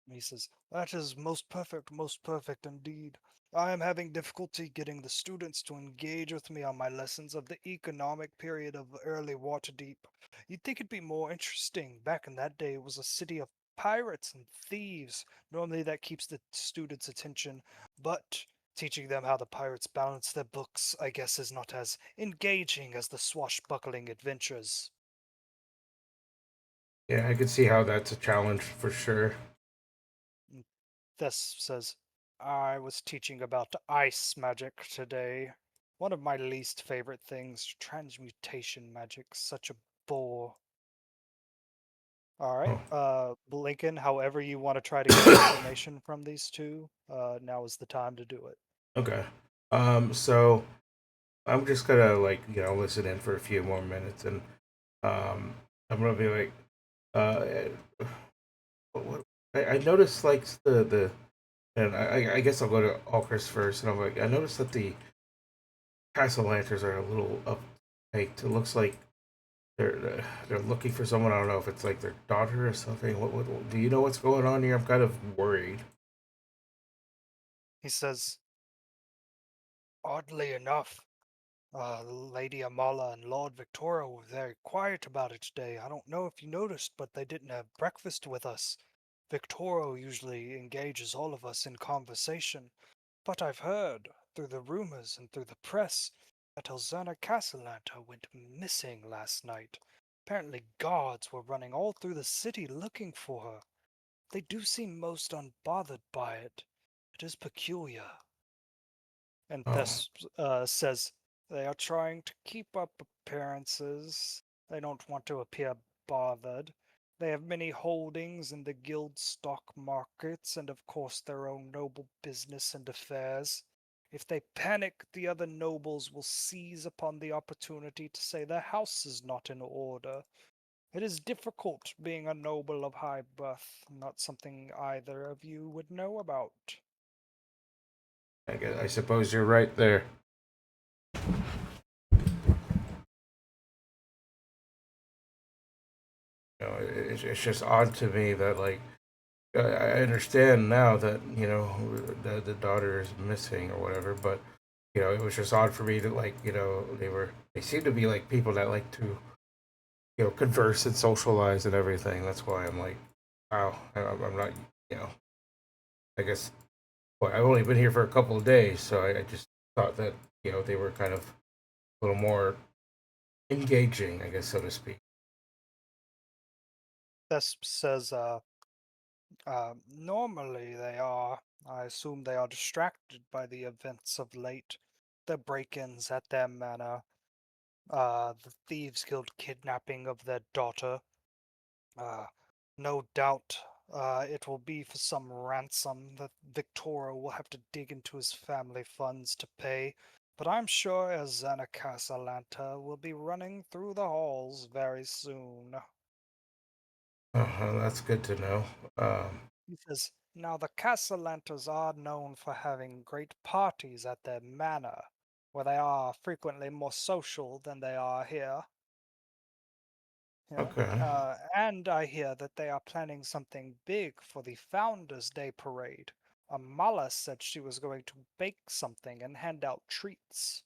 he says, that is most perfect indeed. I am having difficulty getting the students to engage with me on my lessons of the economic period of early Waterdeep. You'd think it'd be more interesting. Back in that day, it was a city of pirates and thieves. Normally, that keeps the students' attention, but teaching them how the pirates balance their books, I guess, is not as engaging as the swashbuckling adventures. Yeah, I could see how that's a challenge for sure. Thess says, I was teaching about ice magic today. One of my least favorite things, transmutation magic, such a bore. All right. Oh, Lincoln, however you want to try to get information from these two, now is the time to do it. okay. So I'm just gonna like listen in for a few more minutes, and I'm gonna be like, uh, what, I noticed like the and I guess I'll go to Alchris first, and I'm like, I noticed that the castle lanterns are a little uptaked. It looks like they're looking for someone. I don't know if it's like their daughter or something. What do you know what's going on here? I'm kind of worried. He says, oddly enough, Lady Amala and Lord Victoria were very quiet about it today. I don't know if you noticed, but they didn't have breakfast with us. Victoria usually engages all of us in conversation, but I've heard, through the rumors and through the press, that Elzana Castellanta went missing last night. Apparently guards were running all through the city looking for her. They do seem most unbothered by it. It is peculiar. And Oh, Thess says, they are trying to keep up appearances. They don't want to appear bothered. They have many holdings in the guild stock markets and, of course, their own noble business and affairs. If they panic, the other nobles will seize upon the opportunity to say their house is not in order. It is difficult being a noble of high birth, not something either of you would know about. I suppose you're right there. It's just odd to me that like I understand now that the daughter is missing or whatever, but it was just odd for me to like they seem to be like people that like to converse and socialize and everything. That's why I'm like, wow, I'm not you know I guess I've only been here for a couple of days, so I just thought that they were kind of a little more engaging, I guess, so to speak. Thess says, normally they are. I assume they are distracted by the events of late. The break-ins at their manor, the Thieves Guild kidnapping of their daughter. Uh, no doubt, it will be for some ransom that Victoria will have to dig into his family funds to pay. But I'm sure Azana Casalanta will be running through the halls very soon. That's good to know. He says, now the Castellantas are known for having great parties at their manor, where they are frequently more social than they are here. Okay. And I hear that they are planning something big for the Founders' Day parade. Amala said she was going to bake something and hand out treats.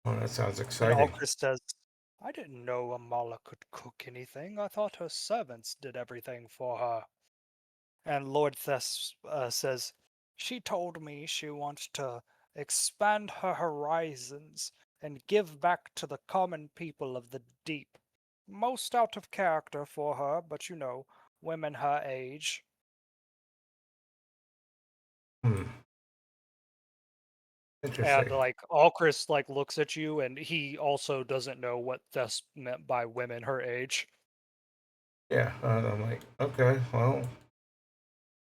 Well, that sounds And exciting. Alcris says, I didn't know Amala could cook anything. I thought her servants did everything for her. And Lord Thess says, she told me she wants to expand her horizons and give back to the common people of the deep. Most out of character for her, but women her age. Hmm. And Interesting. like Alcris looks at you and he also doesn't know what Thess meant by women her age. Yeah. I'm like, okay, well,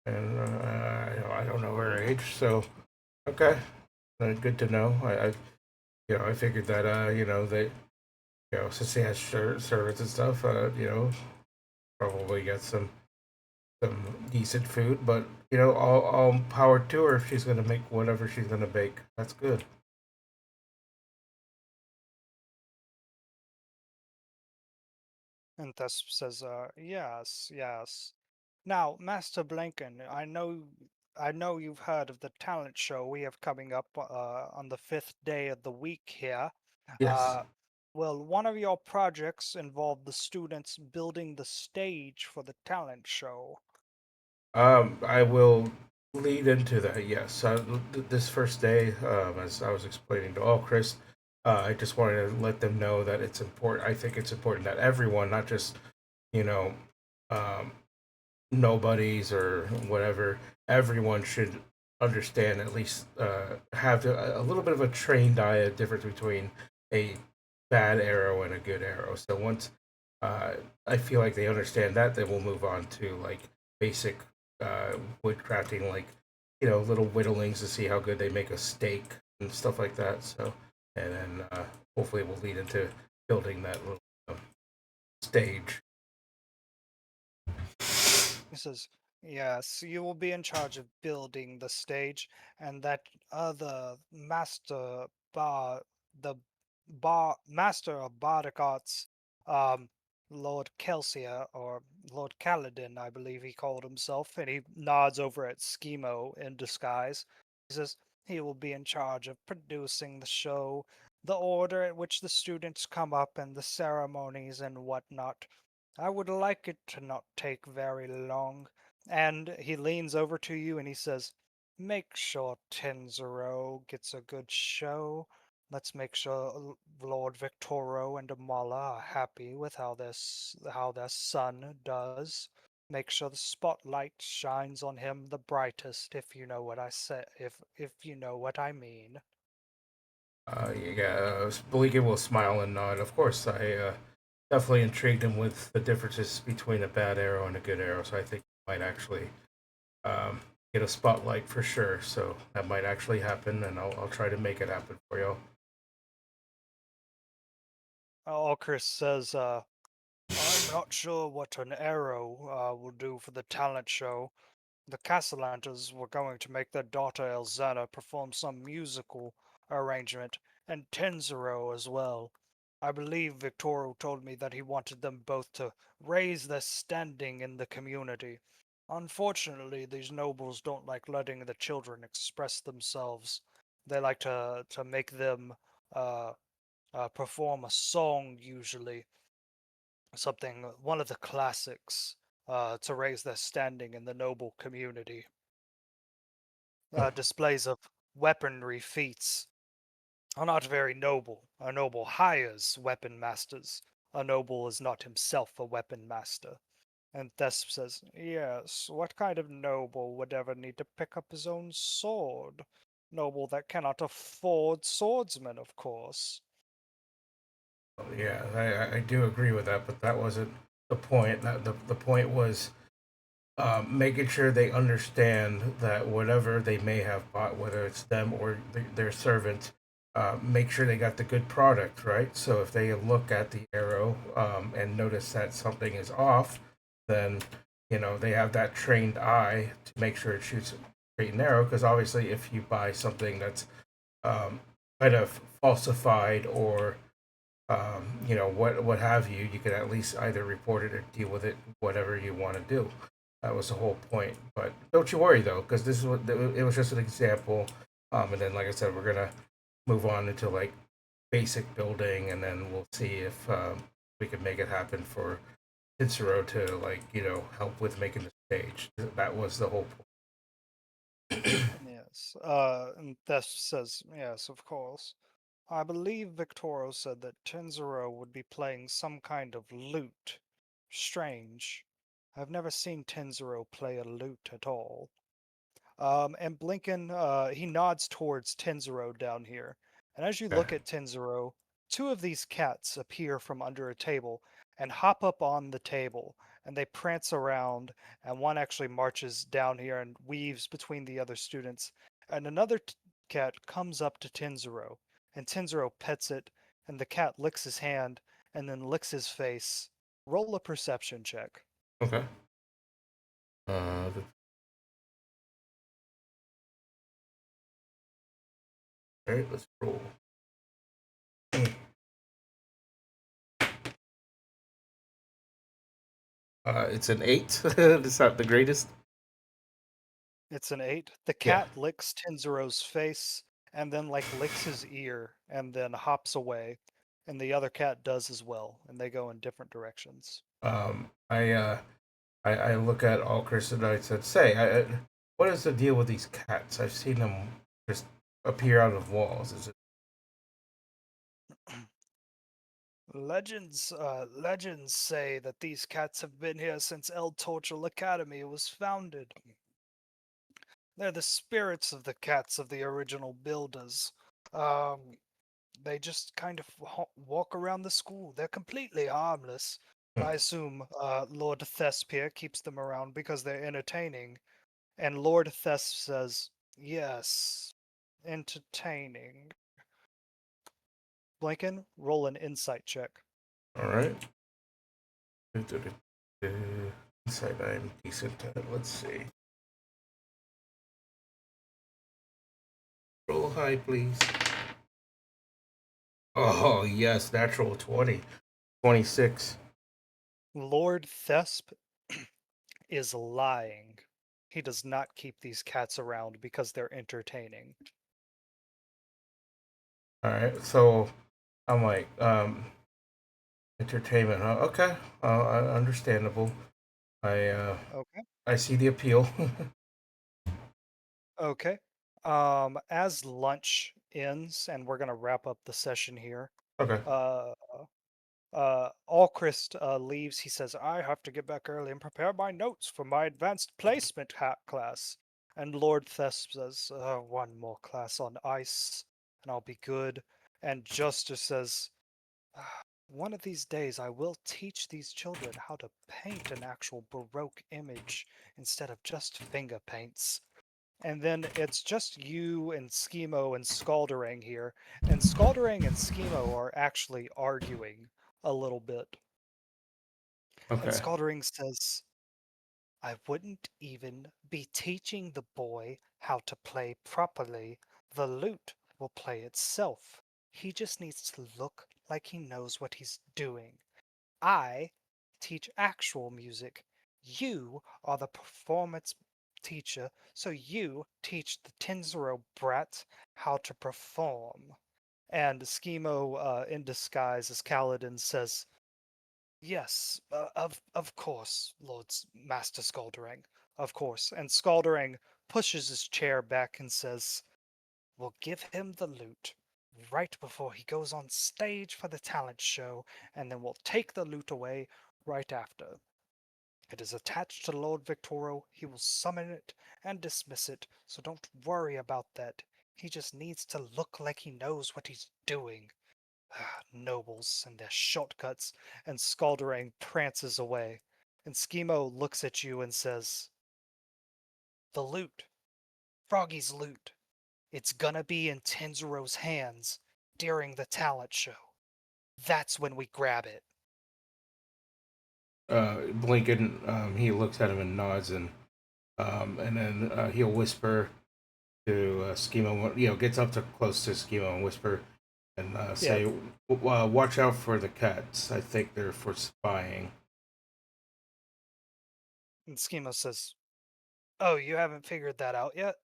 and I don't know her age, so okay, good to know. I figured that they since he has servants and stuff, probably get some decent food, but all power to her if she's gonna make whatever she's gonna bake. That's good. And Thess says, yes, yes. Now, Master Blanken, I know you've heard of the talent show we have coming up on the fifth day of the week here. Yes. Uh, well, one of your projects involved the students building the stage for the talent show. I will lead into that. Yes, this first day, as I was explaining to all Chris, I just wanted to let them know that it's important. I think it's important that everyone, not just you know, um, nobodies or whatever, everyone should understand at least have a little bit of a trained eye, a difference between a bad arrow and a good arrow. So once I feel like they understand that. Then we'll move on to like basic wood crafting, like little whittlings to see how good they make a steak and stuff like that. So, and then hopefully we'll lead into building that little um, stage. He says, "Yes, you will be in charge of building the stage, and that other master the master of bardic arts, um, Lord Kelsia or Lord Kaladin, I believe he called himself." And he nods over at Schemo in disguise. He says he will be in charge of producing the show, the order at which the students come up, and the ceremonies and whatnot. I would like it to not take very long. And he leans over to you and he says, "Make sure Tenzero gets a good show. Let's make sure Lord Victoro and Amala are happy with how their son does. Make sure the spotlight shines on him the brightest, if you know what I say, if you know what I mean." Yeah, Belika will smile and nod. Of course, I definitely intrigued him with the differences between a bad arrow and a good arrow. So I think he might actually um, get a spotlight for sure. So that might actually happen, and I'll try to make it happen for you. All Chris says, "I'm not sure what an arrow will do for the talent show. The Castellanters were going to make their daughter Elzana perform some musical arrangement, and Tenzero as well. I believe Victoro told me that he wanted them both to raise their standing in the community. Unfortunately, these nobles don't like letting the children express themselves. They like to make them uh, perform a song, usually something, one of the classics, to raise their standing in the noble community. Displays of weaponry feats are not very noble. A noble hires weapon masters. A noble is not himself a weapon master." And Thesp says, "Yes, what kind of noble would ever need to pick up his own sword? Noble that cannot afford swordsmen, of course." Yeah, I do agree with that, but that wasn't the point. The point was making sure they understand that whatever they may have bought, whether it's them or their servant, make sure they got the good product, right? So if they look at the arrow and notice that something is off, then they have that trained eye to make sure it shoots straight and narrow. Because obviously, if you buy something that's um, kind of falsified or what have you, you could at least either report it or deal with it, whatever you want to do. That was the whole point. But don't you worry though, because this is what it was just an example. And then, like I said, we're gonna move on into like basic building, and then we'll see if we can make it happen for Titsuro to help with making the stage. That was the whole point. Yes. And Thesp says, "Yes, of course. I believe Victoro said that Tenzero would be playing some kind of lute. Strange. I've never seen Tenzero play a lute at all." And Blinken, he nods towards Tenzero down here. And as you Okay. look at Tenzero, two of these cats appear from under a table and hop up on the table. And they prance around, and one actually marches down here and weaves between the other students. And another cat comes up to Tenzero, and Tenzero pets it, and the cat licks his hand and then licks his face. Roll a perception check. Okay. All right, let's roll. It's an 8. It's not the greatest. It's an 8. The Yeah. cat licks Tenzero's face and then like licks his ear and then hops away. And the other cat does as well, and they go in different directions. I look at all Christianites and say, what is the deal with these cats? I've seen them just appear out of walls. Is it? Legends say that these cats have been here since El Torchel Academy was founded. They're the spirits of the cats of the original builders. Um, they just kind of walk around the school. They're completely harmless. I assume Lord Thespia keeps them around because they're entertaining. And Lord Thesp says, yes, entertaining. Blinken, roll an insight check. All right. Inside I'm decent at. Let's see. Roll high, please. Oh, yes, natural 20. 26. Lord Thesp is lying. He does not keep these cats around because they're entertaining. All right, so I'm like, entertainment, huh? Okay, understandable. I Okay. I see the appeal. Okay. As lunch ends, and we're gonna wrap up the session here. Okay. Uh, Allchrist leaves. He says, "I have to get back early and prepare my notes for my advanced placement class." And Lord Thesp says, "One more class on ice, and I'll be good." And Justice says, "One of these days I will teach these children how to paint an actual Baroque image instead of just finger paints." And then it's just you and Schemo and Scalderang here. And Scalderang and Schemo are actually arguing a little bit. And Okay. Scalderang says, "I wouldn't even be teaching the boy how to play properly. The lute will play itself. He just needs to look like he knows what he's doing. I teach actual music. You are the performance teacher, so you teach the Tenzero brats how to perform." And Schemo, in disguise as Kaladin, says, "Yes, of course, Master Scalderang, of course." And Scalderang pushes his chair back and says, "We'll give him the loot right before he goes on stage for the talent show, and then we'll take the loot away right after. It is attached to Lord Victoro. He will summon it and dismiss it, so don't worry about that. He just needs to look like he knows what he's doing." Nobles and their shortcuts. And Scalderang prances away. And Schemo looks at you and says, "The loot, Froggy's loot. It's gonna be in Tenzero's hands during the talent show. That's when we grab it." Blinken, he looks at him and nods, and then he'll whisper to Schemo. Gets up to close to Schemo and whisper and Yeah, say, "Watch out for the cats. I think they're for spying." and Schemo says, "Oh, you haven't figured that out yet?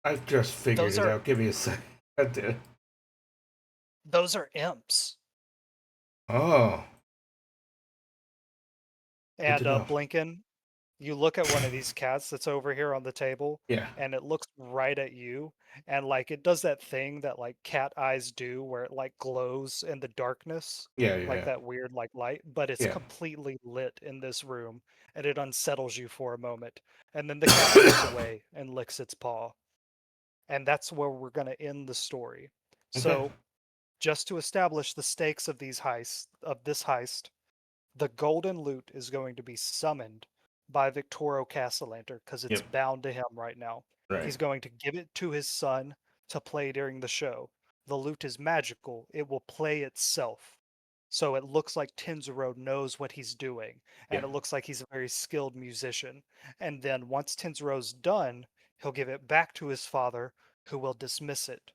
I've just figured Those it are out. Give me a second. I did. those are imps." Oh, good to And know. Blinken, you look at one of these cats that's over here on the table, Yeah, and it looks right at you, and like it does that thing that like cat eyes do where it like glows in the darkness, yeah, like yeah, that weird like light, but it's yeah. completely lit in this room, and it unsettles you for a moment. And then the cat looks away and licks its paw. And that's where we're going to end the story. Okay. So, just to establish the stakes of this heist, the golden loot is going to be summoned by Victoro Castellanter because it's Yep. bound to him right now. Right. He's going to give it to his son to play during the show. The loot is magical, it will play itself. So it looks like Tenzero knows what he's doing, and Yeah. it looks like he's a very skilled musician. And then once Tenzero's done, he'll give it back to his father, who will dismiss it.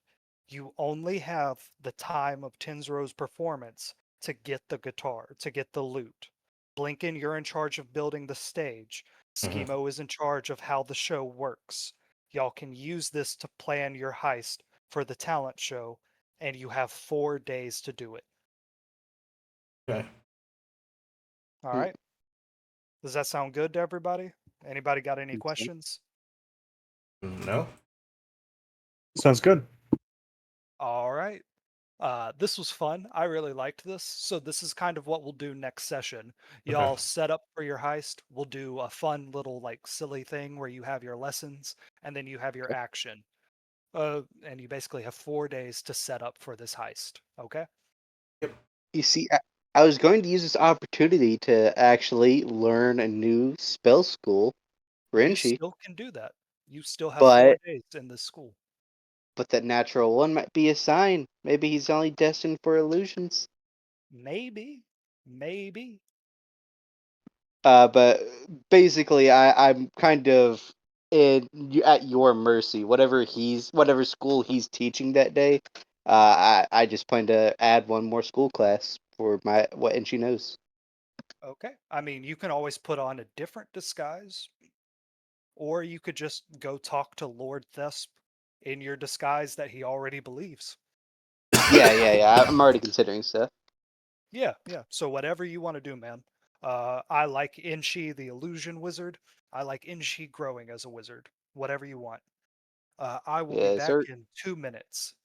You only have the time of Tenzero's performance to get the guitar, to get the lute. Blinken, you're in charge of building the stage. Hmm. Schemo is in charge of how the show works. Y'all can use this to plan your heist for the talent show, and you have 4 days to do it. Okay. All right. Does that sound good to everybody? Anybody got any Okay. questions? No. Sounds good. All right. This was fun. I really liked this. So this is kind of what we'll do next session. Okay. Y'all set up for your heist. We'll do a fun little like silly thing where you have your lessons and then you have your Okay. action. And you basically have 4 days to set up for this heist. Okay? Yep. You see, I was going to use this opportunity to actually learn a new spell school for You Inchi, still can do that. You still have 4 but days in this school. that natural one might be a sign. Maybe he's only destined for illusions. Maybe. Maybe. But basically, I'm kind of at your mercy. Whatever school he's teaching that day, I just plan to add one more school class for what Inchi knows. Okay. I mean, you can always put on a different disguise, or you could just go talk to Lord Thesp in your disguise that he already believes. Yeah. I'm already considering stuff. Yeah, yeah. So whatever you want to do, man. I like Inshi the illusion wizard. I like Inshi growing as a wizard. Whatever you want. I will be Yeah, back sir. in 2 minutes.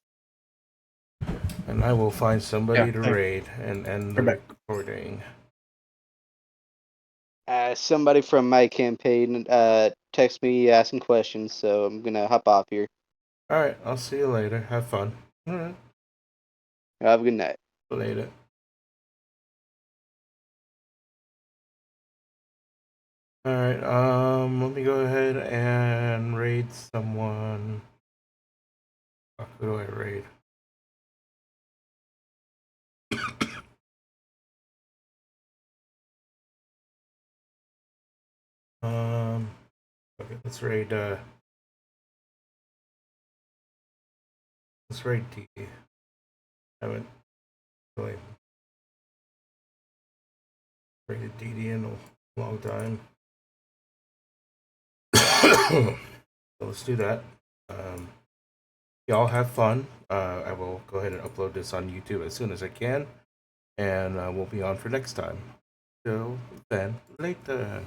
And I will find somebody Yeah, to thanks. raid and end the Right back. recording. Somebody from my campaign text me asking questions, so I'm gonna hop off here. All right, I'll see you later. Have fun. All right, Have a good night. later. All right. Let me go ahead and raid someone. Fuck, who do I raid? Okay, let's raid. Let's raid D. Haven't really raided DD in a long time. So let's do that. Y'all have fun. I will go ahead and upload this on YouTube as soon as I can, and we'll be on for next time. Till then, later.